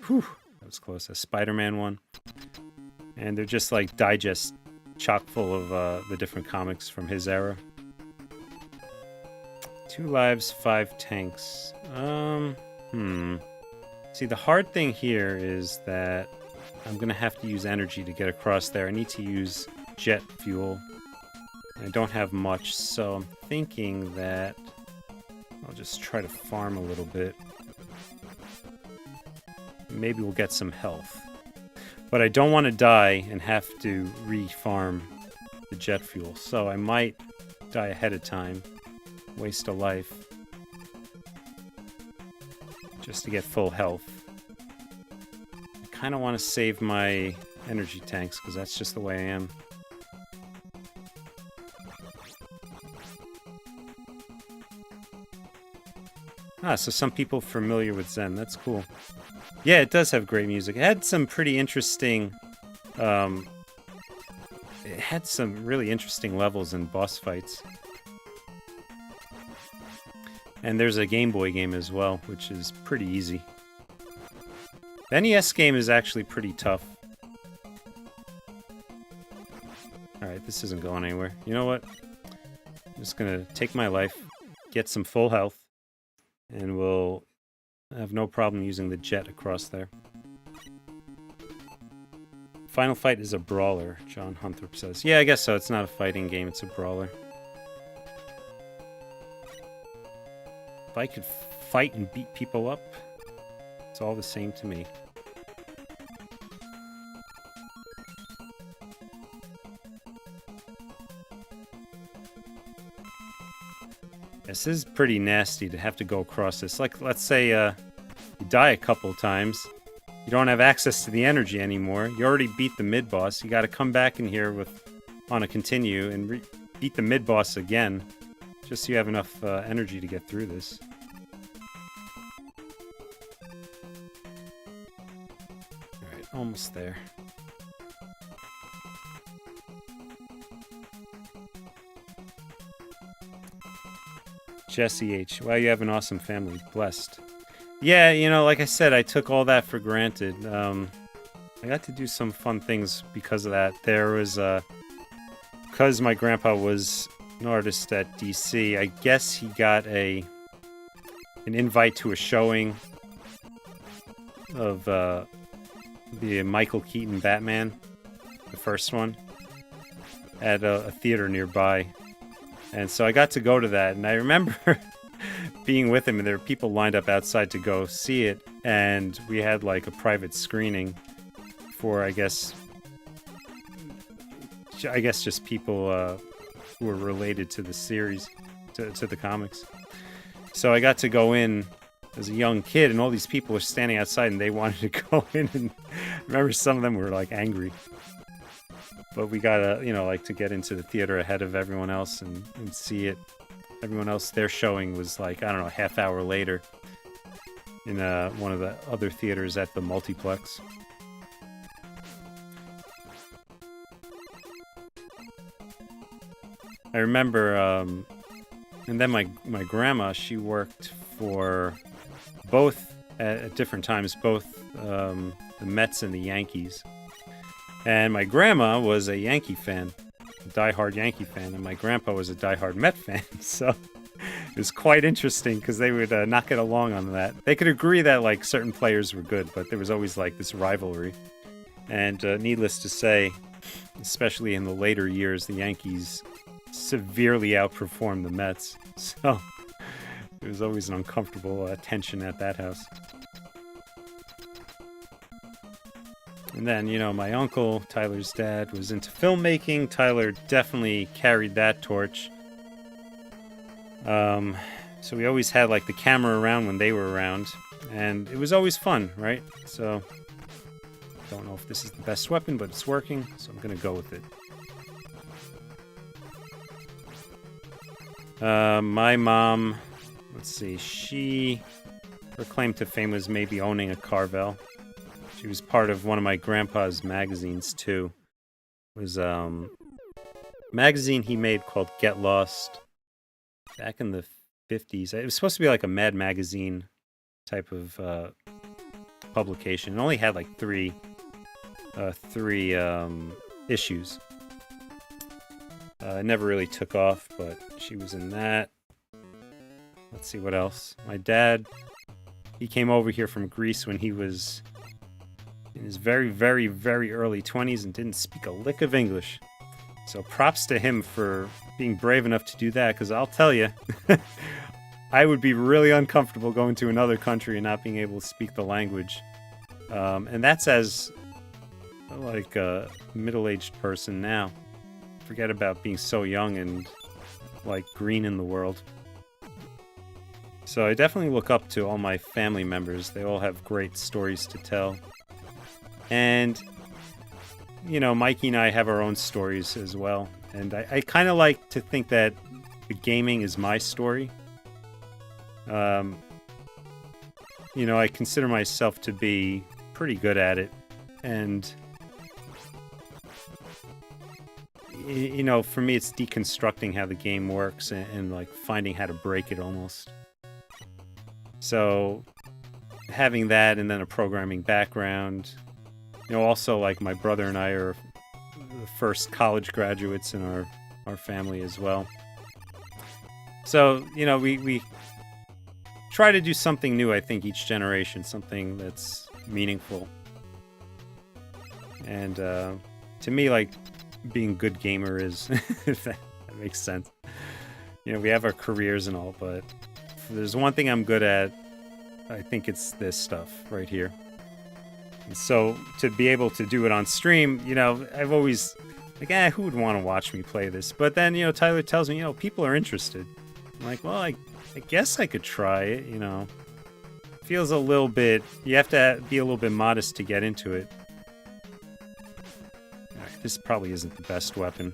Whew, that was close. A Spider-Man one. And they're just like digest chock full of the different comics from his era. 2 lives, 5 tanks. See, the hard thing here is that I'm going to have to use energy to get across there. I need to use jet fuel. I don't have much, so I'm thinking that I'll just try to farm a little bit. Maybe we'll get some health. But I don't want to die and have to re-farm the jet fuel. So I might die ahead of time. Waste a life. Just to get full health. I kind of want to save my energy tanks because that's just the way I am. Ah, so some people familiar with Zen. That's cool. Yeah, it does have great music. It had some pretty interesting... it had some really interesting levels and boss fights. And there's a Game Boy game as well, which is pretty easy. The NES game is actually pretty tough. Alright, this isn't going anywhere. You know what? I'm just gonna take my life, get some full health, and we'll have no problem using the jet across there. Final Fight is a brawler, John Hunthrop says. Yeah, I guess so. It's not a fighting game, it's a brawler. If I could fight and beat people up, it's all the same to me. This is pretty nasty to have to go across this. Like, let's say you die a couple times. You don't have access to the energy anymore. You already beat the mid-boss. You got to come back in here on a continue and beat the mid-boss again. Just so you have enough energy to get through this. Alright, almost there. Jesse H. Wow, you have an awesome family. Blessed. Yeah, you know, like I said, I took all that for granted. I got to do some fun things because of that. There was, because my grandpa was an artist at DC, I guess he got an invite to a showing of the Michael Keaton Batman, the first one, at a theater nearby. And so I got to go to that, and I remember being with him, and there were people lined up outside to go see it, and we had like a private screening for, I guess just people who were related to the series, to the comics. So I got to go in as a young kid, and all these people were standing outside, and they wanted to go in, and I remember some of them were like angry. But we got to get into the theater ahead of everyone else and see it. Everyone else, their showing was like, I don't know, a half hour later in one of the other theaters at the multiplex. I remember, and then my grandma, she worked for both, at different times, both the Mets and the Yankees. And my grandma was a Yankee fan, a diehard Yankee fan, and my grandpa was a diehard Met fan. So it was quite interesting because they would not get along on that. They could agree that like certain players were good, but there was always like this rivalry. And needless to say, especially in the later years, the Yankees severely outperformed the Mets. So it was always an uncomfortable tension at that house. And then, you know, my uncle, Tyler's dad, was into filmmaking. Tyler definitely carried that torch. So we always had, like, the camera around when they were around. And it was always fun, right? So, don't know if this is the best weapon, but it's working. So I'm going to go with it. My mom, let's see, her claim to fame was maybe owning a Carvel. She was part of one of my grandpa's magazines, too. It was a magazine he made called Get Lost back in the 50s. It was supposed to be like a Mad Magazine type of publication. It only had like three issues. It never really took off, but she was in that. Let's see what else. My dad, he came over here from Greece when he was in his very, very, very early 20s and didn't speak a lick of English. So props to him for being brave enough to do that, because I'll tell you, I would be really uncomfortable going to another country and not being able to speak the language. And that's as, like, a middle-aged person now. Forget about being so young and, like, green in the world. So I definitely look up to all my family members. They all have great stories to tell. And, you know, Mikey and I have our own stories as well. And I kind of like to think that the gaming is my story. You know, I consider myself to be pretty good at it. And, you know, for me, it's deconstructing how the game works and like, finding how to break it almost. So, having that and then a programming background, you know, also, like, my brother and I are the first college graduates in our family as well. So, you know, we try to do something new, I think, each generation, something that's meaningful. And to me, like, being a good gamer is, if that makes sense. You know, we have our careers and all, but if there's one thing I'm good at, I think it's this stuff right here. And so to be able to do it on stream, you know, I've always, like, who would want to watch me play this? But then, you know, Tyler tells me, you know, people are interested. I'm like, well, I guess I could try it, you know. Feels a little bit, you have to be a little bit modest to get into it. Right, this probably isn't the best weapon.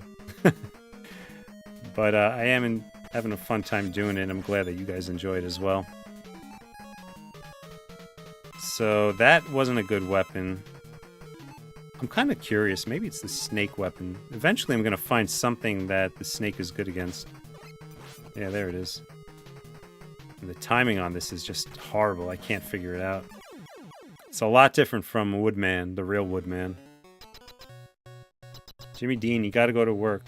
But I am having a fun time doing it. I'm glad that you guys enjoy it as well. So that wasn't a good weapon. I'm kind of curious. Maybe it's the snake weapon. Eventually I'm going to find something that the snake is good against. Yeah, there it is. And the timing on this is just horrible. I can't figure it out. It's a lot different from Woodman, the real Woodman. Jimmy Dean, you got to go to work.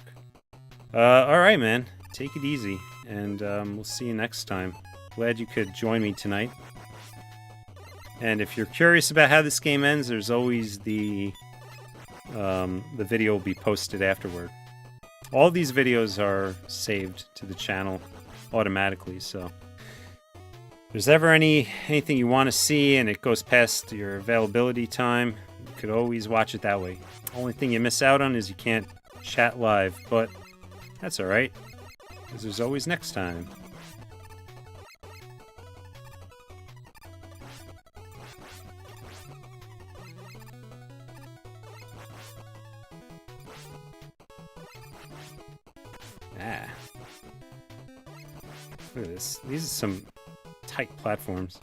Alright, man. Take it easy. And we'll see you next time. Glad you could join me tonight. And if you're curious about how this game ends, there's always the video will be posted afterward. All these videos are saved to the channel automatically, so if there's ever anything you want to see and it goes past your availability time, you could always watch it that way. Only thing you miss out on is you can't chat live, but that's alright, because there's always next time. Look at this. These are some tight platforms.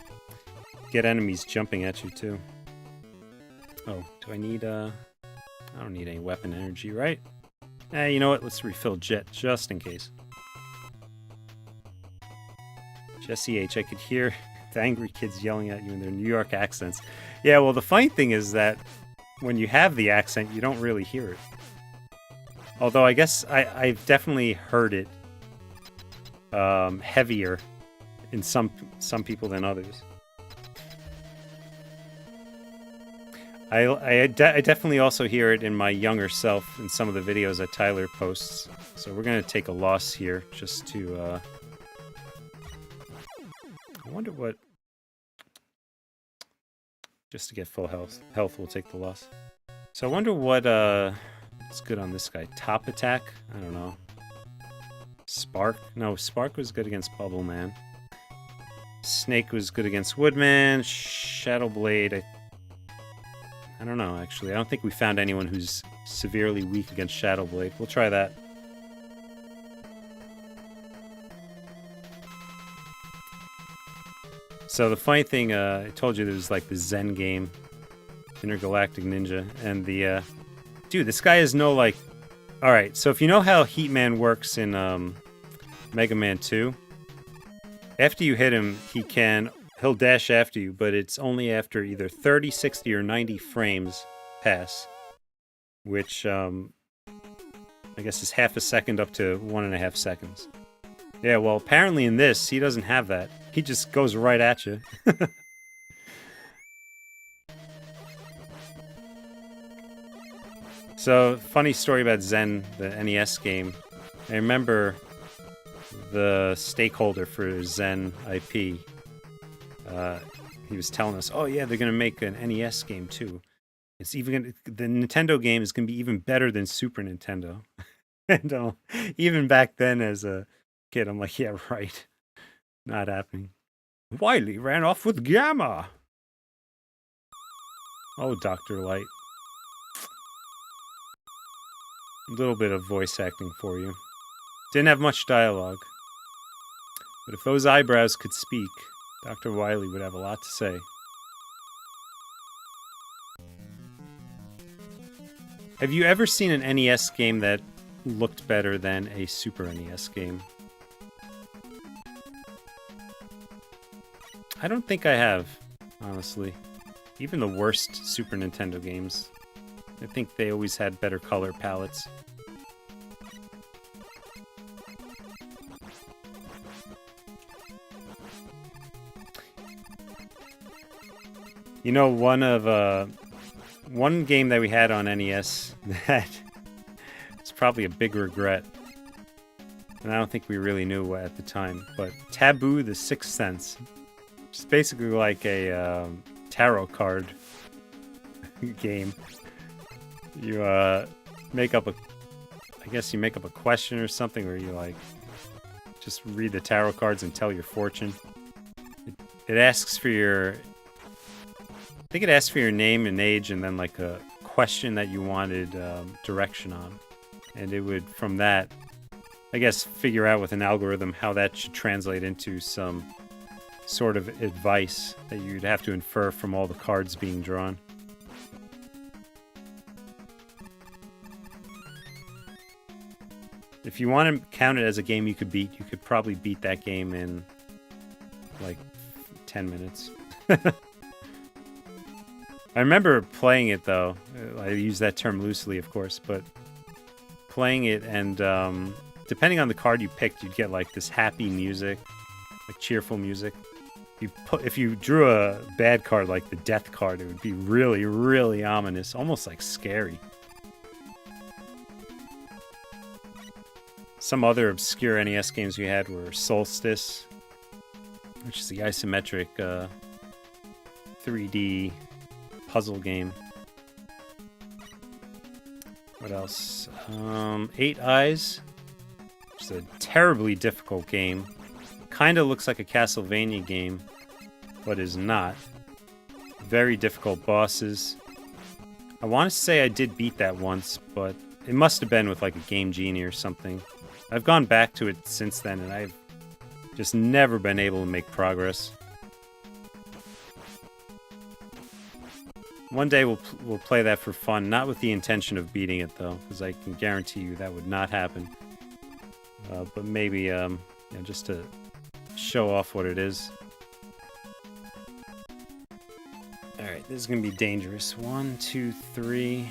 Get enemies jumping at you, too. Oh, do I need, I don't need any weapon energy, right? You know what? Let's refill Jet, just in case. Jesse H, I could hear the angry kids yelling at you in their New York accents. Yeah, well, the funny thing is that when you have the accent, you don't really hear it. Although I guess I've definitely heard it heavier in some people than others. I definitely also hear it in my younger self in some of the videos that Tyler posts. So we're gonna take a loss here just to I wonder what, just to get full health we'll take the loss. So I wonder what is good on this guy. Top attack? I don't know. Spark? No, Spark was good against Bubble Man. Snake was good against Woodman. Shadow Blade, I don't know, actually. I don't think we found anyone who's severely weak against Shadow Blade. We'll try that. So the funny thing, I told you there was like the Zen game, Intergalactic Ninja, and the, dude, this guy has no, like, alright, so if you know how Heatman works in, Mega Man 2, after you hit him, he'll dash after you, but it's only after either 30, 60, or 90 frames pass, which, I guess is half a second up to 1.5 seconds. Yeah, well, apparently in this, he doesn't have that. He just goes right at you. So, funny story about Zen, the NES game. I remember the stakeholder for Zen IP. he was telling us, oh yeah, they're gonna make an NES game too. It's even the Nintendo game is gonna be even better than Super Nintendo. And even back then, as a kid, I'm like, yeah, right, not happening. Wily ran off with Gamma. Oh, Dr. Light. A little bit of voice acting for you. Didn't have much dialogue. But if those eyebrows could speak, Dr. Wily would have a lot to say. Have you ever seen an NES game that looked better than a Super NES game? I don't think I have, honestly. Even the worst Super Nintendo games, I think they always had better color palettes. You know, one game that we had on NES that it's probably a big regret, and I don't think we really knew at the time, but Taboo: The Sixth Sense. It's basically like a tarot card game. You make up I guess you make up a question or something, where you like just read the tarot cards and tell your fortune. It asks for your, I think it asks for your name and age, and then like a question that you wanted direction on, and it would, from that, I guess, figure out with an algorithm how that should translate into some sort of advice that you'd have to infer from all the cards being drawn. If you want to count it as a game you could beat, you could probably beat that game in like 10 minutes. I remember playing it, though. I use that term loosely, of course, but playing it, and depending on the card you picked, you'd get like this happy music, like cheerful music. If you drew a bad card, like the death card, it would be really, really ominous, almost like scary. Some other obscure NES games we had were Solstice, which is the isometric 3D puzzle game. What else? Eight Eyes, which is a terribly difficult game. Kind of looks like a Castlevania game, but is not. Very difficult bosses. I want to say I did beat that once, but it must have been with like a Game Genie or something. I've gone back to it since then, and I've just never been able to make progress. One day we'll play that for fun, not with the intention of beating it though, because I can guarantee you that would not happen. But maybe just to show off what it is. Alright, this is going to be dangerous. 1, 2, 3.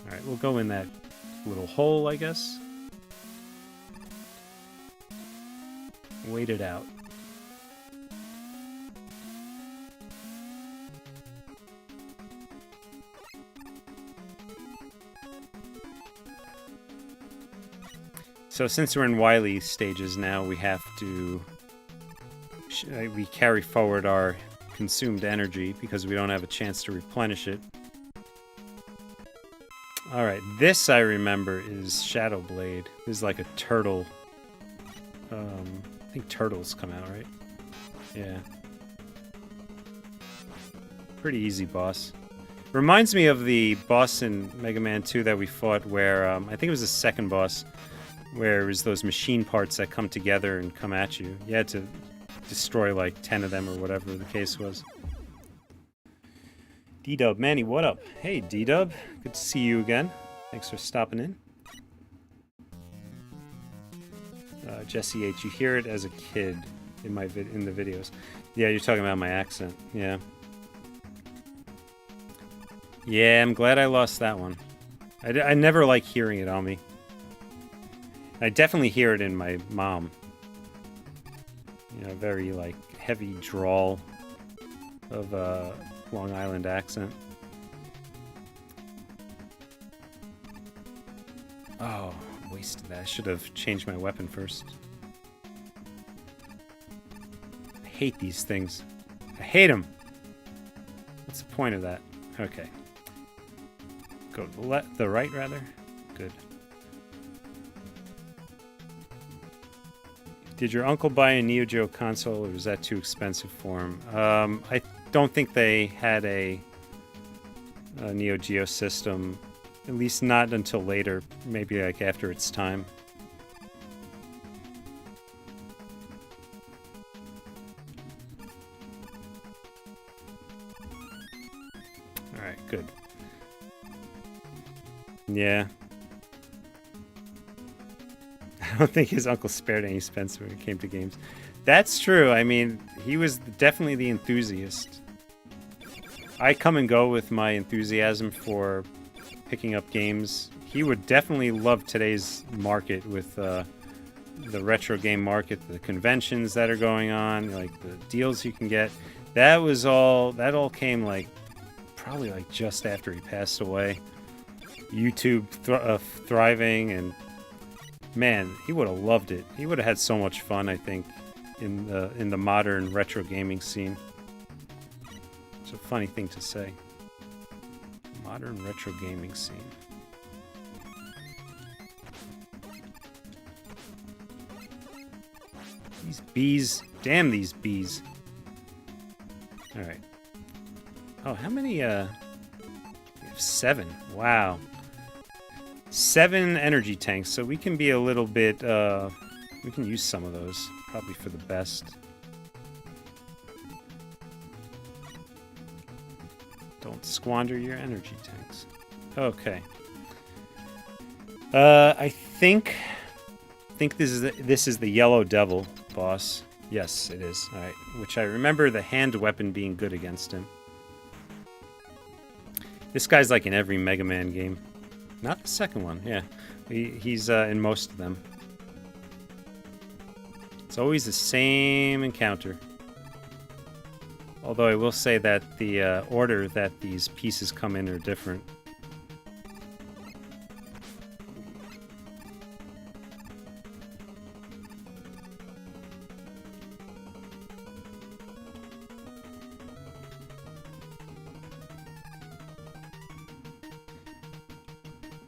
Alright, we'll go in that little hole, I guess. Wait it out. So since we're in Wily stages now, we have to... we carry forward our consumed energy because we don't have a chance to replenish it. Alright, this I remember is Shadow Blade. This is like a turtle. I think turtles come out, right? Yeah. Pretty easy boss. Reminds me of the boss in Mega Man 2 that we fought where, I think it was the second boss, where it was those machine parts that come together and come at you. You had to destroy like 10 of them or whatever the case was. D-Dub, Manny, what up? Hey, D-Dub. Good to see you again. Thanks for stopping in. Jesse H, you hear it as a kid in in the videos. Yeah, you're talking about my accent. Yeah. Yeah, I'm glad I lost that one. I never like hearing it on me. I definitely hear it in my mom. You know, very like heavy drawl of Long Island accent. Oh, wasted that. I should have changed my weapon first. I hate these things. I hate him. What's the point of that? Okay. Go to the right, rather. Good. Did your uncle buy a Neo Geo console, or was that too expensive for him? I don't think they had a Neo Geo system, at least not until later, maybe like after its time. Alright, good. Yeah. I don't think his uncle spared any expense when it came to games. That's true. I mean, he was definitely the enthusiast. I come and go with my enthusiasm for picking up games. He would definitely love today's market with the retro game market, the conventions that are going on, like the deals you can get. That all came like probably like just after he passed away. YouTube thriving, and man, he would have loved it. He would have had so much fun, I think, in the modern retro gaming scene. It's a funny thing to say. Modern retro gaming scene. These bees. Damn these bees. Alright. Oh, how many, we have 7. Wow. 7 energy tanks, so we can be a little bit, we can use some of those. Probably for the best. Don't squander your energy tanks. Okay. I think this is the Yellow Devil boss. Yes, it is. All right, which I remember the hand weapon being good against him. This guy's like in every Mega Man game. Not the second one. Yeah, he's in most of them. It's always the same encounter. Although I will say that the order that these pieces come in are different.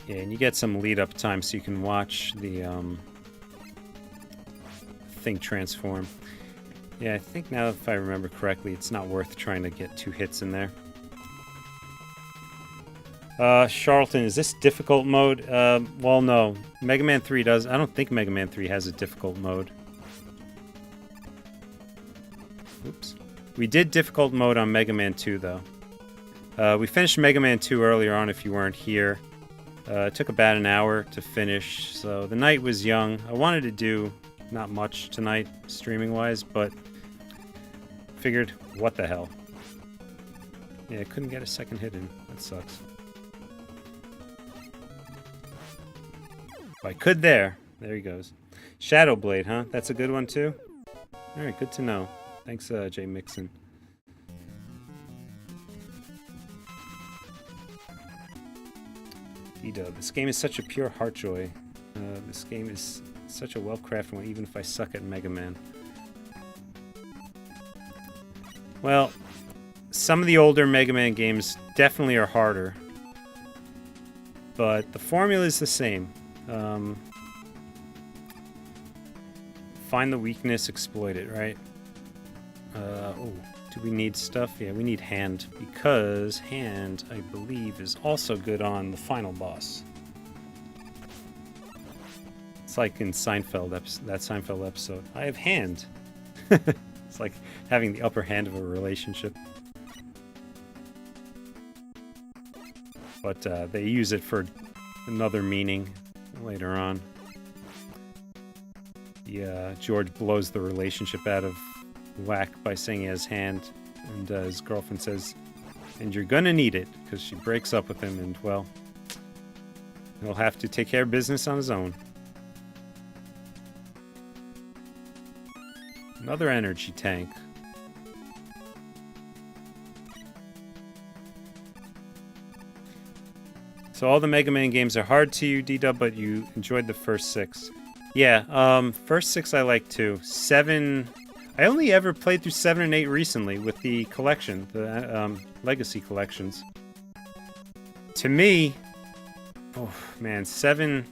Yeah, and you get some lead-up time so you can watch the thing transform. Yeah, I think now, if I remember correctly, it's not worth trying to get 2 hits in there. Charlton, is this difficult mode? Well, no. Mega Man 3 does. I don't think Mega Man 3 has a difficult mode. Oops. We did difficult mode on Mega Man 2, though. We finished Mega Man 2 earlier on if you weren't here. It took about an hour to finish, so the night was young. I wanted to do not much tonight, streaming-wise, but figured, what the hell. Yeah, I couldn't get a second hit in. That sucks. If I could there. There he goes. Shadow Blade, huh? That's a good one, too? Alright, good to know. Thanks, Jay Mixon. D-Dub. This game is such a pure heart joy. This game is such a well-crafted one, even if I suck at Mega Man. Well, some of the older Mega Man games definitely are harder. But the formula is the same. Find the weakness, exploit it, right? Oh, do we need stuff? Yeah, we need hand, because hand, I believe, is also good on the final boss. It's like in Seinfeld, that Seinfeld episode. I have hand. It's like having the upper hand of a relationship. But they use it for another meaning later on. Yeah, George blows the relationship out of whack by saying he has hand, and his girlfriend says, and you're gonna need it, because she breaks up with him, and, well, he'll have to take care of business on his own. Another energy tank. So all the Mega Man games are hard to you, D-Dub, but you enjoyed the first 6. Yeah, first 6 I like too. 7, I only ever played through 7 and 8 recently with the collection, the Legacy collections. To me, oh man, 7...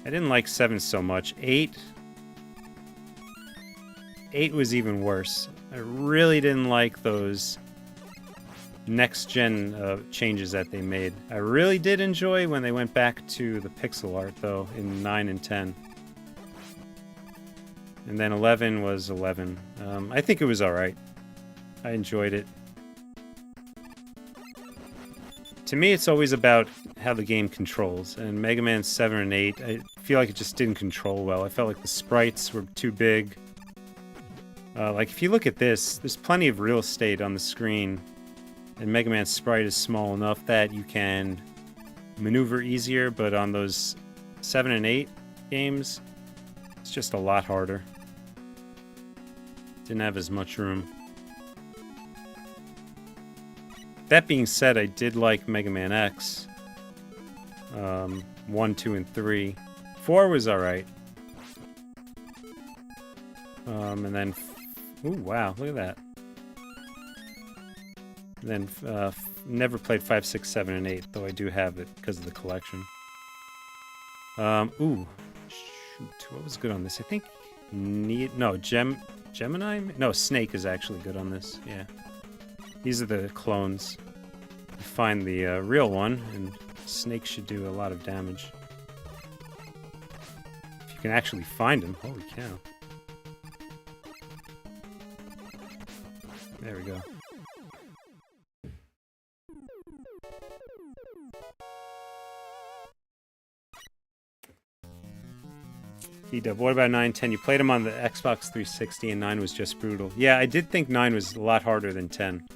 I didn't like 7 so much. 8 was even worse. I really didn't like those next-gen changes that they made. I really did enjoy when they went back to the pixel art, though, in 9 and 10. And then 11 was 11. I think it was alright. I enjoyed it. To me, it's always about how the game controls. And Mega Man 7 and 8, I feel like it just didn't control well. I felt like the sprites were too big. Like, if you look at this, there's plenty of real estate on the screen. And Mega Man's sprite is small enough that you can maneuver easier, but on those 7 and 8 games, it's just a lot harder. Didn't have as much room. That being said, I did like Mega Man X. 1, 2, and 3. 4 was alright. And then... ooh, wow, look at that. And then, never played 5, 6, 7, and 8, though I do have it because of the collection. Ooh. Shoot, what was good on this? I think... Gemini? No, Snake is actually good on this, yeah. These are the clones. You find the real one, and Snake should do a lot of damage. If you can actually find him. Holy cow. There we go. E-Dub, what about 9, 10? You played them on the Xbox 360 and 9 was just brutal. Yeah, I did think 9 was a lot harder than 10.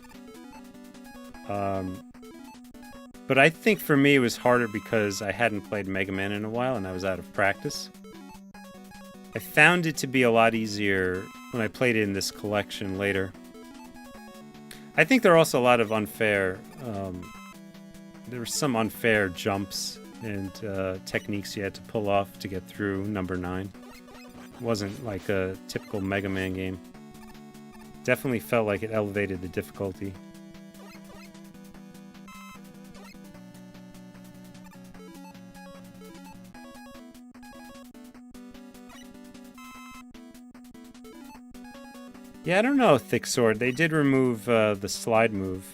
But I think for me it was harder because I hadn't played Mega Man in a while and I was out of practice. I found it to be a lot easier when I played it in this collection later. I think there are also a lot of unfair... there were some unfair jumps and techniques you had to pull off to get through number 9. It wasn't like a typical Mega Man game. Definitely felt like it elevated the difficulty. Yeah, I don't know, Thick Sword. They did remove the slide move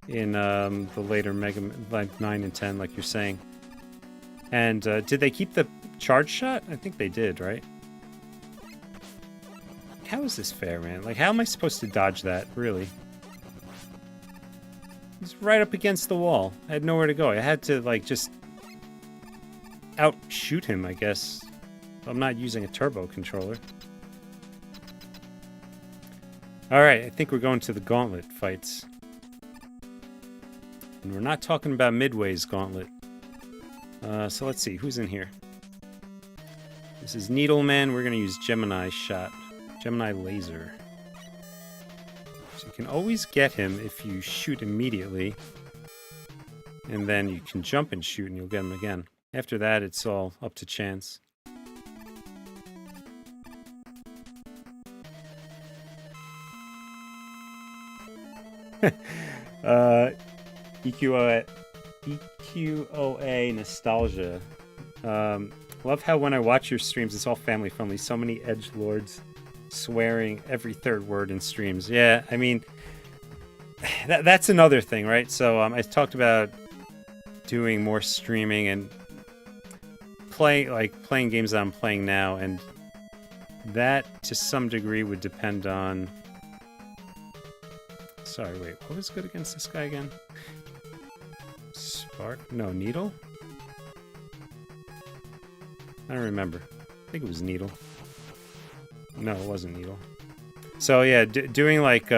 in the later Mega Man, like 9 and 10, like you're saying. And did they keep the charge shot? I think they did, right? How is this fair, man? Like, how am I supposed to dodge that, really? He's right up against the wall. I had nowhere to go. I had to, like, just outshoot him, I guess. I'm not using a turbo controller. Alright, I think we're going to the gauntlet fights. And we're not talking about Midway's gauntlet. So let's see, who's in here? This is Needleman. We're going to use Gemini shot. Gemini laser. So you can always get him if you shoot immediately. And then you can jump and shoot and you'll get him again. After that, it's all up to chance. EQOA nostalgia. Love how when I watch your streams, it's all family friendly. So many edgelords swearing every third word in streams. Yeah, I mean, that's another thing, right? So I talked about doing more streaming and playing games that I'm playing now, and that to some degree would depend on. Sorry, wait, what was good against this guy again? Spark? No, Needle? I don't remember. I think it was Needle. No, it wasn't Needle. So yeah, doing like,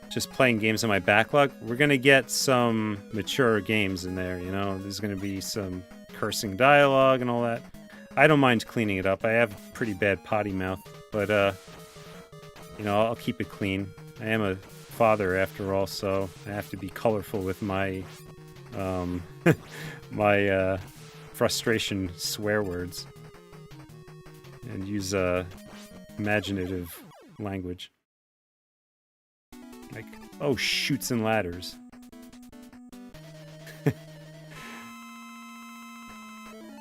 just playing games on my backlog, we're gonna get some mature games in there, you know? There's gonna be some cursing dialogue and all that. I don't mind cleaning it up. I have pretty bad potty mouth, but, you know, I'll keep it clean. I am a father after all, so I have to be colorful with my my frustration swear words and use imaginative language. Like, oh, chutes and ladders.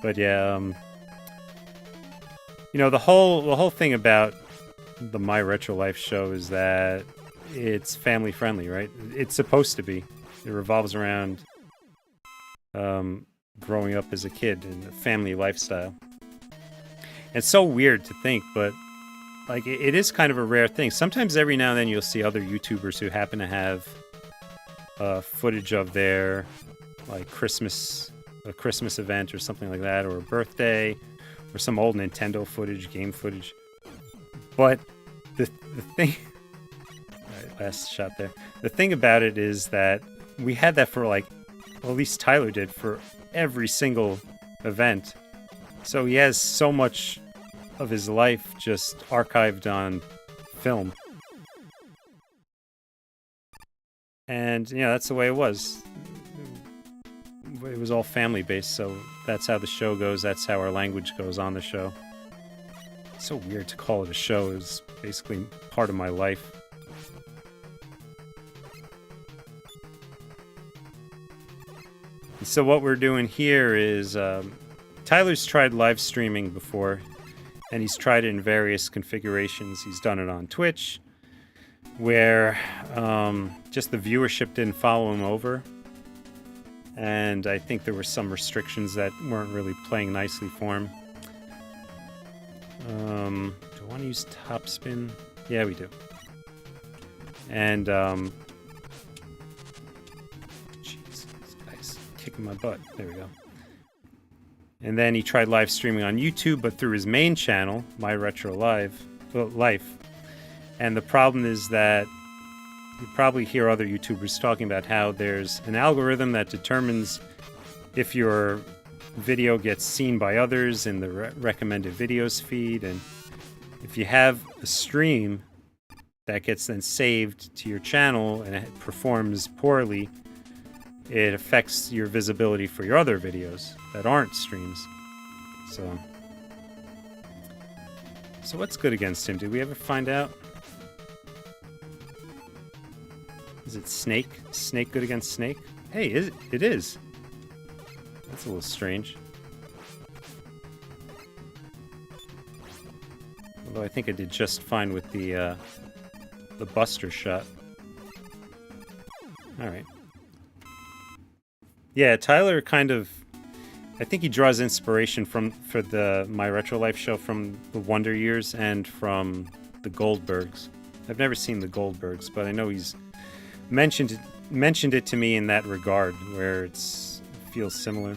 But yeah, you know, the whole thing about the My Retro Life show is that it's family friendly, right? It's supposed to be. It revolves around growing up as a kid in a family lifestyle. It's so weird to think, but like it is kind of a rare thing. Sometimes every now and then you'll see other YouTubers who happen to have footage of their like a Christmas event or something like that, or a birthday, or some old Nintendo footage, game footage. But the thing, right, last shot there. The thing about it is that we had that for like, well, at least Tyler did, for every single event. So he has so much of his life just archived on film. And, you know, that's the way it was. It was all family based, so that's how the show goes. That's how our language goes on the show. It's so weird to call it a show. It's basically part of my life. So what we're doing here is Tyler's tried live streaming before, and he's tried it in various configurations. He's done it on Twitch, where just the viewership didn't follow him over. And I think there were some restrictions that weren't really playing nicely for him. Do I want to use top spin? Yeah, we do. And, jeez, this guy's kicking my butt. There we go. And then he tried live streaming on YouTube, but through his main channel, My Retro Life. And the problem is that you probably hear other YouTubers talking about how there's an algorithm that determines if your video gets seen by others in the recommended videos feed, and if you have a stream that gets then saved to your channel and it performs poorly, it affects your visibility for your other videos that aren't streams. So what's good against him? Did we ever find out? Is it Snake? Snake good against Snake? Hey, it is. That's a little strange. Although I think I did just fine with the Buster shot. Alright. Yeah, Tyler kind of... I think he draws inspiration for the My Retro Life show from the Wonder Years and from the Goldbergs. I've never seen the Goldbergs, but I know he's mentioned it to me in that regard, where it feels similar.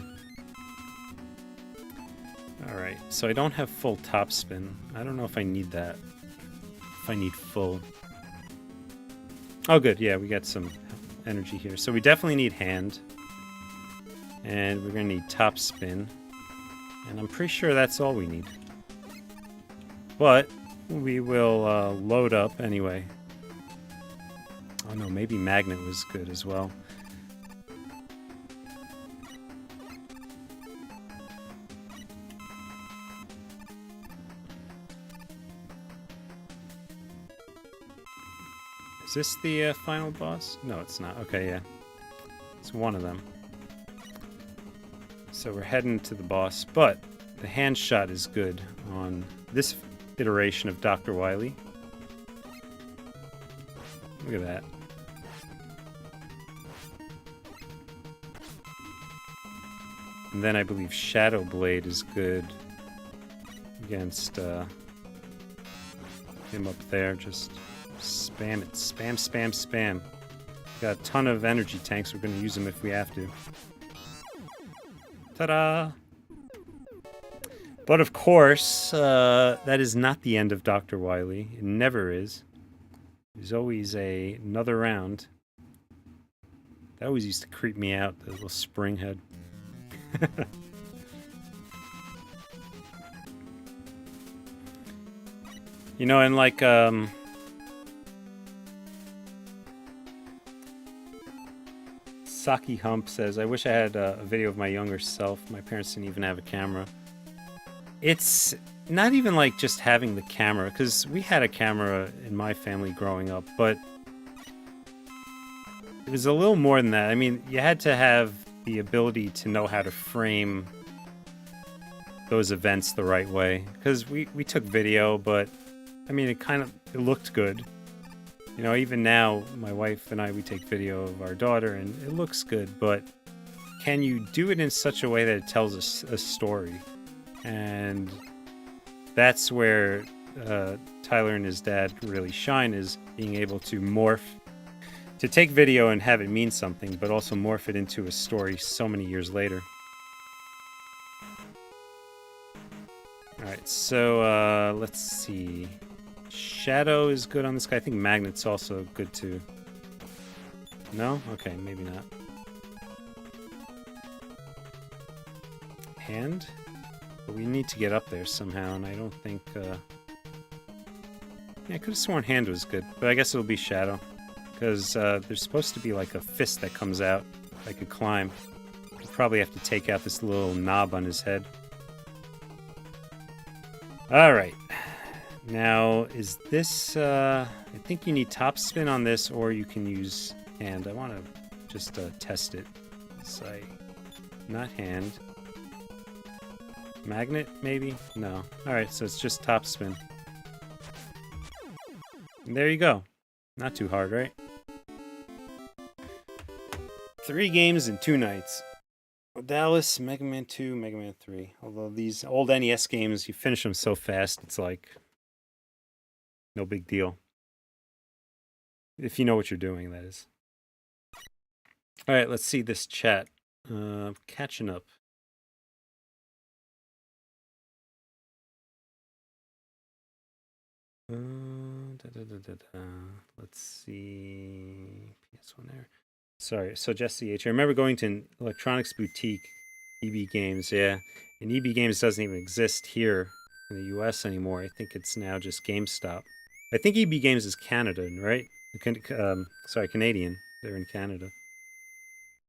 Alright, so I don't have full top spin. I don't know if I need that. If I need full. Oh good, yeah, we got some energy here. So we definitely need hand. And we're going to need top spin. And I'm pretty sure that's all we need. But we will load up anyway. Oh no, maybe magnet was good as well. Is this the final boss? No, it's not. Okay, yeah. It's one of them. So we're heading to the boss, but the hand shot is good on this iteration of Dr. Wily. Look at that. And then I believe Shadow Blade is good against him up there. Just spam it. Spam, spam, spam. Got a ton of energy tanks. We're going to use them if we have to. Ta-da! But of course, that is not the end of Dr. Wily. It never is. There's always another round. That always used to creep me out, the little spring head. You know, and like, Saki Hump says, I wish I had a video of my younger self. My parents didn't even have a camera. It's not even like just having the camera, because we had a camera in my family growing up, but it was a little more than that. I mean, you had to have the ability to know how to frame those events the right way, because we took video, but I mean, it looked good. You know, even now, my wife and I, we take video of our daughter, and it looks good, but can you do it in such a way that it tells a story? And that's where Tyler and his dad really shine, is being able to take video and have it mean something, but also morph it into a story so many years later. Alright, so let's see. Shadow is good on this guy. I think Magnet's also good too. No? Okay, maybe not. Hand? But we need to get up there somehow, and I don't think... Yeah, I could have sworn Hand was good, but I guess it'll be Shadow. Because there's supposed to be like a fist that comes out that could climb. We'll probably have to take out this little knob on his head. Alright. Now, is this... I think you need top spin on this, or you can use Hand. I want to just test it. Not Hand. Magnet, maybe? No. Alright, so it's just top spin. And there you go. Not too hard, right? 3 games in 2 nights. Dallas, Mega Man 2, Mega Man 3. Although these old NES games, you finish them so fast, it's like... no big deal. If you know what you're doing, that is. Alright, let's see this chat. Catching up. Let's see. PS1 there. Sorry, so Jesse H. I remember going to an electronics boutique, EB Games, yeah. And EB Games doesn't even exist here in the US anymore. I think it's now just GameStop. I think EB Games is Canada, right? Sorry, Canadian. They're in Canada.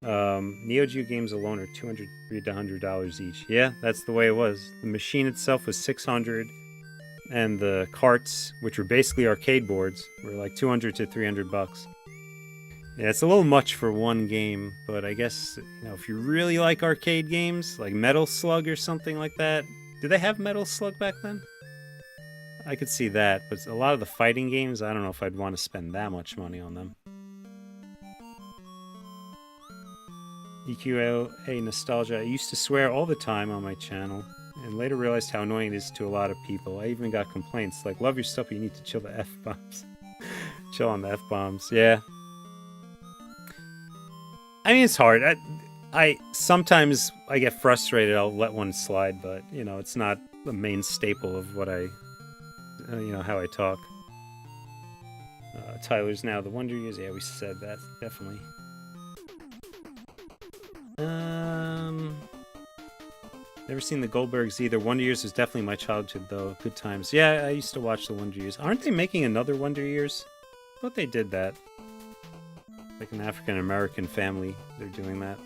Neo Geo games alone are $200 to $100 each. Yeah, that's the way it was. The machine itself was $600, and the carts, which were basically arcade boards, were like $200 to $300. Yeah, it's a little much for one game, but I guess, you know, if you really like arcade games, like Metal Slug or something like that. Did they have Metal Slug back then? I could see that, but a lot of the fighting games, I don't know if I'd want to spend that much money on them. EQA Nostalgia. I used to swear all the time on my channel, and later realized how annoying it is to a lot of people. I even got complaints like, love your stuff, but you need to chill the F-bombs. Chill on the F-bombs, yeah. I mean, it's hard. I sometimes I get frustrated, I'll let one slide, but, you know, it's not the main staple of what I... you know, how I talk. Tyler's now the Wonder Years. Yeah, we said that, definitely. Never seen the Goldbergs either. Wonder Years was definitely my childhood, though. Good times. Yeah, I used to watch the Wonder Years. Aren't they making another Wonder Years? I thought they did that. Like an African-American family, they're doing that.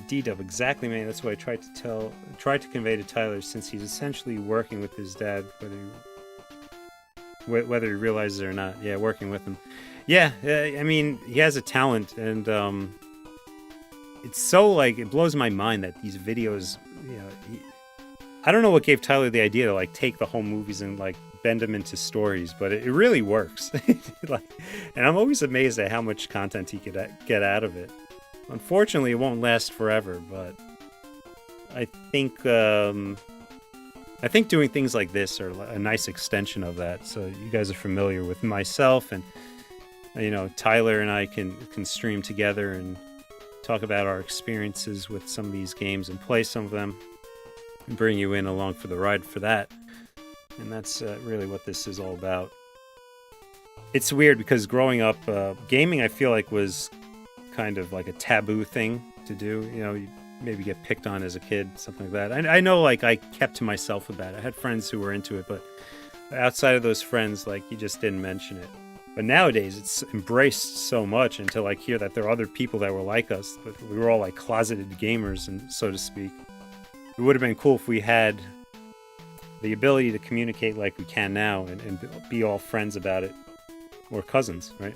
D-Dub, exactly, man. That's what I tried to convey to Tyler, since he's essentially working with his dad, whether he realizes it or not. Yeah, working with him. Yeah, I mean, he has a talent, and it's so, like, it blows my mind that these videos, you know, I don't know what gave Tyler the idea to, like, take the whole movies and, like, bend them into stories, but it really works. Like, and I'm always amazed at how much content he could get out of it. Unfortunately, it won't last forever, but I think doing things like this are a nice extension of that. So you guys are familiar with myself, and you know, Tyler and I can stream together and talk about our experiences with some of these games and play some of them and bring you in along for the ride for that. And that's really what this is all about. It's weird because growing up, gaming I feel like was kind of like a taboo thing to do. You know, you maybe get picked on as a kid, something like that. I know, like, I kept to myself about it. I had friends who were into it, but outside of those friends, like, you just didn't mention it. But nowadays, it's embraced so much, and to, like, hear that there are other people that were like us, but we were all, like, closeted gamers, and so to speak. It would have been cool if we had the ability to communicate like we can now and be all friends about it, or cousins, right?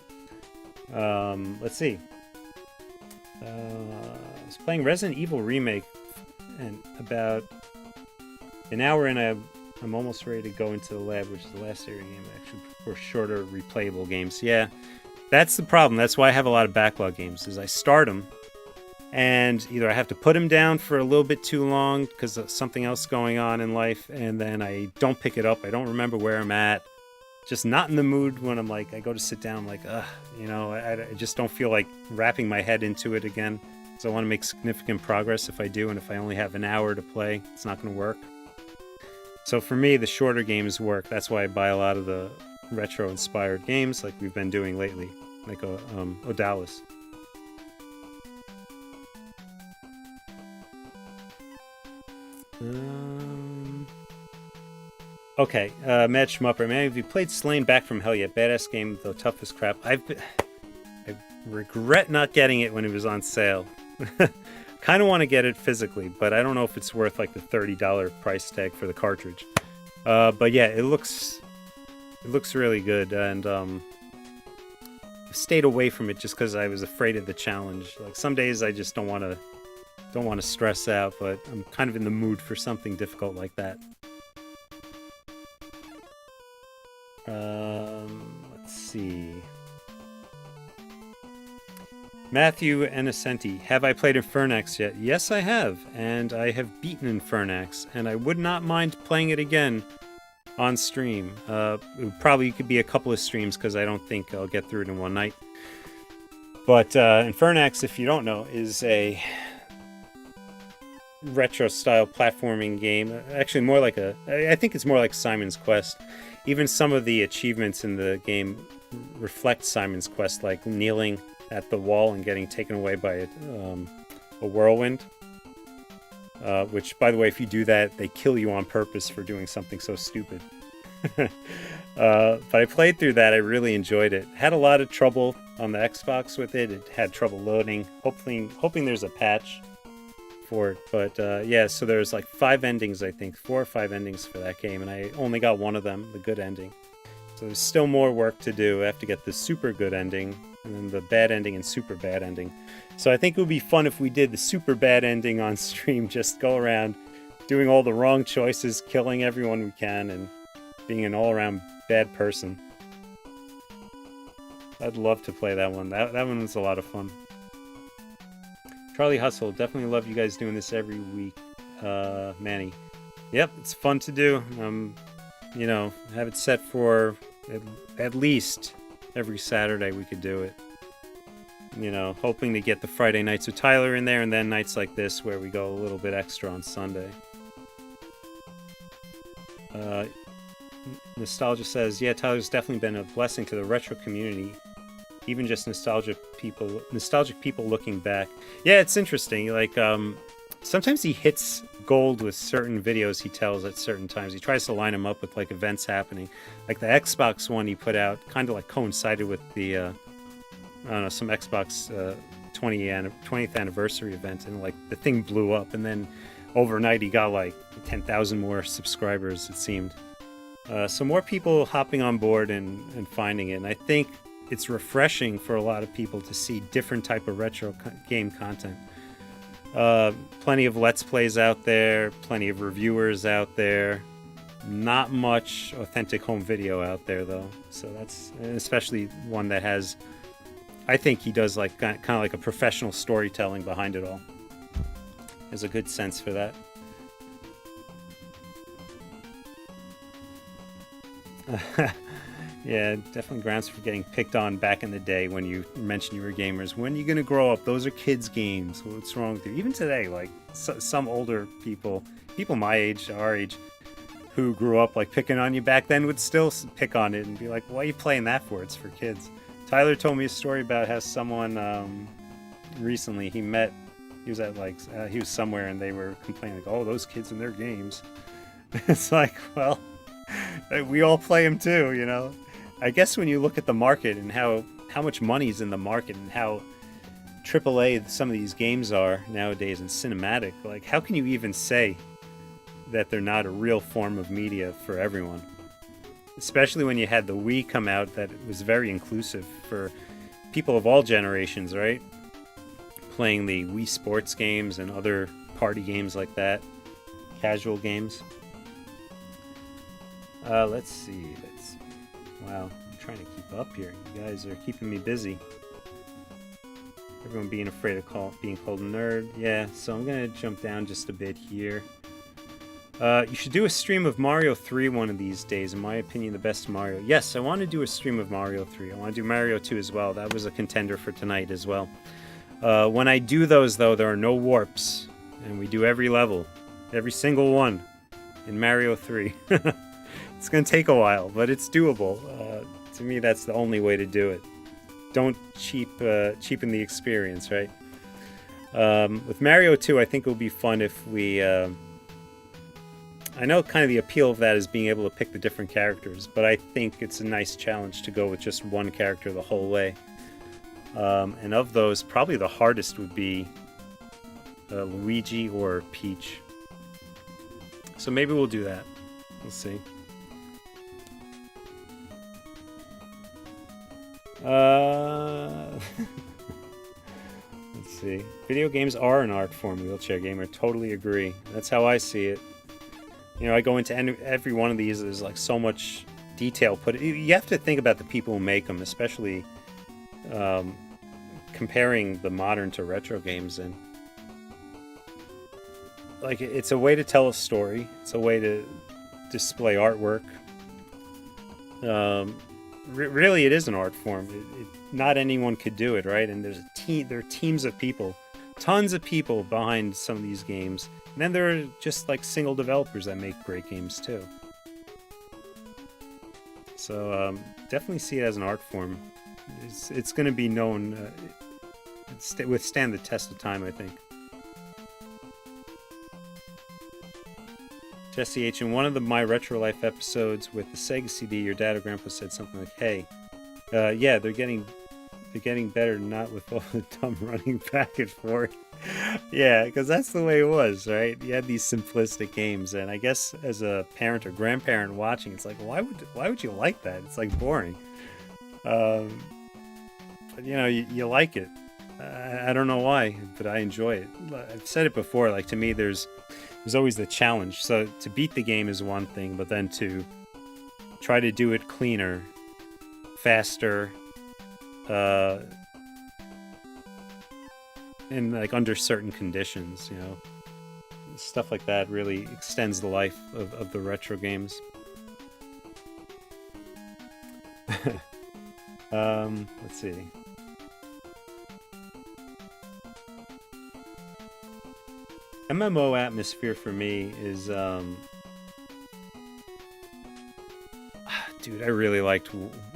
Let's see. I was playing Resident Evil Remake, and about an hour in, I'm almost ready to go into the lab, which is the last area game, actually, for shorter replayable games. Yeah, that's the problem. That's why I have a lot of backlog games, is I start them, and either I have to put them down for a little bit too long because of something else going on in life, and then I don't pick it up. I don't remember where I'm at. Just not in the mood when I'm like, I go to sit down, I'm like, I just don't feel like wrapping my head into it again. So I want to make significant progress if I do, and if I only have an hour to play, it's not going to work. So for me, the shorter games work. That's why I buy a lot of the retro-inspired games like we've been doing lately, like Odalis. Okay, Matt Schmupper, man, have you played Slain Back from Hell yet? Badass game, though tough as crap. I regret not getting it when it was on sale. Kind of want to get it physically, but I don't know if it's worth like the $30 price tag for the cartridge. But yeah, it looks really good, and I stayed away from it just because I was afraid of the challenge. Like some days I just don't want to stress out, but I'm kind of in the mood for something difficult like that. Let's see. Matthew Innocenti, have I played Infernax yet? Yes, I have, and I have beaten Infernax, and I would not mind playing it again on stream. It probably could be a couple of streams because I don't think I'll get through it in one night. But Infernax, if you don't know, is a retro-style platforming game. Actually, I think it's more like Simon's Quest. Even some of the achievements in the game reflect Simon's Quest, like kneeling at the wall and getting taken away by a whirlwind. Which, by the way, if you do that, they kill you on purpose for doing something so stupid. But I played through that. I really enjoyed it. Had a lot of trouble on the Xbox with it. It had trouble loading. Hoping there's a patch for it. But yeah, so there's like 5 endings, I think. 4 or 5 endings for that game, and I only got one of them, the good ending. So there's still more work to do. I have to get the super good ending, and then the bad ending and super bad ending. So I think it would be fun if we did the super bad ending on stream, just go around doing all the wrong choices, killing everyone we can, and being an all-around bad person. I'd love to play that one. That one was a lot of fun. Charlie Hustle, definitely love you guys doing this every week. Manny. Yep, it's fun to do. Have it set for at least every Saturday we could do it. Hoping to get the Friday nights with Tyler in there, and then nights like this where we go a little bit extra on Sunday. Nostalgia says, yeah, Tyler's definitely been a blessing to the retro community. Even just nostalgic people looking back. Yeah, it's interesting. Like, sometimes he hits gold with certain videos he tells at certain times. He tries to line them up with like events happening. Like the Xbox one he put out kind of like coincided with the I don't know, some Xbox 20th anniversary event, and like the thing blew up, and then overnight he got like 10,000 more subscribers, it seemed. So more people hopping on board and finding it, and I think it's refreshing for a lot of people to see different type of retro game content. Plenty of Let's Plays out there, plenty of reviewers out there. Not much authentic home video out there, though. So that's, especially one that has, I think he does like kind of like a professional storytelling behind it all. There's a good sense for that. Yeah, definitely grounds for getting picked on back in the day when you mentioned you were gamers. When are you going to grow up? Those are kids' games. What's wrong with you? Even today, like some older people my age, our age, who grew up like picking on you back then would still pick on it and be like, why are you playing that for? It's for kids. Tyler told me a story about how someone recently he was at he was somewhere and they were complaining like, oh, those kids and their games. It's like, well, we all play them too, I guess when you look at the market and how much money's in the market and how AAA some of these games are nowadays and cinematic, like how can you even say that they're not a real form of media for everyone. Especially when you had the Wii come out, that was very inclusive for people of all generations, right? Playing the Wii Sports games and other party games like that, casual games. Let's see. Wow, I'm trying to keep up here. You guys are keeping me busy. Everyone being afraid of being called a nerd. Yeah, so I'm gonna jump down just a bit here. You should do a stream of Mario 3 one of these days. In my opinion, the best Mario. Yes, I want to do a stream of Mario 3. I want to do Mario 2 as well. That was a contender for tonight as well. When I do those, though, there are no warps. And we do every level. Every single one in Mario 3. It's going to take a while, but it's doable. To me, that's the only way to do it. Don't cheapen the experience, right? With Mario 2, I think it would be fun if we... I know kind of the appeal of that is being able to pick the different characters, but I think it's a nice challenge to go with just one character the whole way. And of those, probably the hardest would be Luigi or Peach. So maybe we'll do that. We'll see. Let's see. Video games are an art form, Wheelchair Gamer. Totally agree. That's how I see it. You know, I go into every one of these, there's like so much detail put. You have to think about the people who make them, especially comparing the modern to retro games. And like, it's a way to tell a story. It's a way to display artwork. Really, it is an art form. Not anyone could do it, right? And there are teams of people, tons of people behind some of these games. And then there are just like single developers that make great games too. So definitely see it as an art form. It's going to be known, withstand the test of time, I think. Jesse H, in one of the My Retro Life episodes with the Sega CD, your dad or grandpa said something like, "Hey, yeah, they're getting better, not with all the dumb running back and forth." Yeah, because that's the way it was, right? You had these simplistic games, and I guess as a parent or grandparent watching, it's like, why would you like that? It's like boring. But you know, you like it. I don't know why, but I enjoy it. I've said it before. Like, to me, there's always the challenge. So to beat the game is one thing, but then to try to do it cleaner, faster, and like under certain conditions, you know, stuff like that really extends the life of the retro games. Let's see. MMO atmosphere for me is, dude, I really liked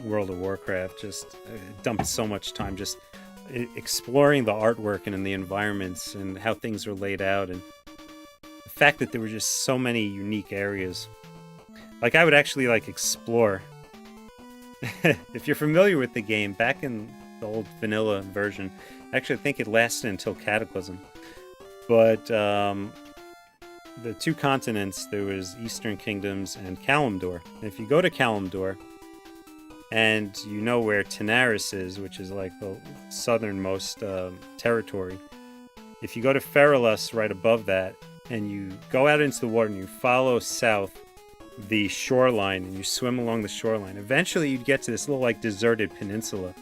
World of Warcraft. Just dumped so much time just exploring the artwork and in the environments and how things are laid out, and the fact that there were just so many unique areas. Like, I would actually like explore. If you're familiar with the game, back in the old vanilla version, actually I think it lasted until Cataclysm. But the two continents, there was Eastern Kingdoms and Kalimdor. And if you go to Kalimdor, and you know where Tanaris is, which is like the southernmost territory, if you go to Feralus right above that, and you go out into the water and you follow south the shoreline, and you swim along the shoreline, eventually you'd get to this little like deserted peninsula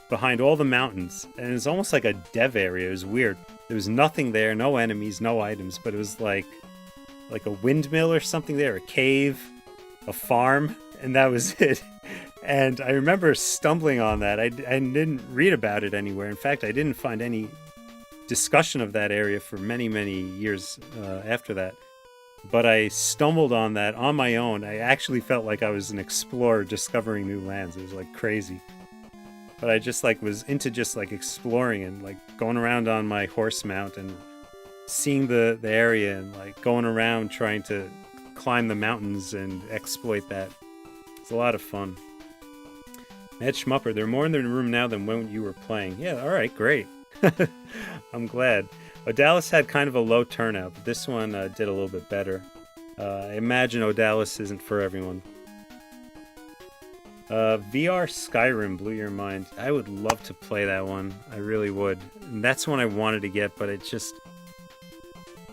behind all the mountains, and it's almost like a dev area. It was weird. There was nothing there, no enemies, no items, but it was like a windmill or something there, a cave, a farm, and that was it. And I remember stumbling on that. I didn't read about it anywhere. In fact, I didn't find any discussion of that area for many, many years after that. But I stumbled on that on my own. I actually felt like I was an explorer discovering new lands. It was like crazy. But I just like was into just like exploring and like going around on my horse mount and seeing the area and like going around trying to climb the mountains and exploit that. It's a lot of fun. Mad Schmupper, there are more in the room now than when you were playing. Yeah, all right, great. I'm glad. Dallas had kind of a low turnout, but this one did a little bit better. I imagine Odalis isn't for everyone. VR Skyrim blew your mind. I would love to play that one. I really would. And that's one I wanted to get, but it just...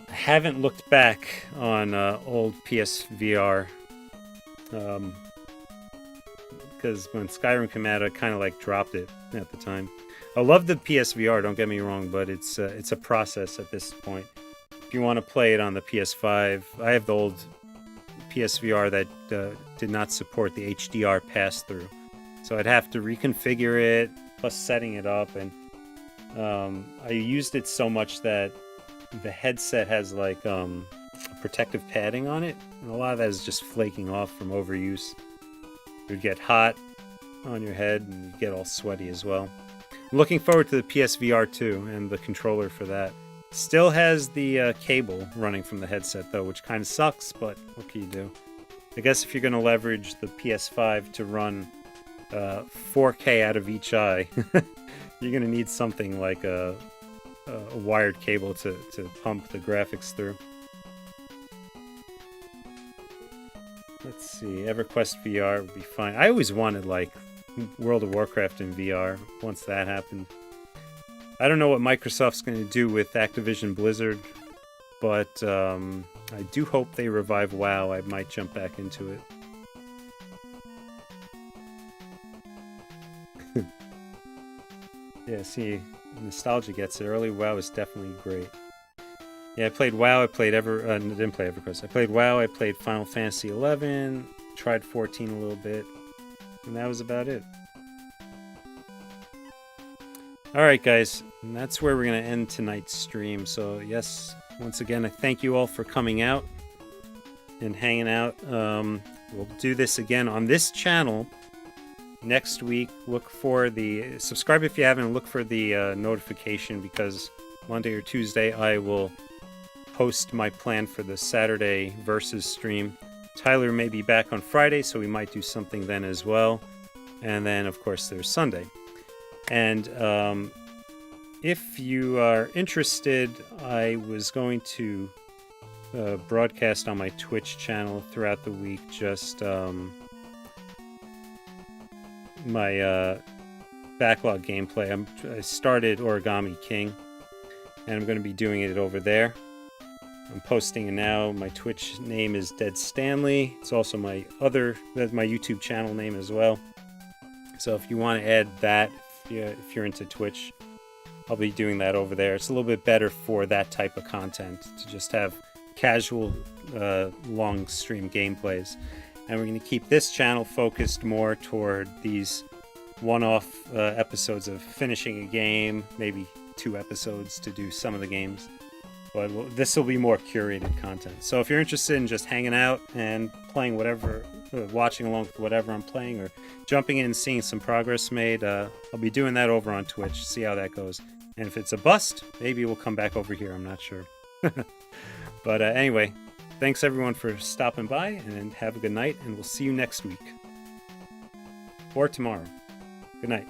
I haven't looked back on old PSVR. Because when Skyrim came out, I kind of like dropped it at the time. I love the PSVR, don't get me wrong, but it's a process at this point. If you want to play it on the PS5, I have the old PSVR that did not support the HDR pass-through. So I'd have to reconfigure it, plus setting it up, and I used it so much that the headset has like protective padding on it, and a lot of that is just flaking off from overuse. It would get hot on your head, and you get all sweaty as well. I'm looking forward to the PSVR 2 and the controller for that. Still has the cable running from the headset though, which kind of sucks, but what can you do? I guess if you're going to leverage the PS5 to run 4K out of each eye, you're going to need something like a wired cable to pump the graphics through. Let's see, EverQuest VR would be fine. I always wanted like World of Warcraft in VR once that happened. I don't know what Microsoft's going to do with Activision Blizzard, but I do hope they revive WoW. I might jump back into it. Yeah, see, nostalgia gets it. Early WoW is definitely great. Yeah, I played WoW. I played didn't play EverQuest. I played WoW. I played Final Fantasy 11. Tried 14 a little bit, and that was about it. All right, guys, and that's where we're going to end tonight's stream. So, yes, once again, I thank you all for coming out and hanging out. We'll do this again on this channel next week. Look for the... Subscribe if you haven't, and look for the notification, because Monday or Tuesday I will post my plan for the Saturday Versus stream. Tyler may be back on Friday, so we might do something then as well. And then, of course, there's Sunday. And if you are interested, I was going to broadcast on my Twitch channel throughout the week just my backlog gameplay. I started Origami King, and I'm going to be doing it over there. I'm posting it now. My Twitch name is Dead Stanley. It's also my YouTube channel name as well. So if you want to add that, if you're into Twitch, I'll be doing that over there. It's a little bit better for that type of content, to just have casual, long stream gameplays. And we're going to keep this channel focused more toward these one-off episodes of finishing a game, maybe 2 episodes to do some of the games. But this will be more curated content. So if you're interested in just hanging out and playing whatever, watching along with whatever I'm playing, or jumping in and seeing some progress made, I'll be doing that over on Twitch. See how that goes. And if it's a bust, maybe we'll come back over here. I'm not sure. But anyway, thanks everyone for stopping by, and have a good night, and we'll see you next week. Or tomorrow. Good night.